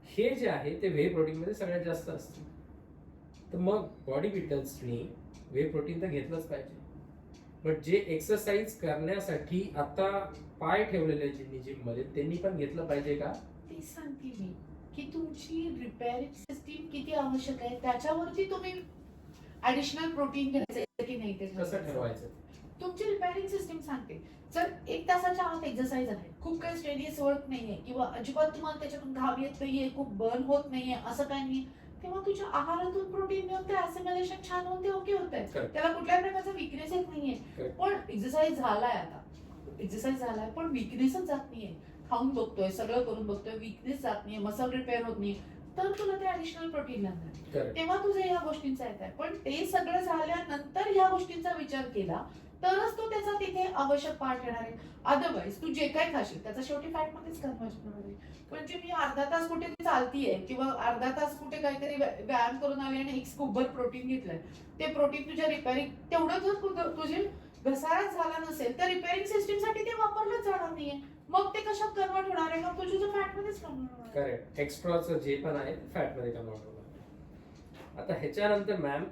हे जे आहे ते व्हे प्रोटीनमध्ये सगळ्यात जास्त असते. तर मग बॉडी बिल्डर्सनी व्हे प्रोटीन तर घेतलंच पाहिजे. बट जे एक्सरसाइज करण्यासाठी आता पाय ठेवलेले ज्यांनी जिम मध्ये त्यांनी पण घेतलं पाहिजे का? तेच सांगते मी की तुमची रिपेअरिंग सिस्टीम किती आवश्यक आहे त्याच्यावरती तुम्ही ऍडिशनल प्रोटीन घ्यायचं की नाही ते कसं ठरवायचं? तुमची रिपेअरिंग सिस्टीम सांगते. जर 1 तासाच्या आत एक्सरसाइज आहे, खूप काही स्ट्रेनियस वर्क नाहीये किंवा अजिबात तुम्हाला त्याच्यातून घाम येत नाहीये, खूप बर्न होत नाहीये, असं काही नाही, तेव्हा तुझ्या आहारातून प्रोटीन मिळून ते असिमिलेशन छान होऊन ते ओके होत आहे. Correct. त्याला कुठल्याही प्रकारचा विकनेस येत नाहीये. Correct. पण एक्सरसाइज झालाय, आता एक्सरसाइज झालाय पण विकनेसच जात नाहीये. खाऊन बघतोय, सगळं करून बघतोय, विकनेस जात नाहीये, मसल रिपेअर होत नाही, तर तुला ते ऍडिशनल प्रोटीन लागणार. Correct. तेव्हा तुझे या गोष्टींचा येत आहे. पण ते सगळं झाल्यानंतर या गोष्टींचा विचार केला तरच तो त्याचा तिथे आवश्यक पार्ट येणार आहे. अदरवाईज तू जे काय खाशील त्याचा शेवटी फॅट मध्येच कन्व्हर्जन होणार आहे. म्हणजे मी अर्धा तास कुठे चालतीये किंवा अर्धा तास कुठे काहीतरी व्यायाम करून आले आणि एक स्कूपभर प्रोटीन घेतलंय, ते प्रोटीन तुझ्या रिपेअरिंग तेवढं जर तुझे घसाराच झाला नसेल तर रिपेअरिंग सिस्टीम साठी ते वापरलंच जाणार नाहीये. मग ते कशात कन्वर्ट होणार आहे? मग तुझं फॅट मध्येच कन्वर्ट होणार आहे. करेक्ट. एक्स्ट्राचं जे पण आहे फॅट मध्ये कन्वर्ट होणार. आता ह्याच्यानंतर मॅम,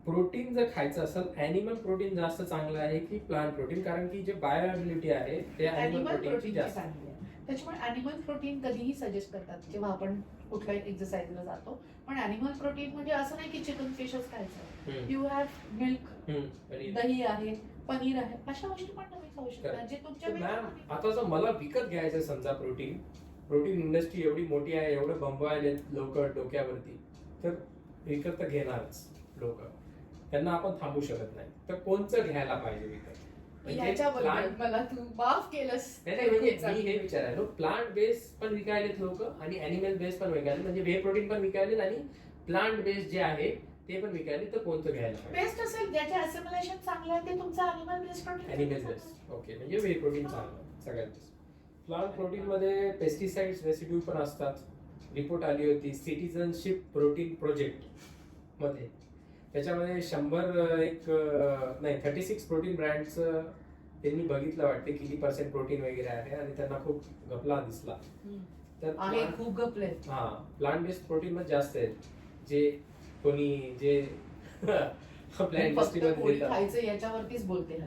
प्रोटीन जर खायचं असेल, अॅनिमल प्रोटीन जास्त चांगलं आहे की प्लांट प्रोटीन? कारण की जे बायोअबिलिटी आहे ते अॅनिमल अॅनिमल प्रोटीनची प्रोटीन जास्त. चांगली आहे. त्याच्यामुळे अॅनिमल प्रोटीन कधीही सजेस्ट करतात जेव्हा आपण कुठल्याही एक्सरसाइजला जातो. पण अॅनिमल प्रोटीन म्हणजे असं नाही की चिकन फिशच खायचं. You have milk, paneer. दही आहे, पनीर आहे, अशा गोष्टी पण तुम्ही खाऊ शकता जे तुमच्या तर मॅम, वेळेमध्ये- आता जर मला विकत घ्यायचं समजा प्रोटीन इंडस्ट्री एवढी मोठी आहे, एवढं बंबवायले लोक डोक्यावरती, तर विकत तर घेणारच लोक, त्यांना आपण थांबू शकत नाही. तर कोणचं घ्यायला पाहिजे विकत? म्हणजे याच्याबद्दल plant- मला तू माफ केलंस. नाही नाही, म्हणजे मी हे विचारायलो, प्लांट बेस पण विकायलेत लोक आणि अॅनिमल बेस पण विकायले, म्हणजे वे प्रोटीन पण विकायलेत आणि प्लांट बेस जे आहे ते पण विकायले, तर कोणतं घ्यायला पाहिजे? बेस्ट असेल ज्याचे असिमिलेशन चांगलं आहे ते तुमचं animal based animal base. Okay, म्हणजे वे प्रोटीन चांगलं सगळ्यात बेस्ट. प्लांट प्रोटीन मध्ये पेस्टिसाइड्स रेसिड्यू पण असतात. रिपोर्ट आली होती सिटीजनशिप प्रोटीन प्रोजेक्ट मध्ये, त्याच्यामध्ये 36 प्रोटीन ब्रँड्स त्यांनी बघितलं वाटते किती % प्रोटीन वगैरे आहे आणि त्यांना खूप घपला दिसला. तर आहे, खूप गपले. हा, प्लांट बेस्ड प्रोटीन मध्ये जास्त आहेत. जे कोणी जे आपल्या इंडस्ट्रीमध्ये पोळी देतात. खायचं याच्यावरतीच बोलते ना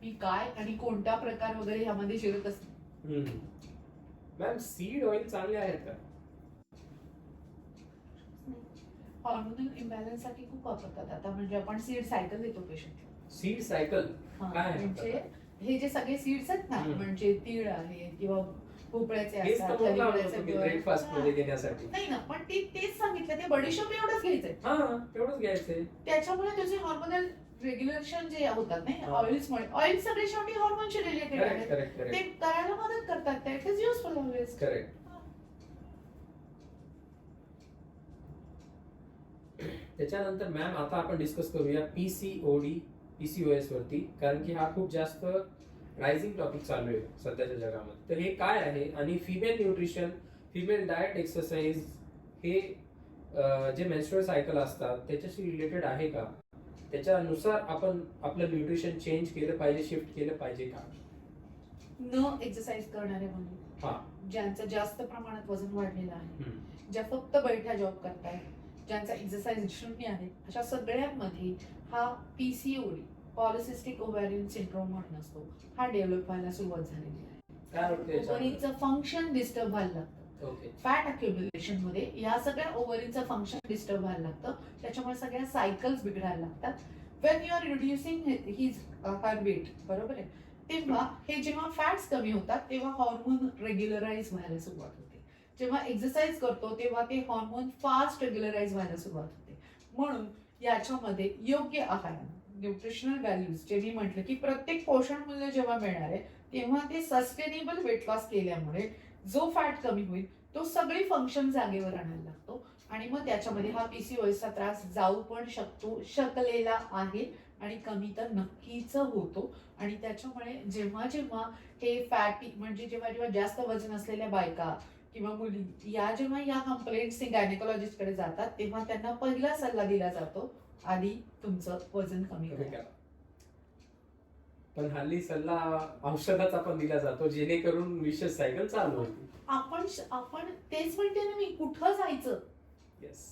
मी, काय आणि कोणता प्रकार वगैरे ह्यामध्ये शिरत असते. मॅम, सीड ऑइल चांगले आहेत का? हॉर्मोनल इम्बॅलन्स साठी खूप वापरतात आता. म्हणजे आपण सीड सायकल देतो पेशंटला. सीड सायकल काय आहे? म्हणजे हे जे सगळे सीड्स आहेत ना, म्हणजे तीळ आहे किंवा भोपळ्याचे हेच तर असतात, बोलला होता हरभऱ्याचे तुम्ही बिळ. ब्रेकफास्ट मध्ये हा. घेण्यासाठी. नाही ना, पण तेच सांगितलं, ते बडीशोप एवढंच घ्यायचंय. हा, तेवढंच घ्यायचंय. त्याच्यामुळे तुझे हॉर्मोनल रेग्युलेशन जे होतात नाही, हा. ऑइल्समुळे, ऑइल सगळे शेवटी हॉर्मोनशी रिलेटेड करेक्ट आहेत. करेक्ट ते करेक्ट करायला मदत करतात. ते it is useful always. Correct. त्याच्यानंतर मॅम, आता आपण डिस्कस करूया PCOS वरती, कारण की हा खूप जास्त रायझिंग टॉपिक चालू आहे सध्याच्या जगामध्ये. तर हे काय आहे आणि female nutrition, female diet, exercise हे जे मेन्स्ट्रुअल सायकल असतात त्याच्याशी रिलेटेड आहे का? त्याच्यानुसार आपण आपलं न्यूट्रिशन चेंज केलं पाहिजे, शिफ्ट केलं पाहिजे का? न एक्सरसाइज करणारे म्हणून, हा. ज्यांचं जास्त प्रमाणात वजन वाढलेलं आहे, हम्म. ज्या फक्त बैठा जॉब करतायत, ज्यांचा एक्सरसाइज शून्य आहे, अशा सगळ्यांमध्ये हा PCOD, पॉलिसिस्टिक ओव्हॅरियन सिंड्रोम म्हणून असतो, हा डेव्हलप व्हायला सुरुवात झालेली आहे. काय होतं याच्यामध्ये? ओव्हरीचं फंक्शन डिस्टर्ब व्हायला लागतं. ओके. फॅट अक्युम्युलेशन मध्ये या सगळ्या ओव्हरीचं फंक्शन डिस्टर्ब व्हायला लागतं. त्याच्यामुळे सगळ्या सायकल्स बिघडायला लागतात. When you are reducing his her weight, बरोबर आहे, तेव्हा हे जेव्हा फॅट्स कमी होतात तेव्हा हॉर्मोन रेग्युलराइज व्हायला सुरुवात होते. जेव्हा एक्सरसाइज करतो तेव्हा ते हॉर्मोन फास्ट रेग्युलराइज व्हायला सुरुवात होते. म्हणून याच्यामध्ये योग्य आहार, न्यूट्रिशनल व्हॅल्यूज, जे मी म्हटलं की प्रत्येक पोषण मूल्य जेव्हा मिळणार आहे तेव्हा ते सस्टेनेबल वेट लॉस केल्यामुळे जो फॅट कमी होईल तो सगळी फंक्शन जागेवर आणायला लागतो आणि मग त्याच्यामध्ये हा PCOSचा त्रास जाऊ पण शकलेला आहे आणि कमी तर नक्कीच होतो. आणि त्याच्यामुळे जेव्हा जेव्हा हे फॅटी, म्हणजे जेव्हा जास्त वजन असलेल्या बायका किंवा मुली या जेव्हा या कंप्लेंट्स गायनेकोलॉजिस्ट कडे जातात तेव्हा त्यांना पहिला सल्ला दिला जातो, आधी तुमचं वजन कमी करा. पण हल्ली सल्ला औषधाचा पण दिला जातो जेणेकरून विशेष सायकल चालू होती. आपण तेच म्हणते ना मी, कुठं जायचं येस.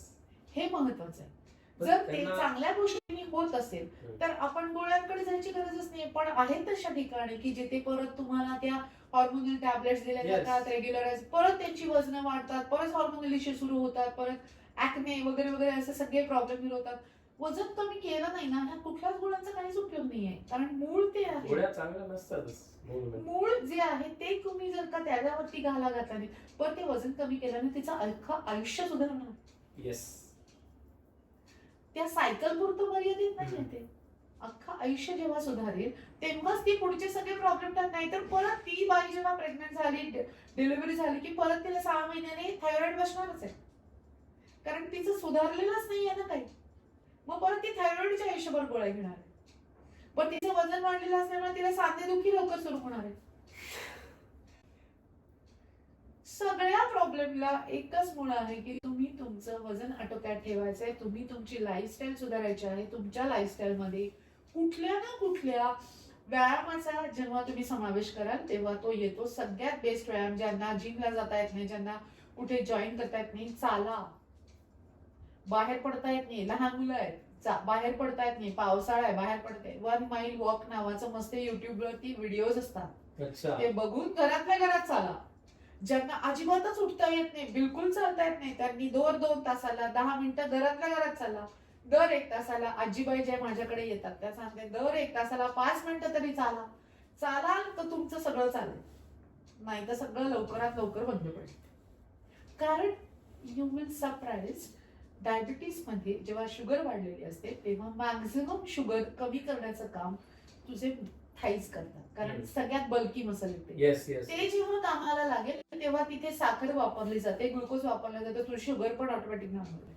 हे महत्वाचं आहे. जर ते त्यांना- चांगल्या गोष्टींनी होत असेल तर आपण गोळ्यांकडे जायची गरजच नाही. पण आहेत तशा ठिकाणी की जिथे परत तुम्हाला त्या हॉर्मोनल टॅबलेट्स दिल्या Yes. जातात रेग्युलराइज, परत त्यांची वजनं वाढतात, परत हॉर्मोनल इश्यू सुरू होतात, परत ऍक्ने वगैरे वगैरे असे सगळे प्रॉब्लेम होतात. वजन कमी केलं नाही ना ह्या कुठल्याच गोळ्यांचा काहीच उपयोग नाहीये, कारण मूळ ते आहे. गोळ्या चांगल्या नसतातच मूळमध्ये. मूळ जे आहे ते तुम्ही जर का त्याच्यावरती घाला घातल्याने पण ते वजन कमी केल्याने तिचं अख्खं आयुष्य सुधारणार. येस. त्या सायकल पुरतं मर्यादित नाहीये ते. अख्खं आयुष्य जेव्हा सुधारेल तेव्हाच ती पुढचे सगळे प्रॉब्लेम टाक. नाही तर परत ती बाई जेव्हा प्रेग्नंट झाली, डिलिव्हरी झाली की परत तिला 6 महिन्याने थायरॉइड बसणारच आहे, कारण तिचं सुधारलेलंच नाहीये ना काही. मग परत ती थायरॉइडच्या आयुष्यभर गोळ्या घेणार आहे. पण तिचं वजन वाढलेलं असल्यामुळे तिला सांधेदुखी लवकर सुरू होणार आहे. सगळ्या प्रॉब्लेमला एकच मूळ आहे की तुम्ही तुमचं वजन आटोक्यात ठेवायचंय, तुम्ही तुमची लाईफस्टाईल सुधारायची आहे. तुमच्या लाईफस्टाईल मध्ये कुठल्या ना कुठल्या व्यायामाचा जेव्हा तुम्ही समावेश कराल तेव्हा तो येतो. सगळ्यात बेस्ट व्यायाम, ज्यांना जिमला जाता येत नाही, ज्यांना कुठे जॉईन करता येत नाही, चाला. बाहेर पडता येत नाही, लहान मुलं आहेत, बाहेर पडता येत नाही, पावसाळा आहे, बाहेर पडते, 1 माईल वॉक नावाचं मस्त युट्यूबवरती व्हिडिओज असतात, अच्छा. ते बघून घरातल्या घरात चाला. ज्यांना अजिबातच उठता येत नाही, बिलकुल चालता येत नाही, त्यांनी दर 2 तासाला 10 मिनिटं घरातल्या घरात चाला. दर 1 तासाला आजीबाई ज्या माझ्याकडे येतात त्या सांगते दर 1 तासाला 5 मिनिटं तरी चाला. चालाल तर तुमचं सगळं चालेल, नाही तर सगळं लवकरात लवकर बंद पडेल. कारण यू विल सरप्राईज, डायबिटीस मध्ये जेव्हा शुगर वाढलेली असते तेव्हा मॅक्झिमम शुगर कमी करण्याचं काम तुझे थाईज करतात, कारण सगळ्यात बल्की मसल येते. Yes yes. ते जेव्हा कामाला लागेल तेव्हा तिथे साखर वापरली जाते, ग्लुकोज वापरलं जातं, तुझी शुगर पण ऑटोमॅटिक नॉर्मल.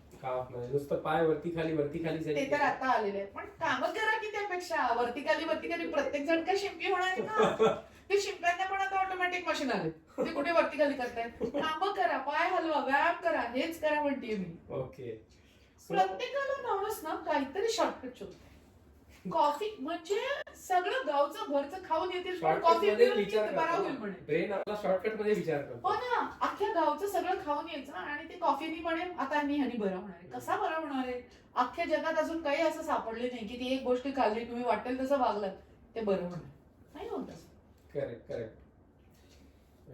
नुसतं पाय वरती खाली ते तर आता आलेले आहे, पण काम करा की त्यापेक्षा वरती खाली प्रत्येक जण काय शिंपी होणार आहे का? ते शिंप्यांना पण आता ऑटोमॅटिक मशीन आले, ते कुठे वरती खाली करतायत. काम करा, पाय हलवा, व्यायाम करा, हेच करा म्हणते मी. ओके. प्रत्येकाला माणूस ना काहीतरी शॉर्टकट शोधतो. कॉफी म्हणजे सगळं गावचं भरचं खाऊन येतील पण कॉफी बरा होईल म्हणे. ब्रेन आपला शॉर्टकट मध्ये विचार करतो. हो ना, अख्ख्या गावचं सगळं खाऊन यायचं आणि ते कॉफीनी म्हणेल आता मी ह्यानी बरा होणार आहे. कसा बरा होणार आहे? अख्ख्या जगात अजून काही असं सापडले नाही की ती एक गोष्ट खाल्ली तुम्ही वाटेल तसं वागलात ते बरं होणार नाही. होत असं. Correct correct.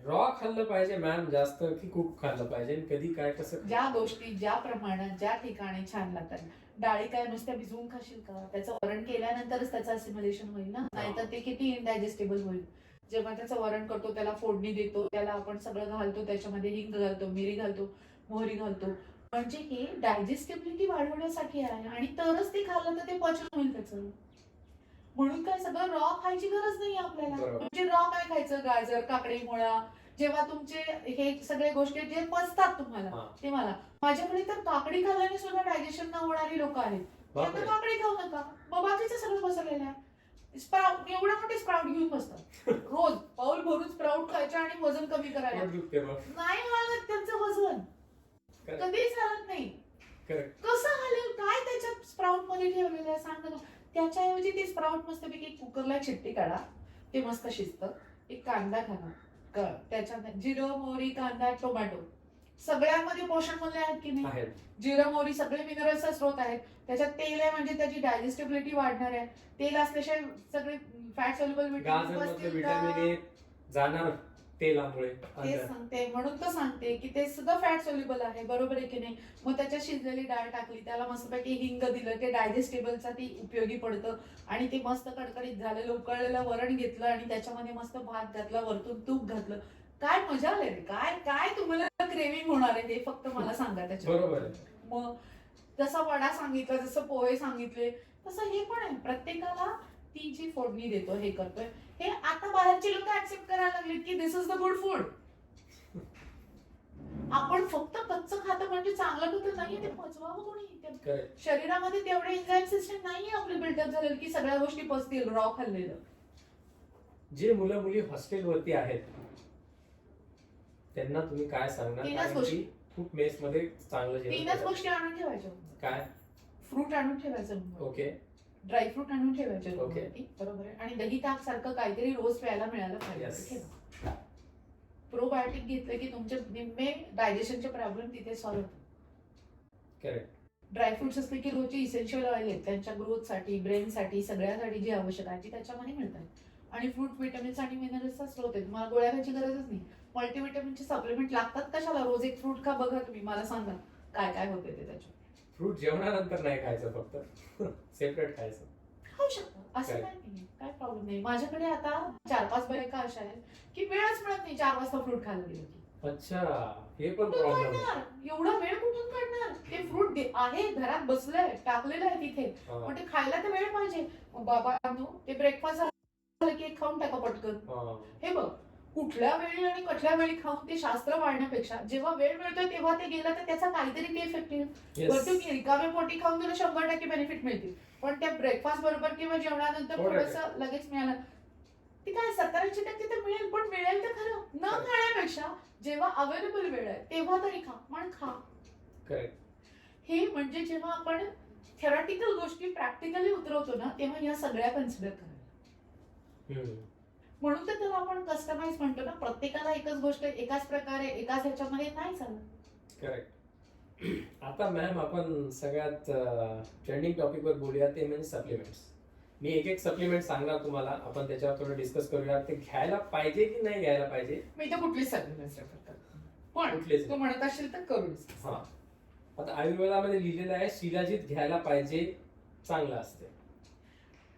रॉ खाल्लं पाहिजे मॅम जास्त की कुक खाल्लं पाहिजे, कधी काय कसं? ज्या गोष्टी ज्या प्रमाणात ज्या ठिकाणी छान लागतात. डाळी काय नुसत्या भिजवून खाशील का? त्याचं वरण केल्यानंतरच त्याचं असिम्युलेशन होईल ना, नाहीतर ते किती इनडायजेस्टेबल होईल. जेव्हा त्याचं वरण करतो, त्याला फोडणी देतो, त्याला आपण सगळं घालतो, त्याच्यामध्ये हिंग घालतो, मिरी घालतो, मोहरी घालतो, म्हणजे हे डायजेस्टिबिलिटी वाढवण्यासाठी आहे आणि तरच ते खाल्लं तर ते पचन होईल त्याचं. म्हणून काय सगळं रॉ खायची गरज नाही आपल्याला. म्हणजे रॉ काय खायचं? गाजर, काकडी, मुळा, जेव्हा तुमचे हे सगळे गोष्टी जे पचतात तुम्हाला ते. मला माझ्याकडे तर काकडी खाल्ल्याने सुद्धा डायजेशन न होणारी लोक आहेत, त्यांना काकडी खाऊ नका. मग बाकीचं सगळं पसरलेलं आहे. स्प्राउट, एवढे मोठे स्प्राउट घेऊन बसतात रोज, पाऊल भरून स्प्राउट खायचे आणि वजन कमी करायला. नाही वाढत त्यांचं वजन, कधीच चालत नाही. कसं हलेल? काय त्याच्यात स्प्राउट मध्ये ठेवलेलं आहे सांग ना. त्याच्याऐवजी ते स्प्राउट मस्तपैकी कुकरला शिट्टी काढा, ते मस्त शिजतं. एक कांदा घाला, त्याच्यात जिरं, मोहरी, कांदा, टोमॅटो, सगळ्यामध्ये पोषण मूल्य आहेत की नाही? जिरं, मोहरी सगळे मिनरल्सचा स्रोत आहेत. त्याच्यात तेल आहे म्हणजे त्याची डायजेस्टिबिलिटी वाढणार आहे. तेल असल्याशिवाय सगळे फॅट सोल्युबल विटामिन जाणार तेलामुळे. ते सांगते, म्हणून तर सांगते की ते सुद्धा फॅट सोल्युबल आहे, बरोबर आहे की नाही? मग त्याच्यात शिजलेली डाळ टाकली, त्याला मस्तपैकी हिंग दिलं, ते डायजेस्टेबलचा ती उपयोगी पडतं. आणि ते मस्त कडकडीत झालेलं उकळलेलं वरण घेतलं आणि त्याच्यामध्ये मस्त भात घातला, वरतून तूप घातलं, काय मजा आली रे. काय काय तुम्हाला क्रेविंग होणार आहे ते फक्त मला सांगा त्याच्यात. बरोबर. मग जसा वडा सांगितला, जसं पोहे सांगितले, तसं हे पण आहे. प्रत्येकाला ती जी फोडणी देतो, हे करतोय, हे आता बाहेरचे लोक ऍक्सेप्ट करायला लागले की दिस इज द गुड फूड. आपण फक्त कच्चं खातं म्हणजे चांगलं होतं नाहीये, ते पचवावं कोणी. शरीरामध्ये तेवढे एन्झाईम सिस्टम नाहीये आपले बिल्डअप झालेलं की सगळ्या गोष्टी पचतील रॉ खाल्लेलं. जे मुलं मुली हॉस्टेलवरती आहेत त्यांना तुम्ही काय सांगणार? कारण की खूप मेस मध्ये चांगलं जेवण. 3च गोष्टी आणून ठेवायच्या. काय? फ्रूट आणून ठेवायचं, ओके, ड्रायफ्रूट आणून ठेवायचे, ओके, बरोबर आहे. आणि दही ताक सारखं काहीतरी रोज प्यायला मिळालं पाहिजे. प्रोबायोटिक घेतलं की तुमचे निम्मे डायजेशनचे प्रॉब्लेम तिथे सॉल्व्ह होतात. करेक्ट. ड्रायफ्रुट्स असले की रोजचे इसेन्शियल ऑइल आहेत त्यांच्या ग्रोथसाठी, ब्रेनसाठी, सगळ्यासाठी जी आवश्यक आहे ती त्याच्यामध्ये मिळतात. आणि फ्रूट विटामिन्स आणि मिनरल्सचा स्रोत आहे, तुम्हाला गोळ्या खायची गरजच नाही. मल्टीविटामिनचे सप्लिमेंट लागतात कशाला? रोज एक फ्रूट खा, बघा तुम्ही, मला सांगा काय काय होते ते त्याच्यात. फ्रूट जेवणानंतर नाही खायचं, फक्त सेपरेट खायचं. खाऊ शकता, असं काय नाही, काय प्रॉब्लेम नाही. माझ्याकडे आता 4-5 बायका अशा आहेत की वेळच मिळत नाही 4 वाजता फ्रूट खायला गेलं की. अच्छा, हे पण कुठून प्रॉब्लेम आहे. काढणार? एवढा वेळ कुठून काढणार? ते फ्रूट आहे घरात बसलंय, टाकलेलं आहे तिथे, हा, पण ते खायला तर वेळ पाहिजे. मग बाबा ते ब्रेकफास्ट झालं की एक खाऊन टाका पटकन. हा. हे बघ, कुठल्या वेळी आणि कुठल्या वेळी खाऊन ते शास्त्र वाढण्यापेक्षा जेव्हा वेळ मिळतोय तेव्हा ते गेलं तर त्याचा काहीतरी ते इफेक्टिव्ह. Yes. बरं तुम्ही रिकामे पोटी खाऊन तुला 100% बेनिफिट मिळतील, पण त्या ब्रेकफास्ट बरोबर किंवा जेवणानंतर थोडं थोडंसं लगेच मिळालं ते काय 70-80% तर मिळेल, पण मिळेल तर खरं. न Correct. खाण्यापेक्षा जेव्हा अवेलेबल वेळ आहे तेव्हा तरी खा, पण खा. करेक्ट. हे म्हणजे जेव्हा आपण थेरॉटिकल गोष्टी प्रॅक्टिकली उतरवतो ना तेव्हा या सगळ्या कन्सिडर करायला. म्हणून तर त्याला आपण कस्टमाइज म्हणतो ना, प्रत्येकाला एकच गोष्ट एकाच प्रकारे एकाच ह्याच्यामध्ये नाही चालत. करेक्ट. आता मॅम आपण सगळ्यात ट्रेंडिंग टॉपिक वर बोलूया, ते म्हणजे सप्लिमेंट्स. मी एक एक सप्लिमेंट सांगणार तुम्हाला, आपण त्याच्यावर थोडं डिस्कस करूया. ते घ्यायला पाहिजे की नाही घ्यायला पाहिजे. मी तर कुठलीच सप्लिमेंट्स रेफर करतो, पण कुठलेच तू म्हणत असेल तर करू. हा. आता आयुर्वेदामध्ये लिहिलेलं आहे शिलाजीत घ्यायला पाहिजे, चांगलं असते.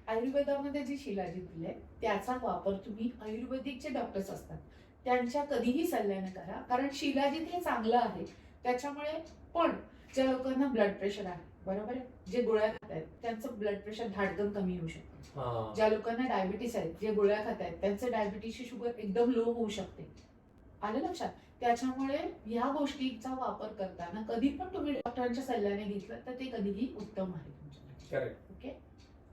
आयुर्वेदामध्ये जी शिलाजीत दिले त्याचा वापर तुम्ही आयुर्वेदिकचे डॉक्टर्स असतात त्यांच्या कधीही सल्ल्याने करा, कारण शिलाजीत हे चांगलं आहे त्याच्यामुळे. पण ज्या लोकांना ब्लड प्रेशर आहे, बरोबर आहे, जे गोळ्या खात आहेत त्यांचं ब्लड प्रेशर धाडकन कमी होऊ शकतं. हा. ज्या लोकांना डायबिटीस आहेत, जे गोळ्या खात आहेत त्यांचं डायबिटीसची शुगर एकदम लो होऊ शकते. आलं लक्षात? त्याच्यामुळे ह्या गोष्टींचा वापर करताना कधी पण तुम्ही डॉक्टरांच्या सल्ल्याने घेतलं तर ते कधीही उत्तम आहे तुमच्यासाठी. करेक्ट. ओके.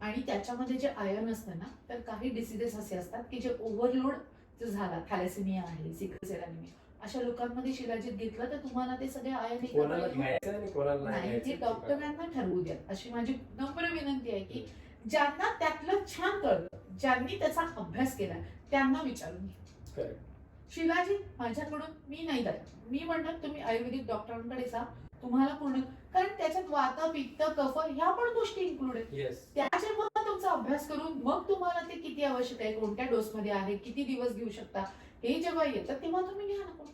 आणि त्याच्यामध्ये जे आयर्न असतं ना, तर काही डिसिजेस असे असतात की जे ओव्हरलोड जर झाला, थॅलेसेमिया आहे, सिकल सेल अॅनिमिया, अशा लोकांमध्ये शिलाजीत घेतलं तर तुम्हाला ते सगळे कोणाला आयर्न घ्यायचं आणि कोणाला नाही नाही, ते घ्यायचं. डॉक्टरांना ठरवू द्या, अशी माझी नम्र विनंती आहे की ज्यांना त्यातलं छान कळतं, ज्यांनी त्याचा अभ्यास केला त्यांना विचारून घ्या. करेक्ट. शिलाजीत माझ्याकडून मी नाही जात, मी म्हणतात तुम्ही आयुर्वेदिक डॉक्टरांकडे जा, तुम्हाला पूर्ण, कारण त्याच्यात वात, पित्त, कफ ह्या पण गोष्टी इन्क्लूड आहेत. येस. त्याच्यावर तुमचा अभ्यास करून मग तुम्हाला ते किती आवश्यक आहे, कोणत्या डोस मध्ये आहे, किती दिवस घेऊ शकता, हे जेव्हा येतं तेव्हा तुम्ही घ्या ना.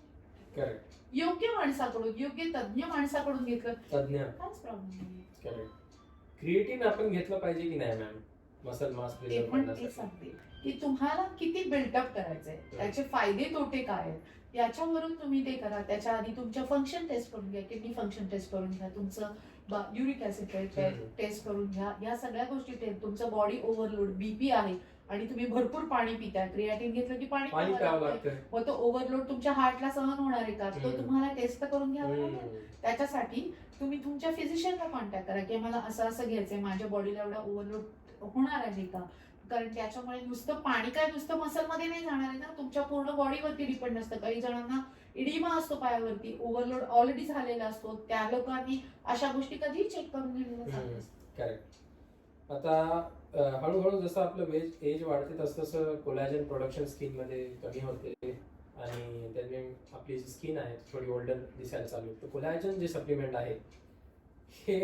करेक्ट. योग्य माणसाकडून, योग्य तज्ञ माणसाकडून घेतलं तज्ञ. काहीच प्रॉब्लेम नाही. करेक्ट. क्रिएटिन आपण घेतलं पाहिजे की नाही मॅम, मसल मास ते प्रिझर्व पण ते करण्यासाठी? सांगते की तुम्हाला किती बिल्डअप करायचंय, त्याचे फायदे तोटे काय आहेत याच्यावरून तुम्ही ते करा. त्याच्या आधी तुमच्या फंक्शन टेस्ट करून घ्या, किडनी फंक्शन टेस्ट करून घ्या, तुमचं युरिक ऍसिड टेस्ट करून घ्या. या सगळ्या गोष्टी तुमचं बॉडी ओव्हरलोड, बीपी आहे आणि तुम्ही भरपूर पाणी पिताय, क्रिएटिन घेतलं की पाणी पाणी प्यावं प्यावं लागतंय. लागतं. मग तो ओव्हरलोड तुमच्या हार्टला सहन होणार आहे का, तो तुम्हाला टेस्ट करून घ्यावा लागेल. त्याच्यासाठी तुम्ही तुमच्या फिजिशियनला कॉन्टॅक्ट करा की मला असं असं घ्यायचंय, माझ्या बॉडीला एवढा ओव्हरलोड होणार आहे का, कारण त्याच्यामुळे नुसतं पाणी काय नुसतं मसलमध्ये नाही जाणार आहे ना, तुमच्या पूर्ण बॉडीवरती डिपेंड असतं. काही जणांना इडिमा असतो पायावरती, ओव्हरलोड ऑलरेडी झालेला असतो, त्या लोकांनी अशा गोष्टी कधीही चेक करून घेण्याला चांगलं असतं. करेक्ट. आता हळूहळू जसं आपलं एज वाढते तसं तसं कोलॅजन प्रोडक्शन स्किन मध्ये कमी होते आणि त्याने आपली जी स्किन आहे थोडी ओल्डर दिसायला चालू होते. कोलॅजन जे सप्लिमेंट आहे हे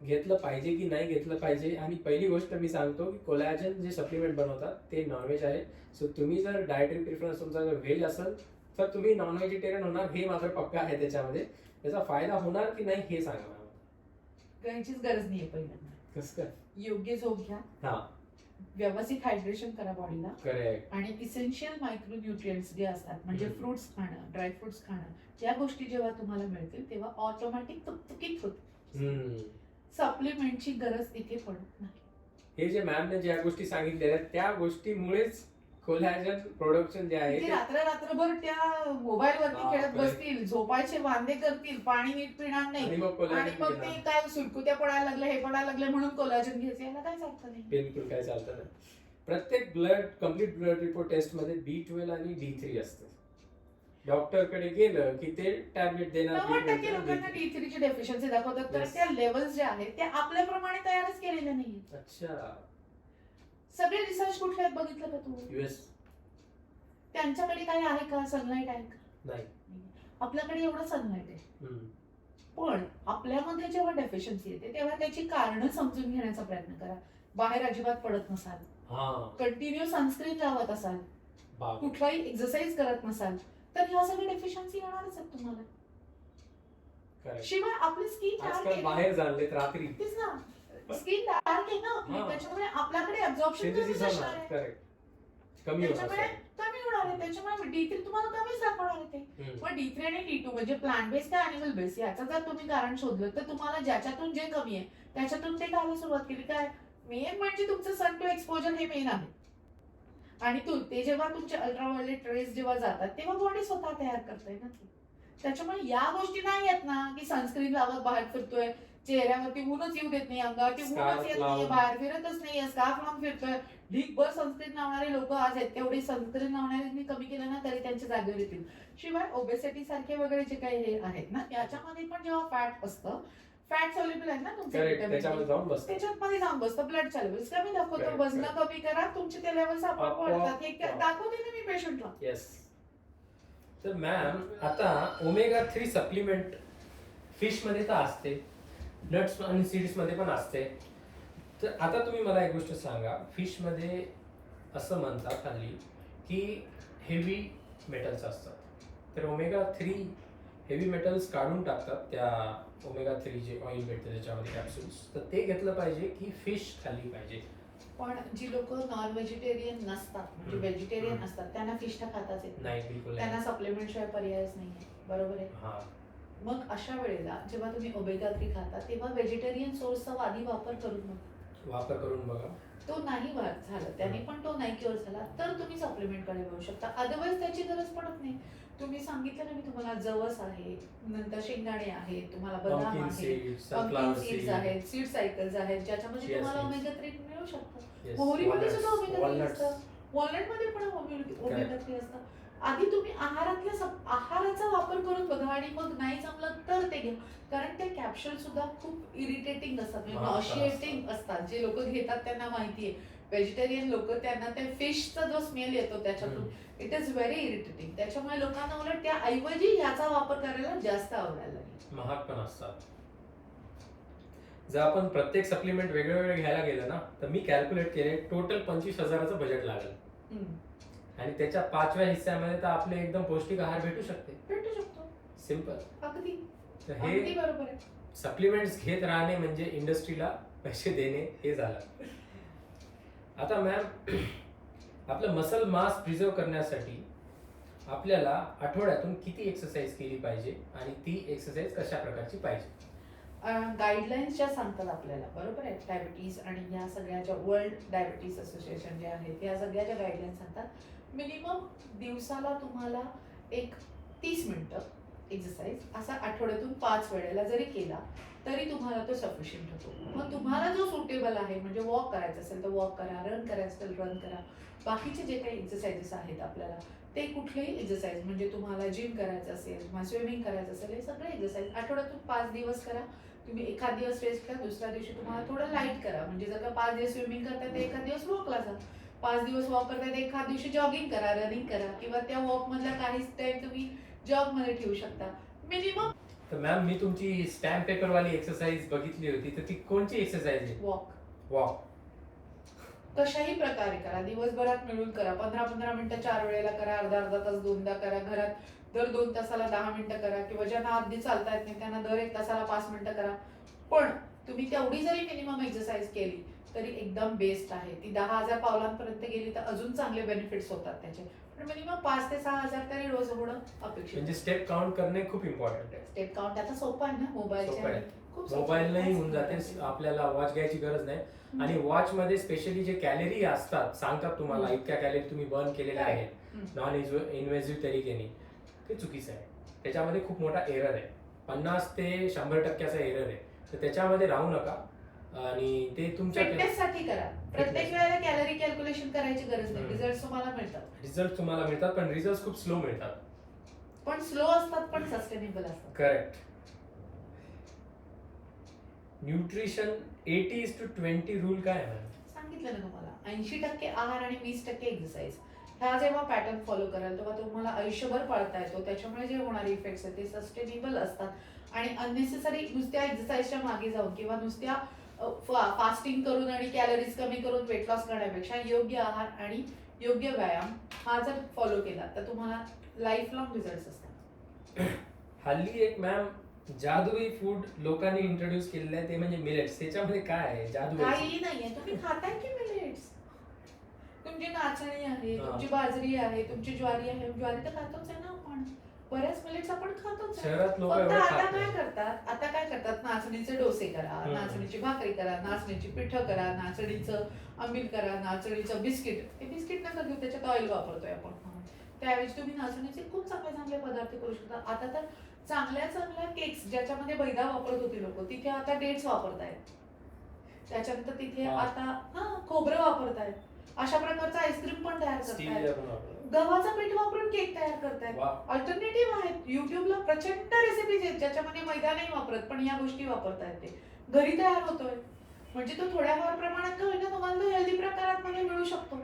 घेतलं पाहिजे की नाही घेतलं पाहिजे. आणि पहिली गोष्ट मी सांगतो की कोलॅजन जे सप्लिमेंट बनवतात ते नॉनव्हेज आहे. सो तुम्ही जर डायटरी प्रिफरन्स तुमचा जर व्हेज असेल तर तुम्ही नॉन व्हेजिटेरियन होणार हे मात्र पक्का आहे. त्याच्यामध्ये त्याचा फायदा होणार की नाही हे सांगा मला. घ्यायचीच गरज नाहीये. पहिल्यांदा कसं काय? योग्य झोप घ्या, हा. व्यवस्थित हायड्रेशन करा बॉडीला, करेक्ट. आणि इसेन्शियल मायक्रोन्यूट्रिएंट्स जे असतात म्हणजे हम्म. फ्रुट्स खाणं, ड्रायफ्रुट्स खाणं, या गोष्टी जेव्हा तुम्हाला मिळतील तेव्हा ऑटोमॅटिक तुकतुकीत होते. सप्लिमेंटची गरज इथे पडत नाही. हे जे मॅमने ज्या गोष्टी सांगितलेल्या आहेत त्या गोष्टीमुळेच कोलॅजन प्रोडक्शन जे आहे ते ते रात्रभर त्या मोबाईल वरती खेळत बापरे. बसतील, झोपायचे वांदे करतील, पाणी नीट पिणार नाही, आणि मग आणि कोलॅजन मग ते काय सुटकुत्या पडायला लागलं, हे पडायला लागलं म्हणून कोलॅजन घ्यायचं, याला काहीच अर्थ नाही. बिलकुल काय चालतं नाही. प्रत्येक कम्प्लीट ब्लड रिपोर्ट टेस्ट मध्ये B12 आणि D3 असते. डॉक्टर कडे गेलं की ते टॅबलेट देणार. 90% लोकांना D3 ची डेफिशियन्सी दाखवतात, तर Yes. त्या लेवल्स जे आहेत ते आपल्याप्रमाणे तयारच केलेले नाही. अच्छा. सगळे रिसर्च कुठले आहेत बघितलं का तू? US त्यांच्याकडे काही आहे का, सनलाईट आहे का? नाही. आपल्याकडे एवढं सनलाईट आहे, हम्म. पण आपल्यामध्ये जेव्हा डेफिशियन्सी येते तेव्हा त्याची कारणं समजून घेण्याचा प्रयत्न करा. बाहेर अजिबात पडत नसाल, कंटिन्यू सनस्क्रीन लावत असाल, कुठलाही एक्सरसाइज करत नसाल, तर ह्या सगळ्या डेफिशियन्सी येणारच आहेत तुम्हाला. शिवाय आपली स्किन बाहेर झाले रात्री तेच ना, स्किन डार्क आहे ना आपली, त्याच्यामुळे आपल्याकडे ऍब्झॉर्प्शन असणार आहे, कमी त्याच्यामुळे कमी होणार आहे, त्याच्यामुळे D3 तुम्हाला कमीच दाखवणार आहे ते. मग D3 आणि D2 म्हणजे प्लांट बेस का अॅनिमल बेस याचं जर तुम्ही कारण शोधलं तर तुम्हाला ज्याच्यातून जे कमी आहे त्याच्यातून ते घालायला सुरुवात केली. काय मेन म्हणजे तुमचं सन टू एक्सपोजर हे मेन आहे. आणि ते जेव्हा तुमचे अल्ट्राव्हायोलेट रेज जेव्हा जातात तेव्हा बॉडी स्वतः तयार करते ना ती. त्याच्यामुळे या गोष्टी नाही आहेत ना की सनस्क्रीन लावत बाहेर फिरतोय, चेहऱ्यावरती ऊनच येऊ देत नाही, अंगावरती ऊनच येत नाही, बाहेर फिरतच नाही, स्कार्फ लावून फिरतोय. ढीकभर सनस्क्रीन लावणारे लोक आज आहेत, तेवढी सनस्क्रीन लावणाऱ्यांनी कमी केलं ना तरी त्यांच्या जागेवर येतील. शिवाय ओबेसिटी सारखे वगैरे जे काही हे आहेत ना याच्यामध्ये पण जेव्हा फॅट असतं, फॅट सॉल्युबल आहे ना तुमचे, त्याच्यामध्ये जाऊन बसतं, ब्लडच्या लेवल्स कमी दाखवतो, वजन कमी करा, तुमचे ते लेवल्स आपोआप वाढतात. हे दाखवते ना मी पेशंटला. येस. तर मॅम आता ओमेगा 3 सप्लिमेंट फिश मध्ये तर असते, नट्स आणि सीड्स मध्ये पण असते. तर आता तुम्ही मला एक गोष्ट सांगा, फिश मध्ये असं म्हणतात हल्ली की हेवी मेटल्स असतात, तर ओमेगा 3 हेवी मेटल्स काढून टाकतात त्या ओमेगा 3 जे ऑइल भेटते त्याच्यामध्ये कॅप्सूल्स, तर ते घेतलं पाहिजे की फिश खाल्ली पाहिजे? पण जी लोक नॉन व्हेजिटेरियन नसतात म्हणजे व्हेजिटेरियन असतात त्यांना फिश तर खाताच येत नाही, बिलकुल त्यांना सप्लिमेंट शिवाय पर्यायच नाहीये, बरोबर आहे. मग अशा वेळेला जेव्हा तुम्ही ओमेगा 3 खाता तेव्हा व्हेजिटेरियन सोर्सचा आधी वापर करून बघा. तो नाही झालं त्याने पण तो नाही क्युअर झाला तर तुम्ही सप्लिमेंट कडे वळू शकता. अदरवाईज त्याची गरज पडत नाही. तुम्ही सांगितलं ना मी तुम्हाला, जवस आहे, नंतर शेंगदाणे आहेत, तुम्हाला बदाम आहे, पंपकिन सीड्स आहेत, सीड सायकल्स आहेत ज्याच्यामध्ये तुम्हाला ओमेगा 3 मिळू शकतं. मोहरीमध्ये सुद्धा ओमेगा 3 असतं, वॉलनटमध्ये पण ओमेगा 3 असतं. आधी तुम्ही आहाराचा वापर करून बघा आणि मग नाही जमलं तर ते घ्या. कारण ते कॅप्सूल सुद्धा खूप इरिटेटिंग असतात, म्हणजे नॉशिएटिंग असतात. जे लोक घेतात त्यांना माहितीये, व्हेजिटेरियन लोक त्यांना ते फिशचा जो स्मेल येतो त्याच्यातून इट इज व्हेरी इरिटेटिंग. त्याच्यामुळे लोकांना उलट त्या ऐवजी याचा वापर करायला जास्त आवडायला लागेल. महाग पण असतात. जर आपण प्रत्येक सप्लिमेंट वेगळं घ्यायला गेलं ना तर मी कॅल्क्युलेट केले, टोटल 25,000चं बजेट लागेल. आणि त्याच्या 5व्या हिस्स्यामध्ये तर आपले एकदम पौष्टिक आहार भेटू शकतो. सिंपल. अगदी तर हे बरोबर आहे. सप्लिमेंट्स घेत राहणे म्हणजे इंडस्ट्रीला पैसे देणे हे झालं. आता मॅम आपलं मसल मास प्रिझर्व करण्यासाठी आपल्याला आठवड्यातून किती एक्सरसाइज केली पाहिजे आणि ती एक्सरसाइज कशा प्रकारची पाहिजे? गाईडलाईन्स ज्या सांगतात आपल्याला, बरोबर आहे, डायबिटीज आणि या सगळ्याच्या वर्ल्ड डायबिटीज असोसिएशन जे आहेत या सगळ्याच्या गाईडलाईन्स सांगतात मिनिमम दिवसाला तुम्हाला एक 30 मिनिटं एक्सरसाइज असा आठवड्यातून 5 वेळेला जरी केला तरी तुम्हाला तो सफिशियंट होतो. मग तुम्हाला जो सुटेबल आहे, म्हणजे वॉक करायचं असेल तर वॉक करा, रन करायचं असेल रन करा. बाकीचे जे काही एक्सरसाइजेस आहेत आपल्याला ते कुठलेही एक्सरसाइज, म्हणजे तुम्हाला जिम करायचं असेल किंवा स्विमिंग करायचं असेल, हे सगळे एक्सरसाइज आठवड्यातून 5 दिवस करा. तुम्ही एखाद दिवस रेस्ट करा, दुसऱ्या दिवशी तुम्हाला थोडं लाईट करा. म्हणजे जर का 5 दिवस स्विमिंग करताय तर एखाद दिवस वॉकला जा, 5 दिवस वॉक करताय तर एखाद दिवशी जॉगिंग करा, रनिंग करा, किंवा त्या वॉक मधला काही टाइम तुम्ही जॉग मध्ये ठेवू शकता मिनिमम. तर मॅम मी तुमची स्टॅम्प पेपर वाली एक्सरसाइज बघितली होती, तर ती कोणती एक्सरसाइज आहे? वॉक कशाही प्रकारे करा, दिवसभरात मिळून करा, 15-15 मिनिटं 4 वेळेला करा, अर्धा तास 2दा करा, घरात दर 2 तासाला 10 मिनिटं करा, किंवा ज्यांना अगदी चालता येत नाही त्यांना दर 1 तासाला 5 मिनिटं करा. पण तुम्ही तेवढी जरी मिनिमम एक्सरसाइज केली तरी एकदम बेस्ट आहे. ती 10,000 पावलांपर्यंत गेली तर अजून चांगले बेनिफिट्स होतात त्याचे. पण मिनिमम 5 ते 6,000 तरी रोज होणं अपेक्षित. म्हणजे स्टेप काउंट करणे खूप इम्पॉर्टंट आहे. स्टेप काउंट आता सोपं आहे ना मोबाईलच्या, मोबाईल नाही होऊन जाते, आपल्याला वॉच घ्यायची गरज नाही. आणि वॉच मध्ये स्पेशली जे कॅलरी असतात सांगतात तुम्हाला इतक्या कॅलरी तुम्ही बर्न केलेल्या आहेत नॉन इन्व्हेसिव्ह तरीकेने, ते चुकीचं आहे. त्याच्यामध्ये खूप मोठा एरर आहे, 50 ते 100% एरर आहे. तर त्याच्यामध्ये राहू नका आणि ते तुमच्या फिटनेससाठी करा. प्रत्येक वेळेला कॅलरी कॅल्क्युलेशन करायची गरज नाही. रिझल्ट तुम्हाला मिळतात, पण रिझल्ट खूप स्लो मिळतात. पण स्लो असतात पण सस्टेनेबल असतात. करेक्ट. न्यूट्रिशन 80:20 रूल काय आहे? सांगितलं ना तुम्हाला, 80% आहार आणि 20% एक्सरसाइज. ह्या जेव्हा पॅटर्न फॉलो कराल तेव्हा तुम्हाला आयुष्यभर पाळता येतो. त्याच्यामुळे जे होणारे इफेक्ट्स आहेत ते सस्टेनेबल असतात आणि अननेसेसरी नुसत्या एक्सरसाइजच्या मागे जाऊन किंवा नुसत्या फास्टिंग करून आणि कॅलरीज कमी करून वेट लॉस करण्यापेक्षा योग्य आहार आणि योग्य व्यायाम हा जर फॉलो केला तर तुम्हाला लाईफ लॉंग रिझल्ट असतात. हल्ली एक मॅम जादुई फूड लोकांनी इंट्रोड्यूस केलेलं आहे ते म्हणजे मिलेट्स. त्याच्यामध्ये काय आहे जादू? काही नाहीये. तुम्ही खाताय की मिलेट्स? तुमची नाचणी आहे, तुमची बाजरी आहे, तुमची ज्वारी आहे. ज्वारी तर खातोच आहे ना आपण. बऱ्याच मिलेट्स आपण खातोच आहे. शहरात लोक फक्त एवढं आता खात काय नाही. करतात, नाचणीचे डोसे करा, नाचणीची भाकरी करा, नाचणीची पिठं करा, नाचणीचं आंबील करा, नाचणीचं बिस्किट. हे बिस्किट नका घेऊ, त्याच्यात ऑइल वापरतोय आपण. त्याऐवजी तुम्ही नाचणीचे खूप चांगले चांगले पदार्थ करू शकता. आता तर चांगल्या चांगल्या केक्स ज्याच्यामध्ये मैदा वापरत होती लोक, तिथे आता डेट्स वापरतायत. त्याच्यानंतर तिथे आता खोबरं वापरतायत. अशा प्रकारचं आईस्क्रीम पण तयार करतायत. गव्हाचं पीठ वापरून केक तयार करतायत. अल्टरनेटिव्ह आहेत. युट्यूबला प्रचंड रेसिपीज आहेत ज्याच्यामध्ये मैदा नाही वापरत पण या गोष्टी वापरतायत. ते घरी तयार होतोय म्हणजे तो थोड्याफार प्रमाणात का होईना तुम्हाला तो हेल्दी प्रकारात मध्ये मिळू शकतो.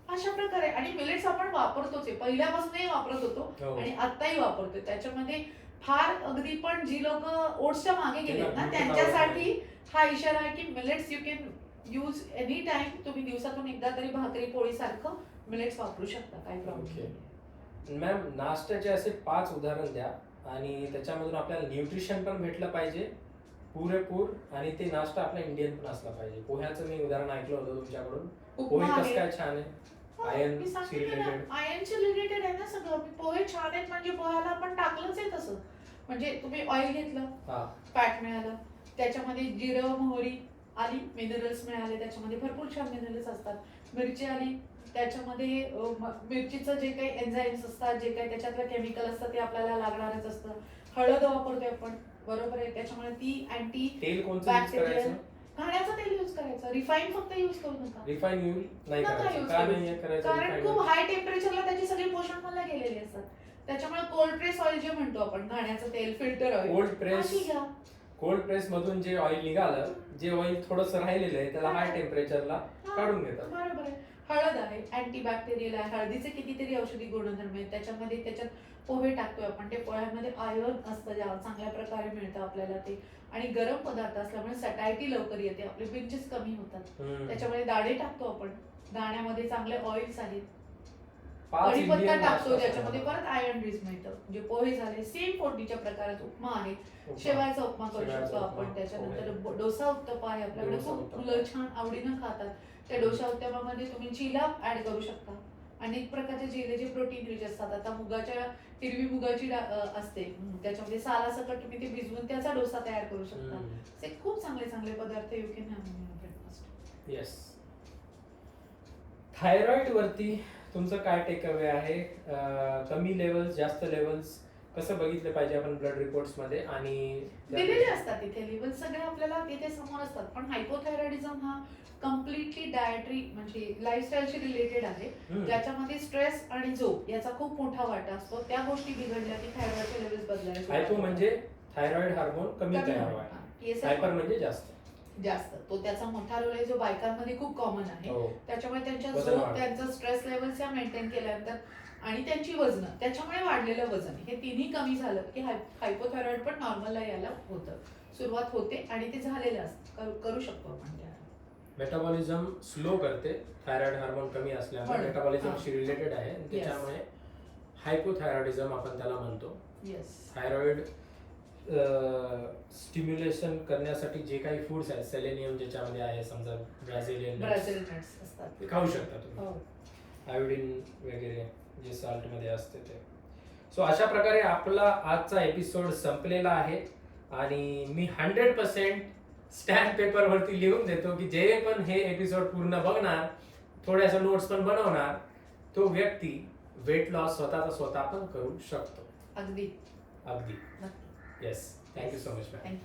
अशा प्रकारे. आणि मिलेट्स आपण वापरतोच आहे, पहिल्यापासूनही वापरत होतो आणि आताही वापरतोय. त्याच्यामध्ये फार अगदी पण जी लोक ओट्सच्या मागे गेलेत ना त्यांच्यासाठी हा इशारा आहे की millets you can use any time. तुम्ही दिवसातून एकदा तरी भाकरी पोळी सारखं मिलेट्स वापरू शकता, काही प्रॉब्लेम. मॅम नाश्त्याचे असे 5 उदाहरण द्या आणि त्याच्यामधून आपल्याला न्यूट्रिशन पण भेटलं पाहिजे पुरेपूर आणि ते नाश्ता आपला इंडियन पण असला पाहिजे. पोह्याचं मी उदाहरण ऐकलं होतं तुमच्याकडून. पोहे कसं काय छान आहे? आयर्नशी रिलेटेड आहे ना सगळं. पोहे छान आहेत म्हणजे पोह्याला आपण टाकलंच आहे तसं. म्हणजे तुम्ही ऑइल घेतलं, फॅट मिळालं, त्याच्यामध्ये जिरं मोहरी आली, मिनरल्स मिळाले, त्याच्यामध्ये भरपूर छान मिनरल्स असतात. मिरची आली, त्याच्यामध्ये मिरचीचं जे काही एन्झाईम्स असतात, जे काही त्याच्यातलं केमिकल असतं ते आपल्याला लागणारच असतं. हळद वापरतोय आपण, बरोबर आहे. त्याच्यामुळे ती अँटी तेल कोणतं यूज करायचं? खाण्याचं तेल यूज करायचं. रिफाईन फक्त यूज करू नका. रिफाईन यूज नाही करायचं. कारण खूप हाय टेम्परेचरला त्याची सगळी पोषण मला गेलेली असतात. त्याच्यामुळे कोल्ड प्रेस ऑइल जे म्हणतो आपण, घाण्याचं तेल, फिल्टर ऑइल, कोल्ड प्रेस मधून जे ऑइल निघालं, जे ऑइल थोडस राहिलेलं आहे त्याला हाय टेम्परेचरला काढून घेतात. बरोबर आहे. हळद आहे, अँटीबॅक्टेरियल आहे. हळदीचे कितीतरी औषधी गुणधर्म आहेत. त्याच्यात पोहे टाकतोय आपण. ते पोह्यामध्ये आयर्न असतं, चांगल्या प्रकारे मिळतं आपल्याला ते. आणि गरम पदार्थ असल्यामुळे सॅटायटी लवकर येते, आपले पिंचेस कमी होतात. त्याच्यामुळे दाणे टाकतो आपण. दाण्यामध्ये चांगले ऑइल्स आहेत. कढीपत्ता टाकतो ज्याच्यामध्ये परत आयर्न रिच मिळतं. म्हणजे पोहे झाले, सेम फोडणीच्या प्रकारात. उपमा आहे, शेवायचा उपमा करू शकतो आपण. त्याच्यानंतर डोसा उत्तप्पा आहे आपल्याकडे, खूप मुलं छान आवडीनं खातात. त्या डोसा उत्तप्पामध्ये तुम्ही चिला ऍड करू शकता. अनेक प्रकारचे जिरे जे प्रोटीन रिच असतात. आता हिरवी मुगाची असते, त्याच्यामध्ये सालासकट तुम्ही ते भिजवून त्याचा डोसा तयार करू शकता. ते खूप चांगले चांगले पदार्थ you can have in breakfast. Yes. Thyroid वरती तुमचं काय टेक अवे आहे? कमी लेवल्स, जास्त लेवल्स कसं बघितलं पाहिजे आपण ब्लड रिपोर्ट्स मध्ये? आणि दिलेले असतात तिथे लेवल सगळे आपल्याला तिथे समोर असतात. पण हायपोथायरॉइडिझम हा कम्प्लिटली डायटरी म्हणजे लाईफस्टाईलशी रिलेटेड आहे, ज्याच्यामध्ये स्ट्रेस आणि झोप याचा खूप मोठा वाटा असतो. त्या गोष्टी बिघडल्या की थायरॉइडचे लेवल्स बदलायला. हायपो म्हणजे थायरॉइड हार्मोन कमी तयार व्हायला, हायपर म्हणजे जास्त. तो त्याचा मोठा रोल आहे जो बायकांमध्ये खूप कॉमन आहे. त्याच्यामुळे त्यांच्या झोप, त्यांचा स्ट्रेस लेवल्स या मेंटेन केल्यानंतर आणि त्यांची वजन, त्याच्यामुळे वाढलेलं वजन, हे तिन्ही कमी झालं की हायपोथायरॉइड पण नॉर्मलला यायला होतं, सुरुवात होते आणि ते झालेलं असतं. करू शकतो आपण. मेटाबॉलिझम स्लो करते, थायरॉइड हार्मोन कमी असल्यामुळे मेटाबॉलिझमशी रिलेटेड आहे. त्याच्यामुळे हायपोथायरॉइडिझम आपण त्याला म्हणतो. थायरॉइड स्टिम्युलेशन करण्यासाठी जे काही फूड्स आहेत, सेलेनियम ज्याच्यामध्ये आहे, समजा ब्राझिलियन नट्स असतात, खाऊ शकता तुम्ही. आयोडीन वगैरे जे साल्ट मध्ये असते ते. सो अशा प्रकारे आपला आजचा एपिसोड संपलेला आहे आणि मी 100% स्टॅम्प पेपर वरती लिहून देतो की जे पण हे एपिसोड पूर्ण बघणार, थोड्याशा नोट्स पण बनवणार, तो व्यक्ती वेट लॉस स्वतः पण करू शकतो. अगदी. Yes. Thank you so much ma'am.